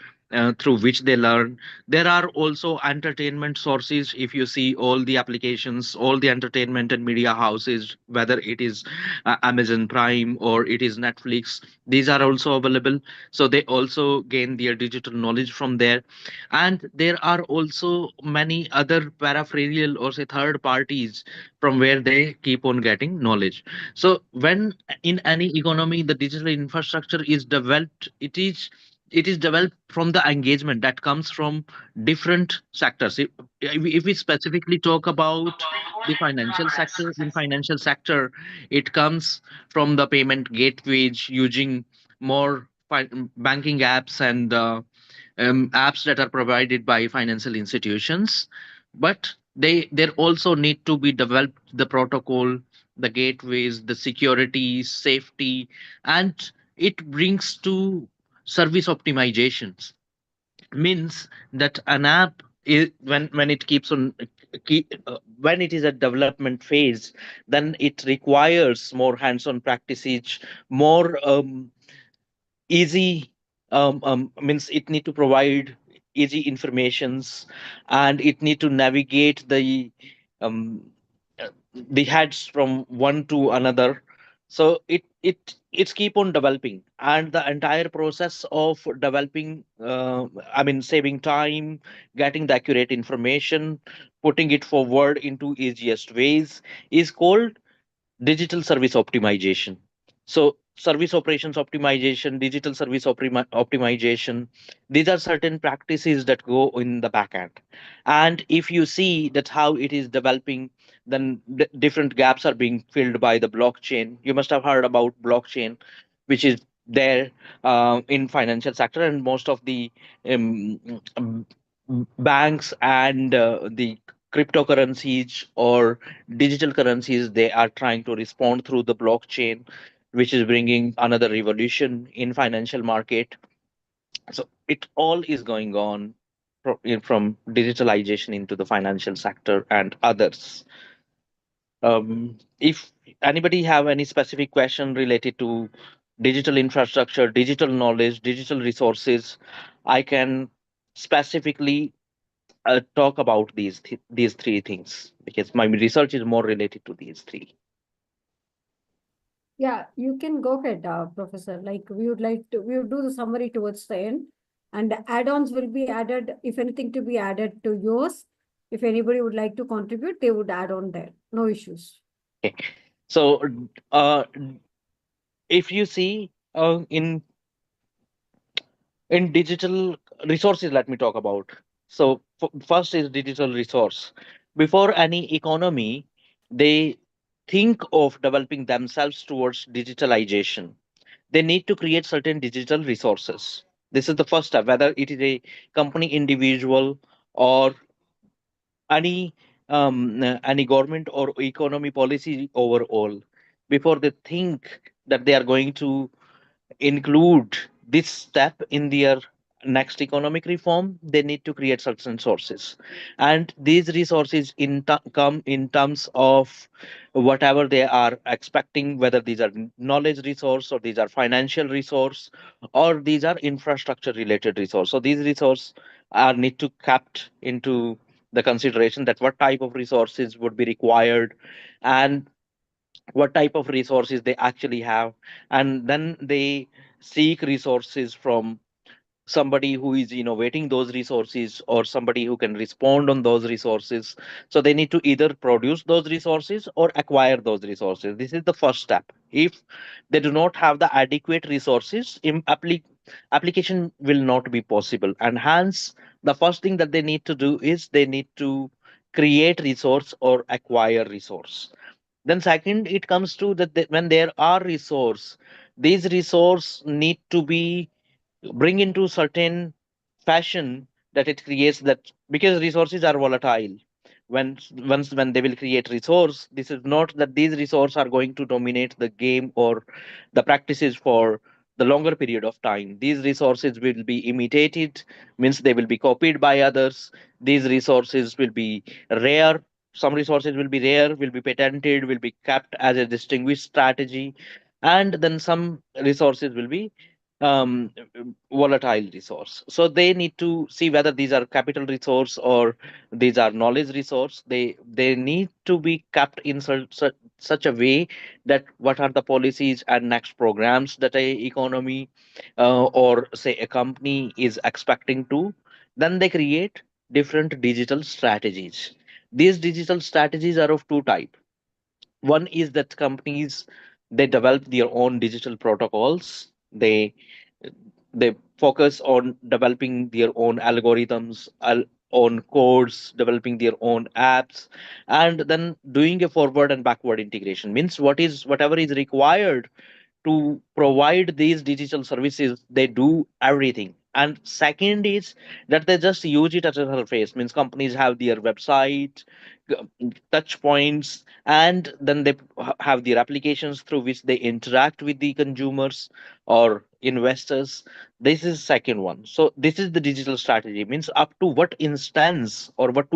through which they learn. There are also entertainment sources. If you see all the applications, all the entertainment and media houses, whether it is Amazon Prime or it is Netflix, these are also available. So they also gain their digital knowledge from there. And there are also many other peripheral, or say third parties, from where they keep on getting knowledge. So when in any economy the digital infrastructure is developed, it is developed from the engagement that comes from different sectors. If we specifically talk about the financial sector, in financial sector, it comes from the payment gateways, using more banking apps and apps that are provided by financial institutions. But there also need to be developed the protocol, the gateways, the security, safety, and it brings to service optimizations. Means that an app is, when it keeps on when it is a development phase, then it requires more hands-on practices, more easy, means it need to provide easy informations, and it need to navigate um, the heads from one to another. So it's keep on developing, and the entire process of developing, I mean saving time, getting the accurate information, putting it forward into easiest ways, is called digital service optimization. So service operations optimization, digital service optimization, these are certain practices that go in the back end. And if you see that how it is developing, then different gaps are being filled by the blockchain. You must have heard about blockchain, which is there in financial sector, and most of the um, um, banks and the cryptocurrencies or digital currencies, they are trying to respond through the blockchain, which is bringing another revolution in financial market. So it all is going on from digitalization into the financial sector and others. If anybody have any specific question related to digital infrastructure, digital knowledge, digital resources, I can specifically talk about these three things, because my research is more related to these three. Yeah, you can go ahead, Professor. Like we would do the summary towards the end, and the add-ons will be added, if anything to be added to yours. If anybody would like to contribute, they would add on there. No issues. Okay. So if you see in digital resources, let me talk about. So first is digital resource. Before any economy, they think of developing themselves towards digitalization. They need to create certain digital resources. This is the first step, whether it is a company, individual, or any government or economy policy overall. Before they think that they are going to include this step in their next economic reform, they need to create certain sources, and these resources come in terms of whatever they are expecting, whether these are knowledge resource, or these are financial resource, or these are infrastructure related resource. So these resources are need to kept into the consideration that what type of resources would be required, and what type of resources they actually have, and then they seek resources from somebody who is innovating those resources, or somebody who can respond on those resources. So they need to either produce those resources or acquire those resources. This is the first step. If they do not have the adequate resources, application will not be possible, and hence the first thing that they need to do is they need to create resource or acquire resource. Then second, it comes to that when there are resource, these resource need to be bring into certain fashion that it creates that, because resources are volatile. When they will create resource, this is not that these resources are going to dominate the game or the practices for the longer period of time. These resources will be imitated, means they will be copied by others. These resources will be rare. Some resources will be rare, will be patented, will be kept as a distinguished strategy, and then some resources will be um, volatile resource. So they need to see whether these are capital resource or these are knowledge resource. They need to be kept in such a way that what are the policies and next programs that a economy or say a company is expecting to. Then they create different digital strategies. These digital strategies are of two type. One is that companies, they develop their own digital protocols. They focus on developing their own algorithms, own codes, developing their own apps, and then doing a forward and backward integration. Means whatever is required to provide these digital services, they do everything. And second is that they just use it as a surface. Means companies have their website, touch points, and then they have their applications through which they interact with the consumers or investors. This is second one. So this is the digital strategy. Means up to what instance, or what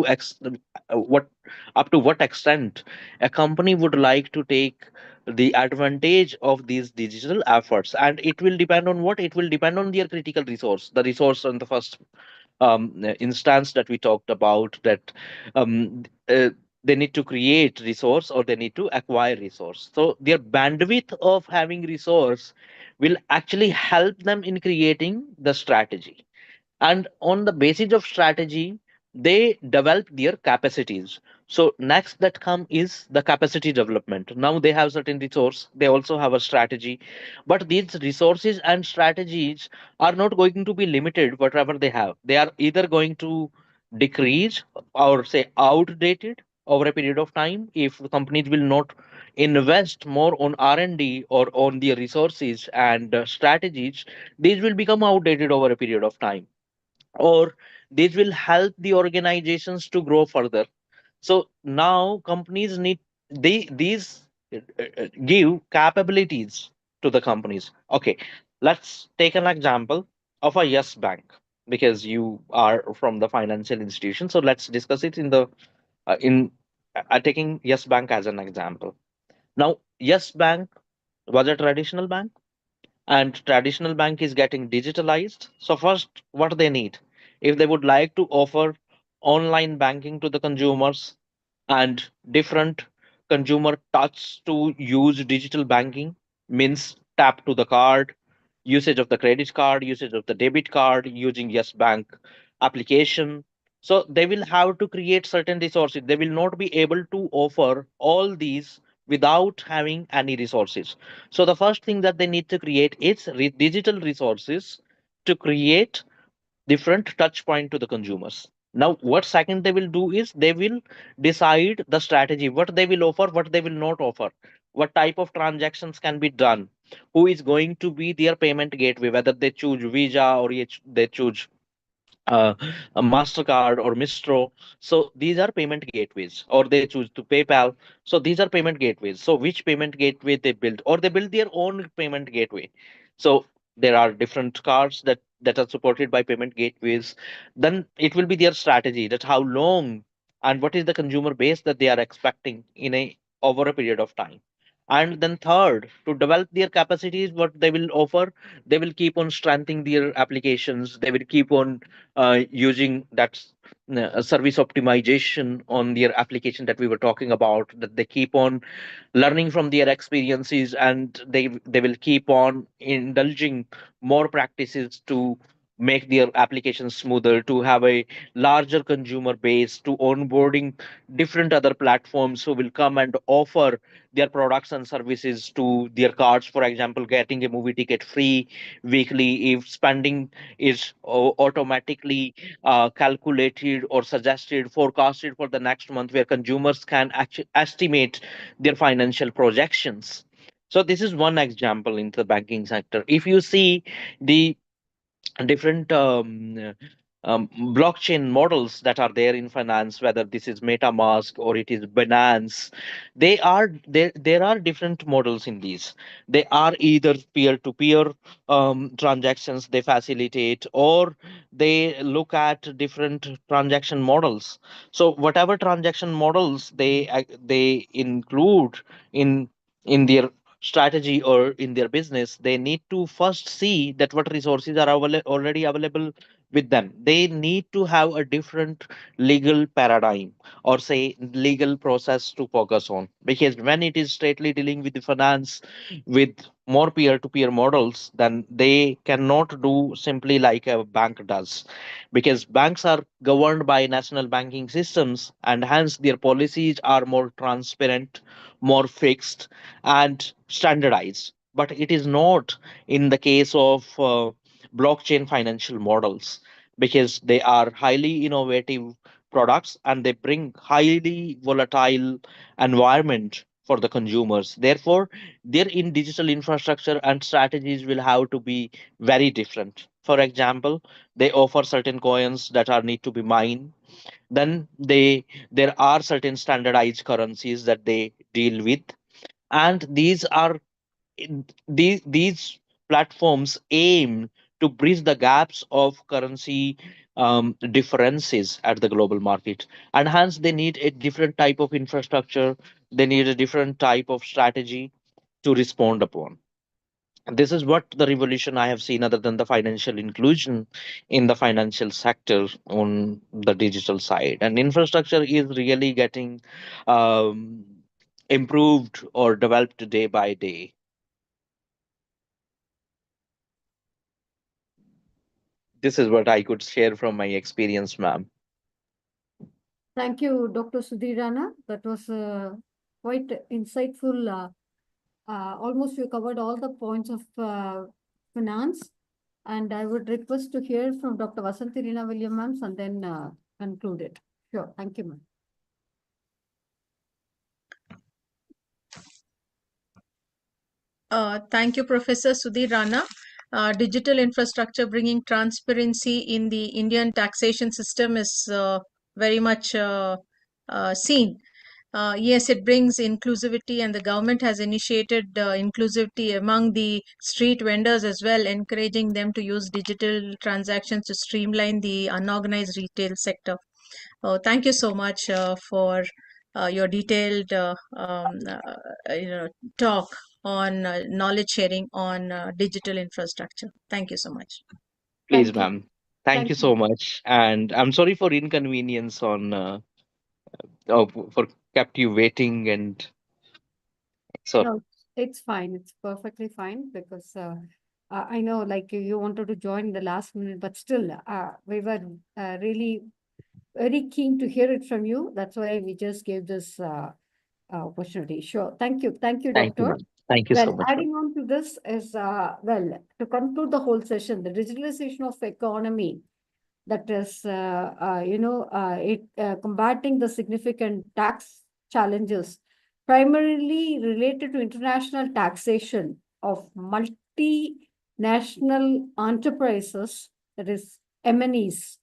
up to what extent a company would like to take the advantage of these digital efforts. And it will depend on what? It will depend on their critical resource, the resource on the first instance that we talked about, that they need to create resource or they need to acquire resource. So their bandwidth of having resource will actually help them in creating the strategy, and on the basis of strategy they develop their capacities. So next that come is the capacity development. Now they have certain resource, they also have a strategy, but these resources and strategies are not going to be limited. Whatever they have, they are either going to decrease or say outdated over a period of time. If companies will not invest more on R&D or on their resources and strategies, these will become outdated over a period of time, or this will help the organizations to grow further. So now companies need these give capabilities to the companies. Okay, let's take an example of a Yes Bank, because you are from the financial institution. So let's discuss it in taking Yes Bank as an example. Now, Yes Bank was a traditional bank, and traditional bank is getting digitalized. So first, what they need, if they would like to offer online banking to the consumers and different consumer touch to use digital banking, means tap to the card, usage of the credit card, usage of the debit card using Yes Bank application. So they will have to create certain resources. They will not be able to offer all these without having any resources. So the first thing that they need to create is digital resources to create different touch point to the consumers. Now what second they will do is they will decide the strategy, what they will offer, what they will not offer, what type of transactions can be done, who is going to be their payment gateway, whether they choose Visa or they choose a Mastercard or Mistro. So these are payment gateways, or they choose to PayPal. So these are payment gateways. So which payment gateway they build, or they build their own payment gateway. So there are different cards that that are supported by payment gateways, then it will be their strategy, that how long and what is the consumer base that they are expecting in a over a period of time. And then third, to develop their capacities, what they will offer, they will keep on strengthening their applications. They will keep on using that service optimization on their application that we were talking about, that they keep on learning from their experiences, and they will keep on indulging more practices to make their applications smoother, to have a larger consumer base, to onboarding different other platforms who will come and offer their products and services to their cards. For example, getting a movie ticket free weekly if spending is automatically calculated or suggested, forecasted for the next month, where consumers can actually estimate their financial projections. So this is one example into the banking sector. If you see the different blockchain models that are there in finance, whether this is MetaMask or it is Binance, they are there are different models in these. They are either peer-to-peer transactions they facilitate, or they look at different transaction models. So whatever transaction models they include in their strategy or in their business, they need to first see that what resources are already available with them. They need to have a different legal paradigm, or say legal process to focus on, because when it is straightly dealing with the finance with more peer-to-peer models, then they cannot do simply like a bank does, because banks are governed by national banking systems, and hence their policies are more transparent, more fixed, and standardized. But it is not in the case of blockchain financial models, because they are highly innovative products and they bring highly volatile environment for the consumers. Therefore, their in digital infrastructure and strategies will have to be very different. For example, they offer certain coins that are need to be mined. Then there are certain standardized currencies that they deal with, and these platforms aim to bridge the gaps of currency differences at the global market, and hence they need a different type of infrastructure. They need a different type of strategy to respond upon. This is what the revolution I have seen, other than the financial inclusion in the financial sector on the digital side. And infrastructure is really getting um, improved or developed day by day. This is what I could share from my experience, ma'am. Thank you, Dr. Sudhir Rana. That was quite insightful. Almost you covered all the points of finance. And I would request to hear from Dr. Vasanthi Reena Williams and then conclude it. Sure. Thank you, ma'am. Thank you, Professor Sudhir Rana. Digital infrastructure bringing transparency in the Indian taxation system is very much seen. Yes, it brings inclusivity, and the government has initiated inclusivity among the street vendors as well, encouraging them to use digital transactions to streamline the unorganized retail sector. Thank you so much for your detailed talk on knowledge sharing on digital infrastructure. Thank you so much. Please, ma'am. Thank you so much. And I'm sorry for inconvenience on for kept you waiting, and so No, it's fine. It's perfectly fine because I know like you wanted to join the last minute, but still we were really very keen to hear it from you. That's why we just gave this opportunity. Sure. Thank you. Thank you, thank you, Doctor. ma'am. Thank you so Well, much, ma'am. adding on to this is, well, to conclude the whole session, the digitalization of economy, that is, combating the significant tax challenges, primarily related to international taxation of multinational enterprises, that is MNEs,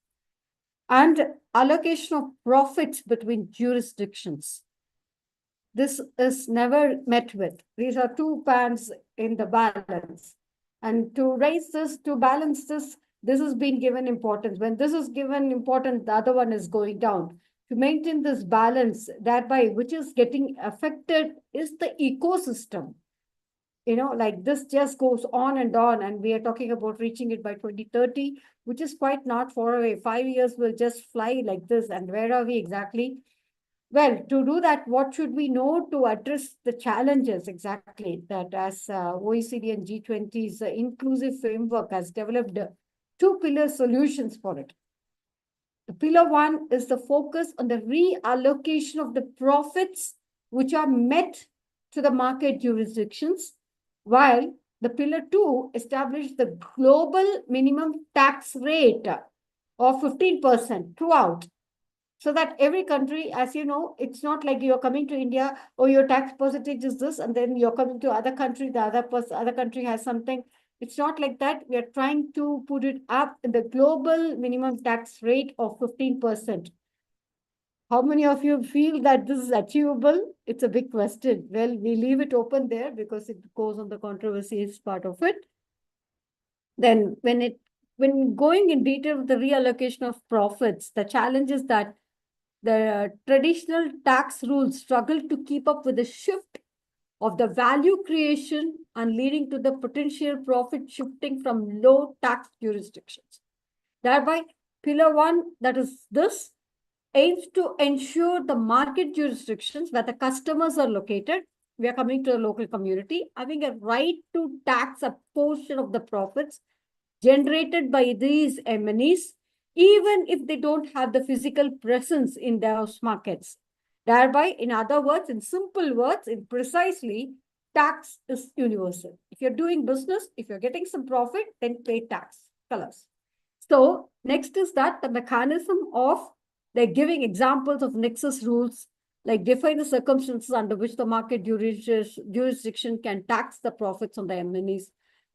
and allocation of profits between jurisdictions. This is never met with. These are two pans in the balance. And to raise this, to balance this, this is being given importance. When this is given importance, the other one is going down. To maintain this balance, thereby which is getting affected is the ecosystem. Like this just goes on, and we are talking about reaching it by 2030, which is quite not far away. 5 years will just fly like this. And where are we exactly? Well, to do that, what should we know to address the challenges exactly that as OECD and G20's inclusive framework has developed 2 pillar solutions for it. The pillar 1 is the focus on the reallocation of the profits which are met to the market jurisdictions, while the pillar 2 established the global minimum tax rate of 15% throughout. So that every country, as you know, it's not like you're coming to India, or your tax percentage is this, and then you're coming to other country, the other country has something. It's not like that. We are trying to put it up in the global minimum tax rate of 15%. How many of you feel that this is achievable? It's a big question. Well, we leave it open there because it goes on the controversies part of it. Then when going in detail with the reallocation of profits, the challenge is that the traditional tax rules struggle to keep up with the shift of the value creation and leading to the potential profit shifting from low tax jurisdictions. Thereby, pillar 1, that is this, aims to ensure the market jurisdictions where the customers are located, we are coming to the local community, having a right to tax a portion of the profits generated by these MNEs, even if they don't have the physical presence in those markets. Thereby, in other words, in simple words, in precisely, tax is universal. If you're doing business, if you're getting some profit, then pay tax. Colors. So next is that the mechanism of like giving examples of nexus rules, like define the circumstances under which the market jurisdiction can tax the profits on the MNEs.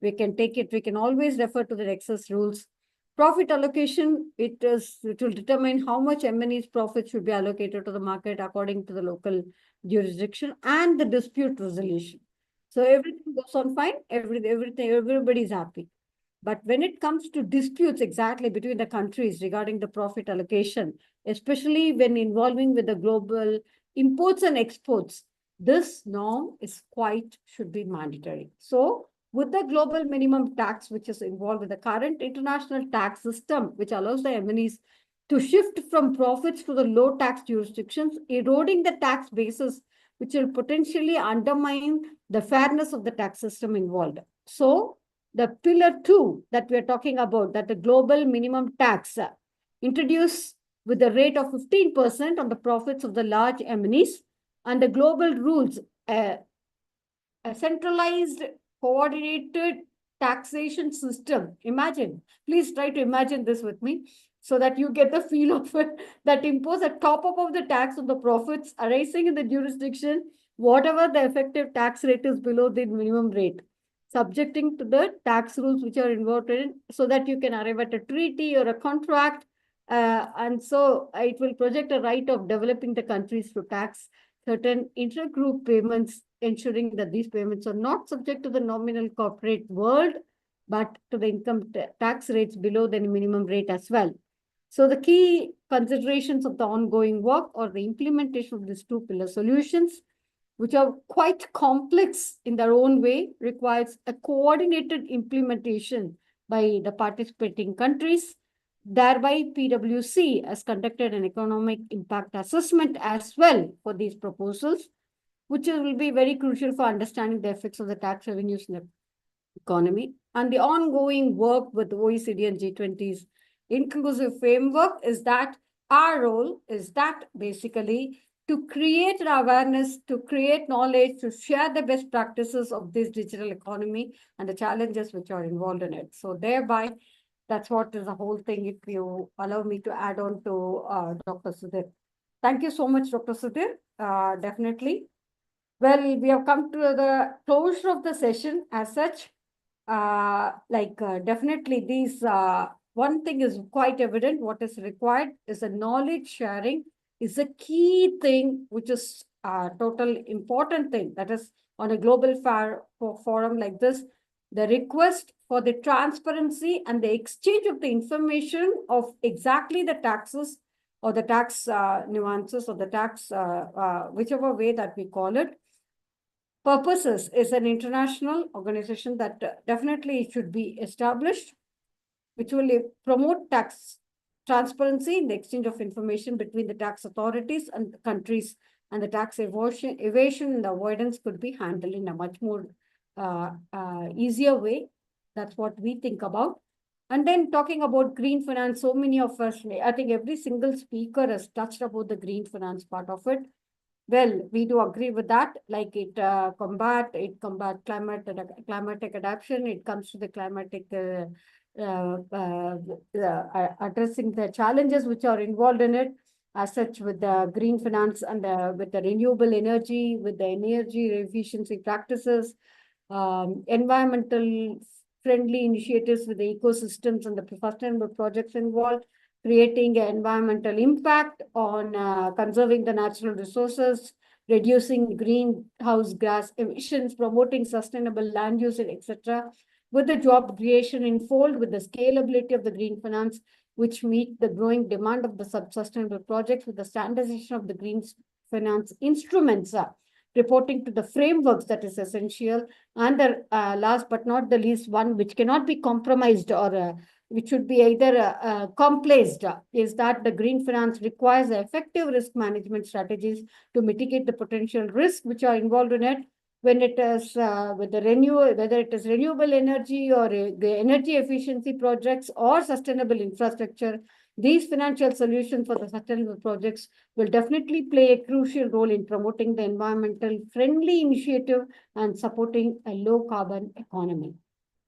We can always refer to the nexus rules. Profit allocation, it will determine how much MNE's profit should be allocated to the market according to the local jurisdiction, and the dispute resolution. So everything goes on fine, everybody's happy. But when it comes to disputes exactly between the countries regarding the profit allocation, especially when involving with the global imports and exports, this norm should be mandatory. So with the global minimum tax, which is involved with the current international tax system, which allows the MNEs to shift from profits to the low tax jurisdictions, eroding the tax basis, which will potentially undermine the fairness of the tax system involved. So the pillar 2 that we're talking about, that the global minimum tax introduced with the rate of 15% on the profits of the large MNEs, and the global rules, a centralized coordinated taxation system. Imagine, please try to imagine this with me so that you get the feel of it, that impose a top-up of the tax on the profits arising in the jurisdiction, whatever the effective tax rate is below the minimum rate, subjecting to the tax rules which are involved in, so that you can arrive at a treaty or a contract. And so it will project a right of developing the countries to tax certain intergroup payments, ensuring that these payments are not subject to the nominal corporate world, but to the income tax rates below the minimum rate as well. So the key considerations of the ongoing work or the implementation of these 2 pillar solutions, which are quite complex in their own way, requires a coordinated implementation by the participating countries. Thereby, PwC has conducted an economic impact assessment as well for these proposals, which will be very crucial for understanding the effects of the tax revenues in the economy. And the ongoing work with the OECD and G20's inclusive framework is that our role is that basically to create an awareness, to create knowledge, to share the best practices of this digital economy and the challenges which are involved in it. So thereby, that's what is the whole thing, if you allow me to add on to Dr. Sudhir. Thank you so much, Dr. Sudhir. Definitely. Well, we have come to the closure of the session as such. Definitely these, one thing is quite evident, what is required is a knowledge sharing is a key thing, which is a total important thing. That is on a global forum like this, the request for the transparency and the exchange of the information of exactly the taxes or the tax nuances or the tax, whichever way that we call it. Purposes is an international organization that definitely should be established, which will promote tax transparency in the exchange of information between the tax authorities and the countries, and the tax evasion and avoidance could be handled in a much more easier way. That's what we think about. And then talking about green finance, so many of us, I think every single speaker has touched about the green finance part of it. Well, we do agree with that, like it combat climatic adaptation, it comes to the climatic addressing the challenges which are involved in it, as such with the green finance and with the renewable energy, with the energy efficiency practices, environmental friendly initiatives with the ecosystems and the sustainable projects involved, creating an environmental impact on conserving the natural resources, reducing greenhouse gas emissions, promoting sustainable land use, etc. With the job creation in fold, with the scalability of the green finance, which meet the growing demand of the sustainable projects, with the standardization of the green finance instruments, reporting to the frameworks that is essential, and the last but not the least one, which cannot be compromised or which should be either complaced, is that the green finance requires effective risk management strategies to mitigate the potential risks which are involved in it. When it is with the whether it is renewable energy or the energy efficiency projects or sustainable infrastructure, these financial solutions for the sustainable projects will definitely play a crucial role in promoting the environmental friendly initiative and supporting a low carbon economy.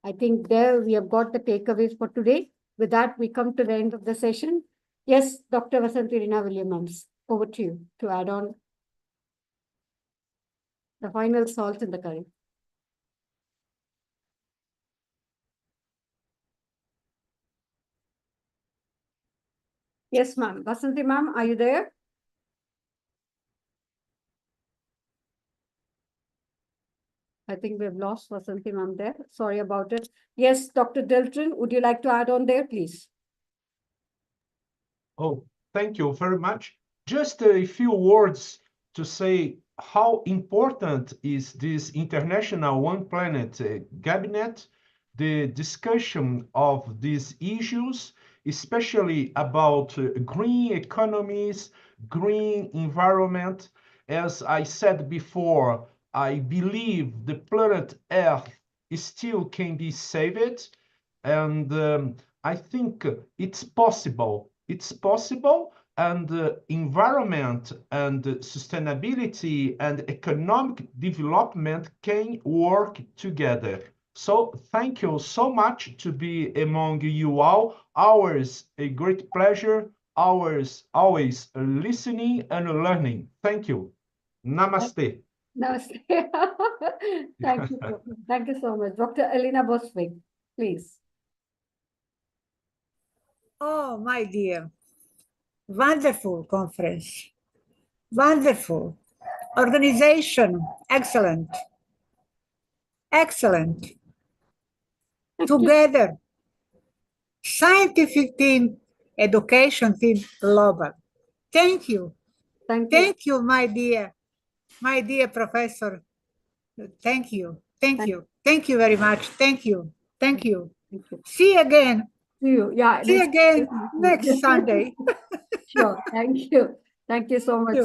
I think there we have got the takeaways for today. With that, we come to the end of the session. Yes, Dr. Vasanthi Rina Williams, over to you to add on the final salt in the curry. Yes, ma'am. Vasanthi ma'am, are you there? I think we've lost Vasanthi ma'am there. Sorry about it. Yes, Dr. Dilton, would you like to add on there, please? Oh, thank you very much. Just a few words to say how important is this International One Planet Cabinet, the discussion of these issues, especially about green economies, green environment. As I said before, I believe the planet Earth still can be saved, and I think it's possible. It's possible, and environment and sustainability and economic development can work together. So thank you so much to be among you all. Ours a great pleasure. Ours always listening and learning. Thank you. Namaste. Namaste. Thank you. Thank you so much. Dr. Elena Boswick, please. Oh, my dear. Wonderful conference. Wonderful. Organization, excellent. Excellent. Together. Scientific team, education team, global. Thank you. Thank you, my dear professor. Thank you. Thank you. Thank you very much. Thank you. Thank you. See you again. See you. Yeah. See you again next Sunday. Sure. Thank you. Thank you so much.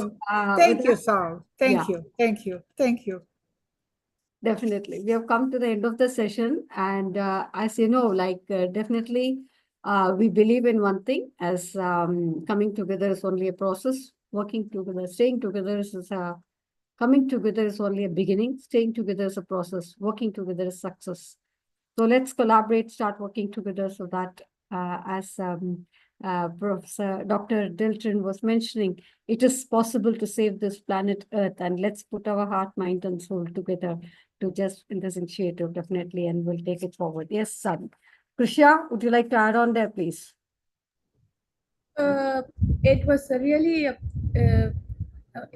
Thank you, Saul. Thank you. Thank you. Thank you. Definitely. We have come to the end of the session. And as you know, definitely we believe in one thing, as coming together is only a process. Working together, staying together is coming together is only a beginning. Staying together is a process. Working together is success. So let's collaborate, start working together so that as Professor Dr. Dilton was mentioning, it is possible to save this planet Earth, and let's put our heart, mind, and soul together to just in this initiative, definitely, and we'll take it forward. Yes, son. Krisha, would you like to add on there, please? It was really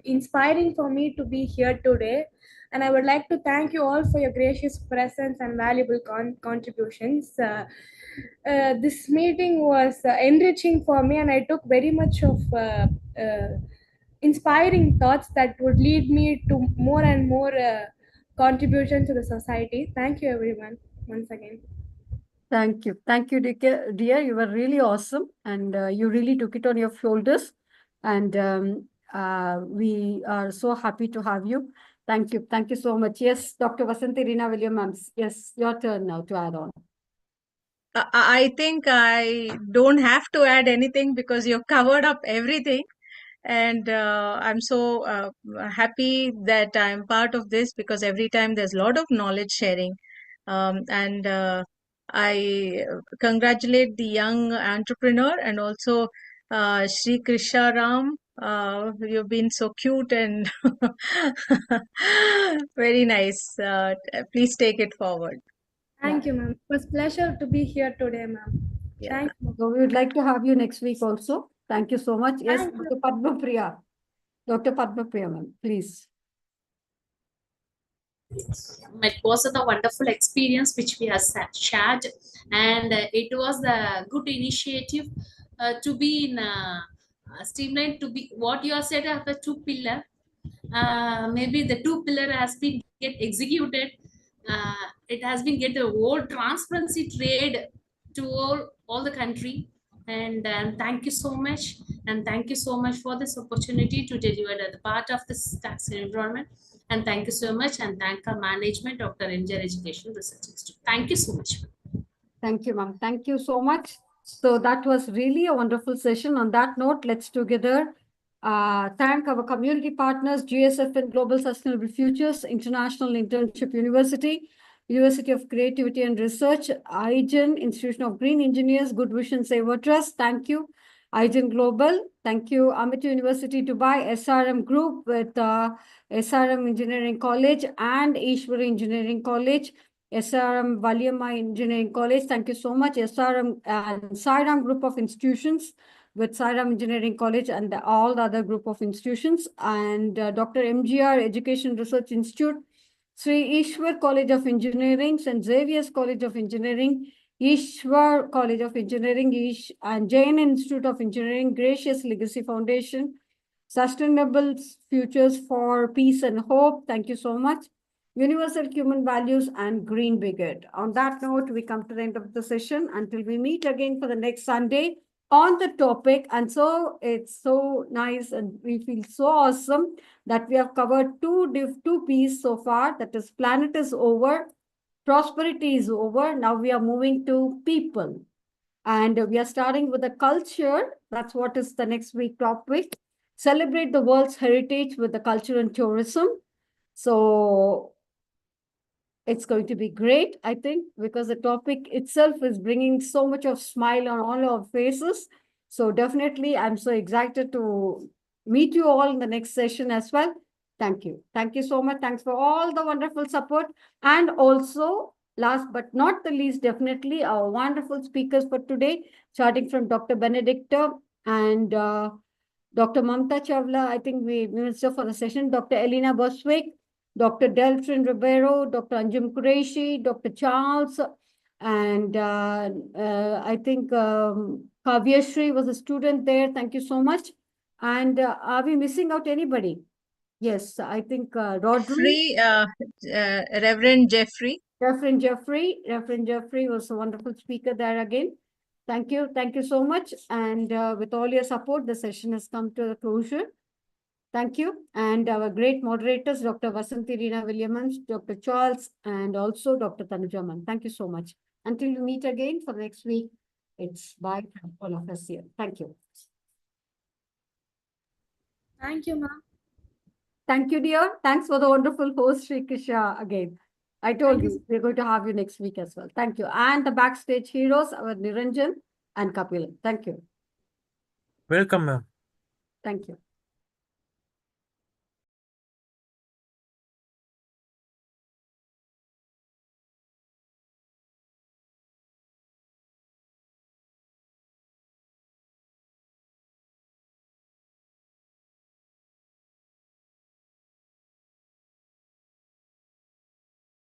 inspiring for me to be here today. And I would like to thank you all for your gracious presence and valuable contributions. This meeting was enriching for me, and I took very much of inspiring thoughts that would lead me to more and more contribution to the society. Thank you, everyone, once again. Thank you. Thank you, dear. You were really awesome, and you really took it on your shoulders. And we are so happy to have you. Thank you. Thank you so much. Yes, Dr. Vasanthi Reena Williams. Yes, your turn now to add on. I think I don't have to add anything because you've covered up everything. And I'm so happy that I'm part of this, because every time there's a lot of knowledge sharing. And I congratulate the young entrepreneur, and also Shri Krisha Ram. You've been so cute and very nice. Please take it forward. Thank you, ma'am. It was a pleasure to be here today, ma'am. Yeah. Thank you. So we would like to have you next week also. Thank you so much. Yes, Thank Dr. Padma Priya. Dr. Padma Priya, ma'am, please. It was a wonderful experience which we have shared, and it was the good initiative to be in streamlined, to be what you have said of the two pillar. Maybe the two pillar has been get executed. It has been get the whole transparency trade to all the country. And thank you so much, and thank you so much for this opportunity to deliver the part of this tax environment. And thank you so much, and thank our management, Dr. NGR Education Research Institute. Thank you so much. Thank you, ma'am. Thank you so much. So that was really a wonderful session. On that note, let's together thank our community partners, GSFN Global Sustainable Futures, International Internship University, University of Creativity and Research, IGEN, Institution of Green Engineers, Good Vision Saver Trust. Thank you. IGEN Global. Thank you. Amity University Dubai, SRM Group with SRM Engineering College and Ishwari Engineering College, SRM Valiama Engineering College. Thank you so much. SRM and Sairam Group of Institutions with Sairam Engineering College and all the other group of institutions, and Dr. MGR Education Research Institute, Sri Ishwar College of Engineering, St. Xavier's College of Engineering, Ishwar College of Engineering, and Jain Institute of Engineering, Gracious Legacy Foundation, Sustainable Futures for Peace and Hope. Thank you so much. Universal Human Values and Green Brigade. On that note, we come to the end of the session until we meet again for the next Sunday on the topic. And so it's so nice, and we feel so awesome that we have covered two P's so far. That is, planet is over, prosperity is over. Now we are moving to people. And we are starting with the culture. That's what is the next week topic. Celebrate the world's heritage with the culture and tourism. So it's going to be great, I think, because the topic itself is bringing so much of smile on all our faces. So definitely, I'm so excited to meet you all in the next session as well. Thank you. Thank you so much. Thanks for all the wonderful support. And also, last but not the least, definitely our wonderful speakers for today, starting from Dr. Benedicta and Dr. Mamta Chawla, I think we minister for the session, Dr. Elena Boswick, Dr. Deltrin Ribeiro, Dr. Anjum Qureshi, Dr. Charles, and I think Kavyashri was a student there. Thank you so much. And are we missing out anybody? Yes, I think Rodri. Reverend Jeffrey. Reverend Jeffrey was a wonderful speaker there again. Thank you. Thank you so much. And with all your support, the session has come to a closure. Thank you. And our great moderators, Dr. Vasanthi Reena Williams, Dr. Charles, and also Dr. Tanuja Mann. Thank you so much. Until we meet again for next week, it's bye from all of us here. Thank you. Thank you, ma'am. Thank you, dear. Thanks for the wonderful host, Sri Krisha, again. I told you, we're going to have you next week as well. Thank you. And the backstage heroes, our Niranjan and Kapil. Thank you. Welcome, ma'am. Thank you.